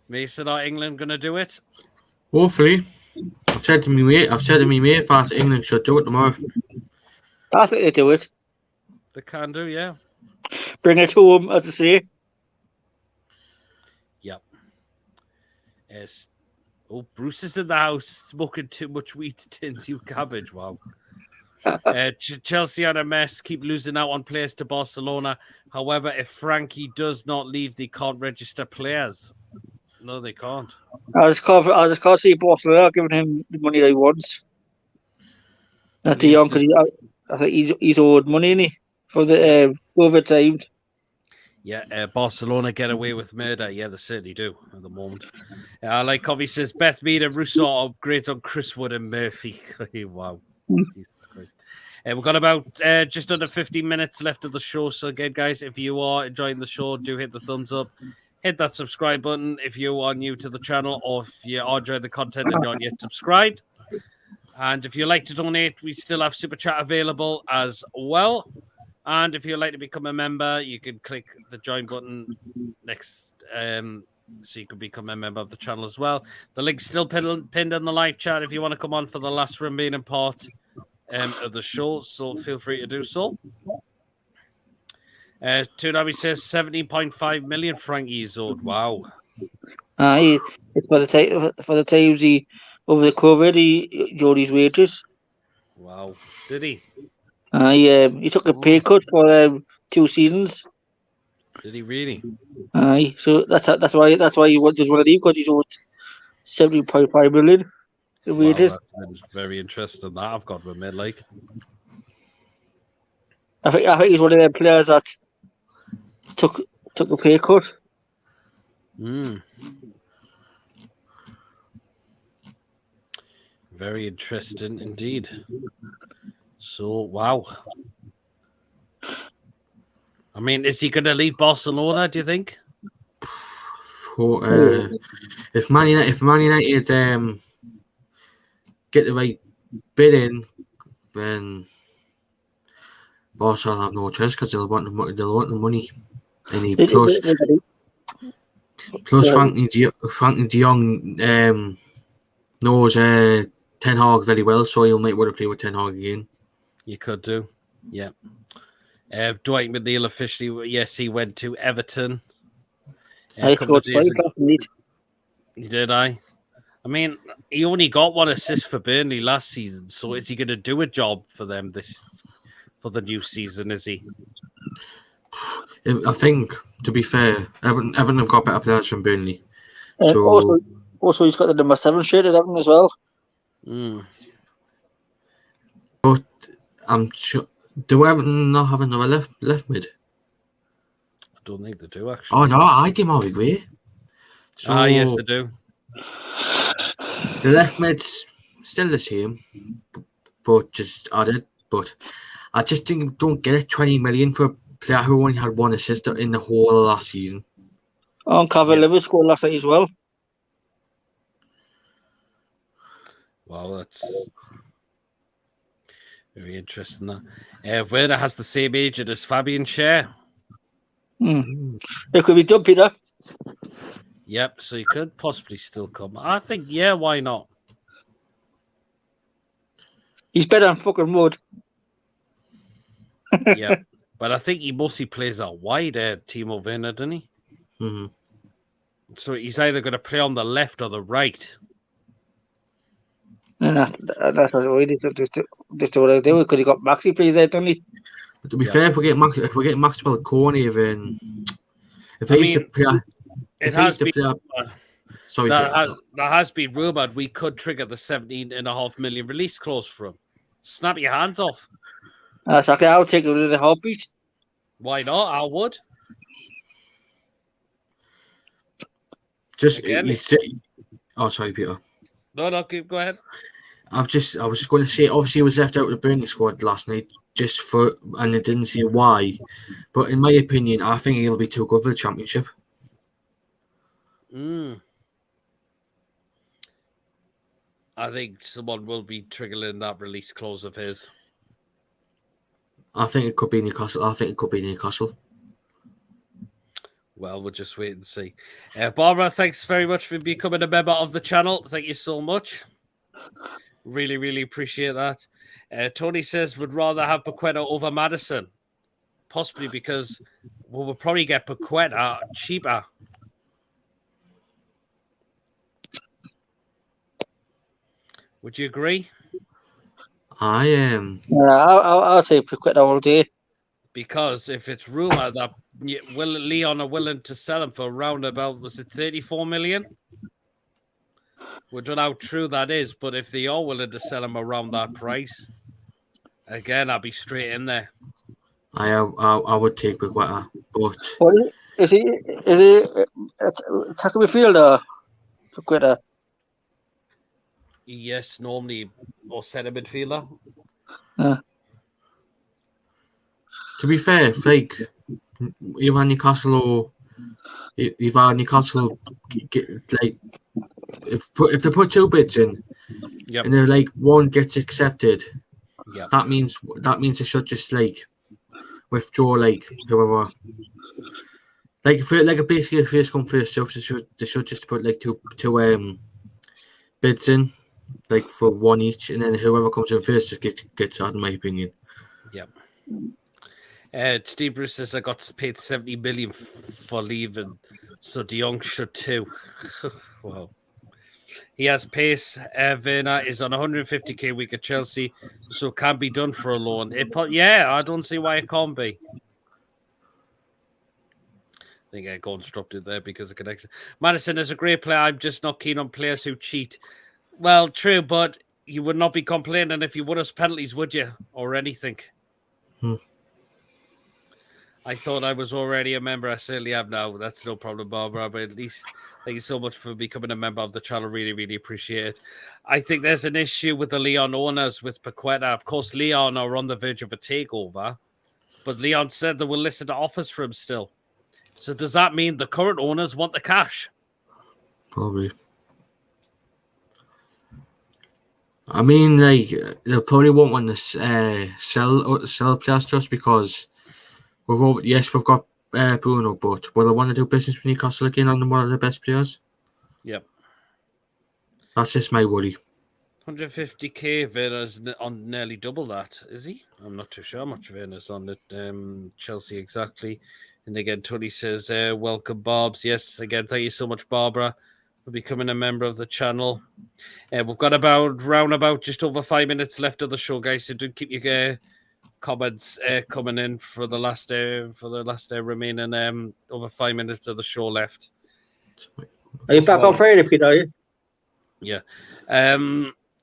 S1: Mason, are England going to do it?
S2: Hopefully. I've said to me mate that England should do it tomorrow.
S3: I think they do it.
S1: They can do, yeah.
S3: Bring it home, as I say.
S1: Yep. Yes. Oh, Bruce is in the house smoking too much weed, tins you cabbage. Wow. Chelsea are a mess, keep losing out on players to Barcelona. However, if Frankie does not leave, they can't register players. No, they can't.
S3: I just can't see Barcelona giving him the money that he wants. That's the young, because I think he's owed money, isn't he, for the overtime.
S1: Yeah, Barcelona get away with murder. Yeah, they certainly do at the moment. Like Covey says, Beth Mead and Russo upgrades on Chris Wood and Murphy. Wow. Jesus Christ. We've got about just under 15 minutes left of the show. So again, guys, if you are enjoying the show, do hit the thumbs up. Hit that subscribe button if you are new to the channel, or if you are enjoying the content and not yet subscribed. And if you'd like to donate, we still have Super Chat available as well. And if you'd like to become a member, you can click the join button next, so you can become a member of the channel as well. The link's still pinned in the live chat if you want to come on for the last remaining part of the show, so feel free to do so. Toonami says 17.5 million Frankie's owed. Wow.
S3: It's for the times he over the COVID he owed his wages.
S1: Wow. Did he?
S3: He took a pay cut for 2 seasons.
S1: Did he really?
S3: So that's why he just want to leave, because he's owed 17.5 million in wages.
S1: Wow, that's very interesting. That I've got to admit, like.
S3: I think he's one of them players that took a pay cut.
S1: Very interesting indeed. So, wow. I mean, is he going to leave Barcelona, do you think?
S2: If Man United get the right bid in, then Barca will have no choice, because they'll want the money. And plus Frankie de Jong knows Ten Hag very well, so he'll might want to play with Ten Hag again.
S1: You could do, yeah. Dwight McNeil officially, yes, he went to Everton.
S3: I scored twice last week.
S1: Did I? I mean, he only got 1 assist for Burnley last season, so is he going to do a job for them for the new season, is he?
S2: I think, to be fair, Everton have got better players than Burnley.
S3: So also he's got the number 7 shirt at Everton as well.
S2: But I'm sure, do Everton not have another left mid?
S1: I don't think they do, actually.
S2: Oh no, I did my way. So
S1: yes, they do.
S2: The left mid's still the same, but just added. But I just think don't get it 20 million for a player who only had 1 assist in the whole of last season.
S3: And Calvert Lewin scored last night as well.
S1: Wow, that's very interesting. That Werner has the same age as Fabian Schär.
S3: It could be done, Peter.
S1: Yep, so he could possibly still come. I think, yeah, why not?
S3: He's better than fucking Wood.
S1: Yeah, but I think he mostly plays out wide, Timo Werner, doesn't he?
S2: Mm-hmm.
S1: So he's either going to play on the left or the right.
S3: And that's what we need to just do what I do, because he got Maxi play there, don't he?
S2: But to be fair, if we get Maxwell Corney, then if
S1: It
S2: if
S1: has
S2: he's the
S1: been.
S2: player, sorry,
S1: That has been rumoured we could trigger the 17.5 million release clause for him. Snap your hands off.
S3: That's okay. I'll take it with a heartbeat.
S1: Why not? I would.
S2: just
S1: Again,
S2: he's. Oh, sorry, Peter.
S1: No, go ahead.
S2: I was going to say, obviously, he was left out of the Burnley squad last night, and I didn't see why. But in my opinion, I think he'll be too good for the Championship.
S1: I think someone will be triggering that release clause of his.
S2: I think it could be Newcastle.
S1: Well, we'll just wait and see. Barbara, thanks very much for becoming a member of the channel. Thank you so much. Really, really appreciate that. Tony says would rather have Paqueta over Madison, possibly because we'll probably get Paqueta cheaper. Would you agree?
S2: I am.
S3: Yeah, I'll say quit all day.
S1: Because if it's rumored that Leon are willing to sell him for around about, was it 34 million? We don't know how true that is, but if they are willing to sell him around that price, again, I'll be straight in there.
S2: I would take Paqueta, but
S3: What is he? Is he attacking midfielder? Paqueta.
S1: Yes, normally or centre midfielder.
S2: to be fair, if like either Newcastle get like if they put two bids in, and they're like one gets accepted, that means they should just like withdraw like whoever. Like basically a first come first serve, they should just put like two bids in, like for one each, and then whoever comes in first just gets that, in my opinion.
S1: Steve Bruce says I got paid 70 million for leaving, so De Jong should too. Wow. He has pace. Werner is on 150k a week at Chelsea, so it can be done for a loan. I don't see why it can't be. I think I got instructed there because of connection. Madison is a great player. I'm just not keen on players who cheat. Well, true, but you would not be complaining if you won us penalties, would you? Or anything. I thought I was already a member. I certainly am now. That's no problem, Barbara. But at least thank you so much for becoming a member of the channel. Really, really appreciate it. I think there's an issue with the Leon owners with Paqueta. Of course, Leon are on the verge of a takeover. But Leon said they will listen to offers for him still. So does that mean the current owners want the cash?
S2: Probably. I mean, like, they probably won't want to sell players just because we've got Bruno, but will they want to do business with Newcastle again on one of the best players?
S1: Yep.
S2: That's just my worry.
S1: 150k, Werner's on nearly double that, is he? I'm not too sure how much Werner's on at Chelsea exactly. And again, Tony says, welcome, Barbs. Yes, again, thank you so much, Barbara, for becoming a member of the channel. We've got about just over 5 minutes left of the show, guys. So do keep your comments coming in for the last remaining over 5 minutes of the show left.
S3: Are you back on Friday, Peter? Are you?
S1: Yeah.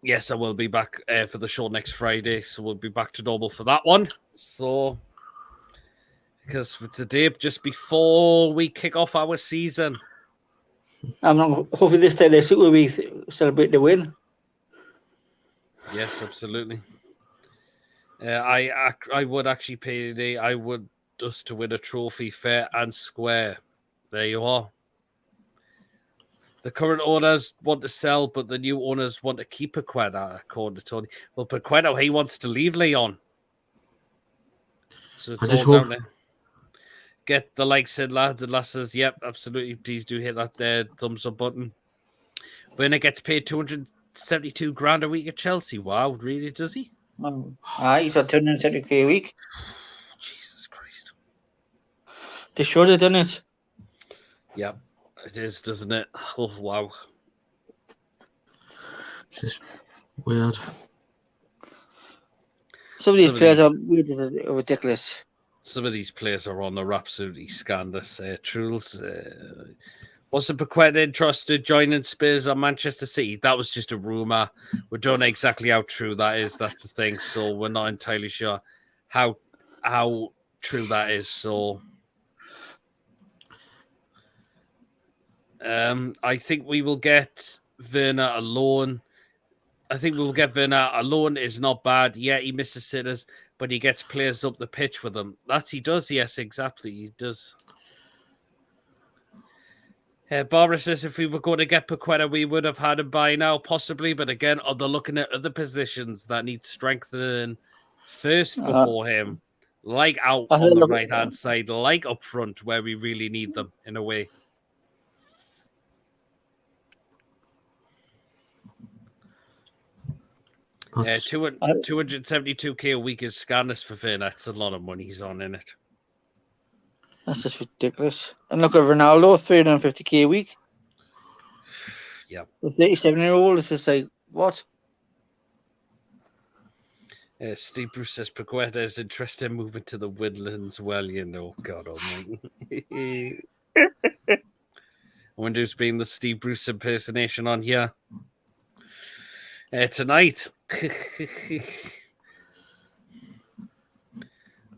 S1: Yes, I will be back for the show next Friday, so we'll be back to normal for that one. So, because it's the day just before we kick off our season.
S3: Hopefully this time they will be celebrate the win.
S1: Yes, absolutely. I would actually pay I would us to win a trophy fair and square. There you are. The current owners want to sell, but the new owners want to keep Paqueta, according to Tony. Well, Paqueta, he wants to leave Leon. So it's all down there. Get the likes in, lads and lasses. Yep, absolutely. Please do hit that thumbs up button. Werner gets paid 272 grand a week at Chelsea. Wow, really, does he?
S3: He's on 270k a week.
S1: Jesus Christ.
S3: They should have done it.
S1: Yep, it is, doesn't it? Oh, wow.
S2: It's just weird.
S3: Some of these players are ridiculous.
S1: Some of these players are on. They're absolutely scandalous. Truls, Wasn't Paqueta interested joining Spurs or Manchester City? That was just a rumour. We don't know exactly how true that is. That's the thing. So we're not entirely sure how true that is. So I think we will get Werner alone. I think we will get Werner alone. Is not bad. Yeah, he misses sitters, but he gets players up the pitch with him. That he does. Yes, exactly. He does. Barbara says if we were going to get Paqueta, we would have had him by now, possibly. But again, they're looking at other positions that need strengthening first before him, like out on the right-hand side, like up front, where we really need them in a way.
S2: That's-
S1: 272k a week is scandalous for Finn. That's a lot of money he's on in it.
S3: That's just ridiculous. And look at Ronaldo, 350k a week.
S1: Yeah.
S3: The 37-year-old is just like, what?
S1: Steve Bruce says Paqueta is interested in moving to the Woodlands. Well, you know, God almighty. I wonder who's being the Steve Bruce impersonation on here. Tonight.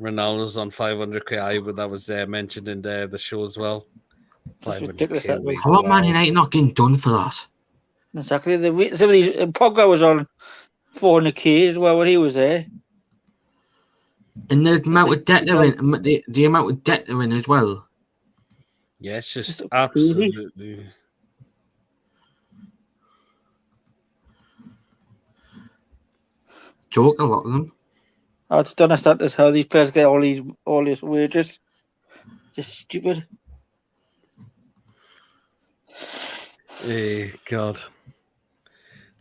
S1: Ronaldo's on 500k, but that was mentioned in the show as well. 500k a week.
S2: How about Man United not getting done for that?
S3: Exactly. Some of these Pogba was on 400k as well when he was there.
S2: And the amount of debt they're in, the amount of debt they're in as well.
S1: Yeah, it's just
S3: It's
S1: absolutely.
S2: Joke, a lot of them.
S3: I just don't understand is how these players get all these wages. Just stupid.
S1: God.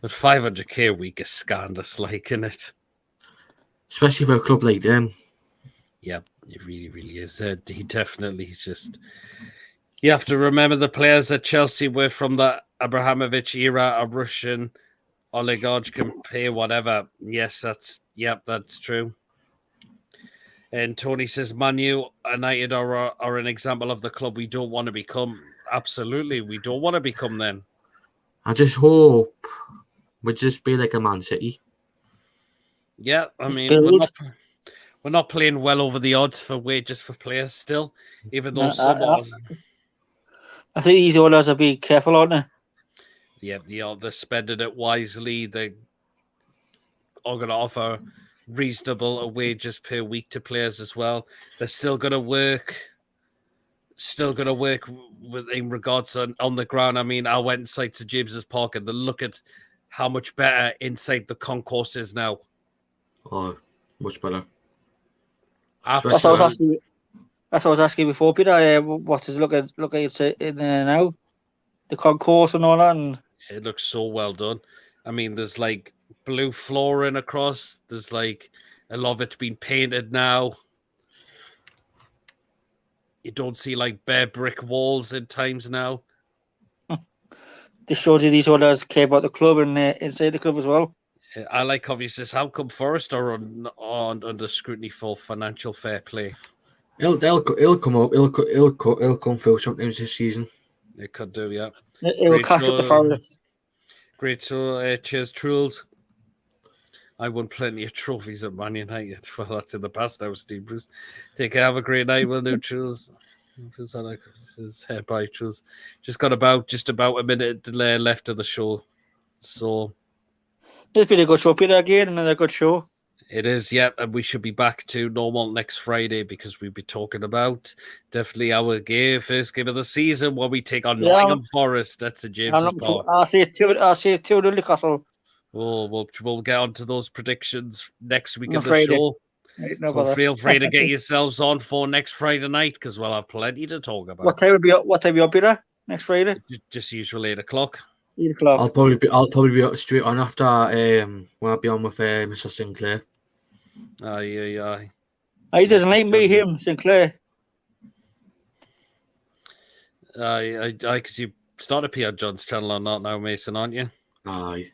S1: But 500k a week is scandalous, like, isn't it?
S2: Especially for a club like them.
S1: Yeah, it really, really is. He definitely is just. You have to remember the players at Chelsea were from the Abramovich era, a Russian oligarch can pay whatever. Yes, that's true. And Tony says, Manu United are an example of the club we don't want to become. Absolutely, we don't want to become them.
S2: I just hope we just be like a Man City.
S1: Yeah, I mean, we're not playing well over the odds for wages for players still, even though
S3: I think these owners are being careful, aren't they?
S1: Yeah, they're spending it wisely. They are going to offer reasonable wages per week to players as well. They're still going to work with in regards on the ground. I mean, I went inside to James's Park and look at how much better inside the concourse is now.
S2: Oh, much better.
S3: That's what I was asking before, Peter. What does it look like in there now? The concourse and all that. And
S1: it looks so well done. I mean, there's like blue flooring across. There's like a lot of it's been painted now. You don't see like bare brick walls at times now.
S3: this shows you these owners care about the club and inside the club as well.
S1: I like obviously how come Forest are under scrutiny for financial fair play.
S2: He'll come up. He'll come through sometimes this season.
S1: It could do, yeah.
S3: It will catch up the Forest.
S1: Great, so cheers, Truls. I won plenty of trophies at Man United. Well, that's in the past now, Steve Bruce. Take care, have a great night, will do, Truls. Bye, Truls. Just got just about a minute delay left of the show. So
S3: It's been a good show, Peter, again, another good show.
S1: It is, yeah, and we should be back to normal next Friday because we'll be talking about definitely our first game of the season where we take on Nottingham Forest. That's a James's Park.
S3: I'll say 2-0 Newcastle.
S1: We'll get on to those predictions next week of the
S3: Friday.
S1: show.
S3: No
S1: So
S3: bother.
S1: feel free to get yourselves on for next Friday night because we'll have plenty to talk about.
S3: What time will you up, Peter? Next Friday?
S1: Just usually 8 o'clock.
S3: 8 o'clock.
S2: I'll probably be straight on after when I'll be on with Mr. Sinclair.
S1: Aye.
S3: He doesn't like me, him, Sinclair.
S1: Aye, because you started to be on John's channel or not now, Mason, aren't you?
S2: Aye.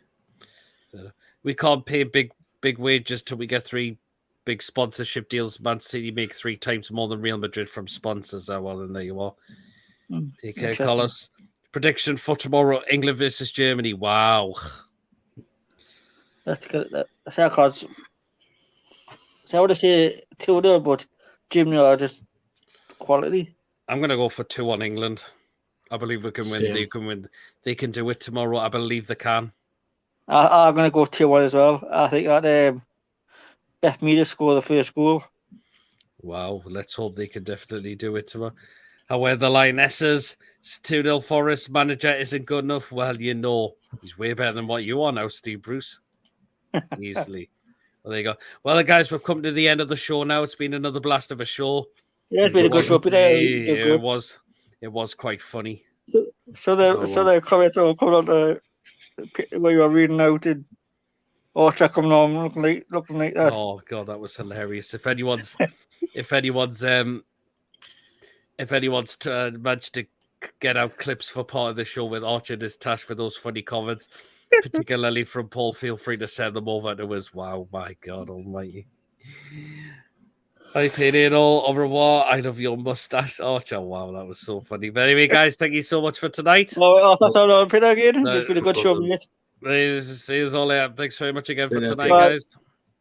S1: So we can't pay big wages till we get 3 big sponsorship deals. Man City make 3 times more than Real Madrid from sponsors. Well, then there you are. Take care, Collis. Prediction for tomorrow: England versus Germany. Wow.
S3: That's good. That's our cards. So I would say 2-0, but Germany are just quality.
S1: I'm going to go for 2 on England. I believe we can win.
S2: Same.
S1: They can win. They can do it tomorrow. I believe they can.
S3: I'm going to go 2-1 as well. I think that Beth Mead score the first goal.
S1: Wow. Let's hope they can definitely do it tomorrow. However, the Lionesses, 2-0 Forest, manager isn't good enough. Well, you know, he's way better than what you are now, Steve Bruce. Easily. Well, there you go. Well, guys, we've come to the end of the show now. It's been another blast of a show.
S3: Yeah, it's been a good show, Peter.
S1: It was quite funny.
S3: So the comments are coming on the where you were reading out and Orchard coming on looking like that.
S1: Oh god, that was hilarious. If anyone's managed to get out clips for part of the show with Orchard is Tash for those funny comments, particularly from Paul, feel free to send them over to us. Wow, my god almighty. Hi, Peter. Au revoir. I love your mustache, Archer. Wow, that was so funny. But anyway, guys, thank you so much for tonight.
S3: That's all, Peter, again. It's been a good show, mate.
S1: See you all later. Thanks very much again for tonight,
S3: Bye.
S1: guys.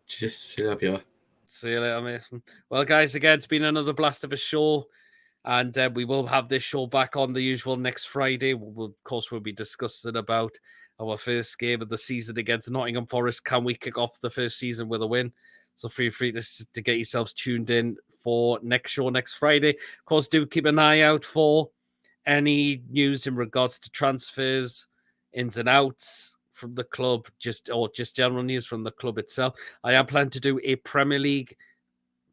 S2: Just see you.
S1: See you later, Mason. Well, guys, again, it's been another blast of a show. And we will have this show back on the usual next Friday. Of course, we'll be discussing about our first game of the season against Nottingham Forest. Can we kick off the first season with a win? So feel free to get yourselves tuned in for next show next Friday. Of course, do keep an eye out for any news in regards to transfers, ins and outs from the club, just general news from the club itself. I am planning to do a Premier League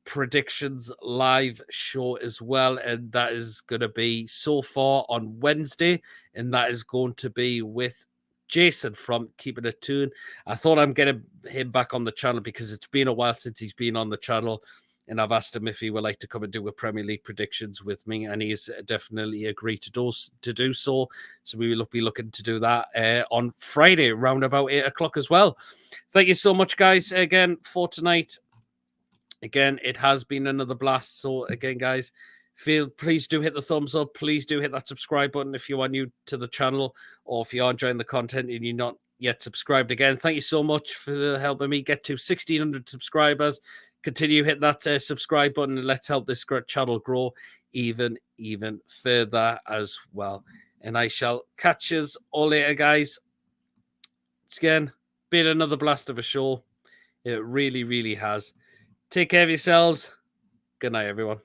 S1: predictions live show as well, and that is going to be so far on Wednesday, and that is going to be with Jason from Keeping It Tune. I thought I'm getting him back on the channel because it's been a while since he's been on the channel, and I've asked him if he would like to come and do a Premier League predictions with me, and he's definitely agreed to do so. So we will be looking to do that on Friday around about 8 o'clock as well. Thank you so much, guys, again for tonight. Again, it has been another blast. So again, guys, please do hit the thumbs up. Please do hit that subscribe button if you are new to the channel, or if you are enjoying the content and you're not yet subscribed. Again, thank you so much for helping me get to 1,600 subscribers. Continue hit that subscribe button and let's help this channel grow even further as well. And I shall catch you all later, guys. Again, been another blast of a show. It really, really has. Take care of yourselves. Good night, everyone.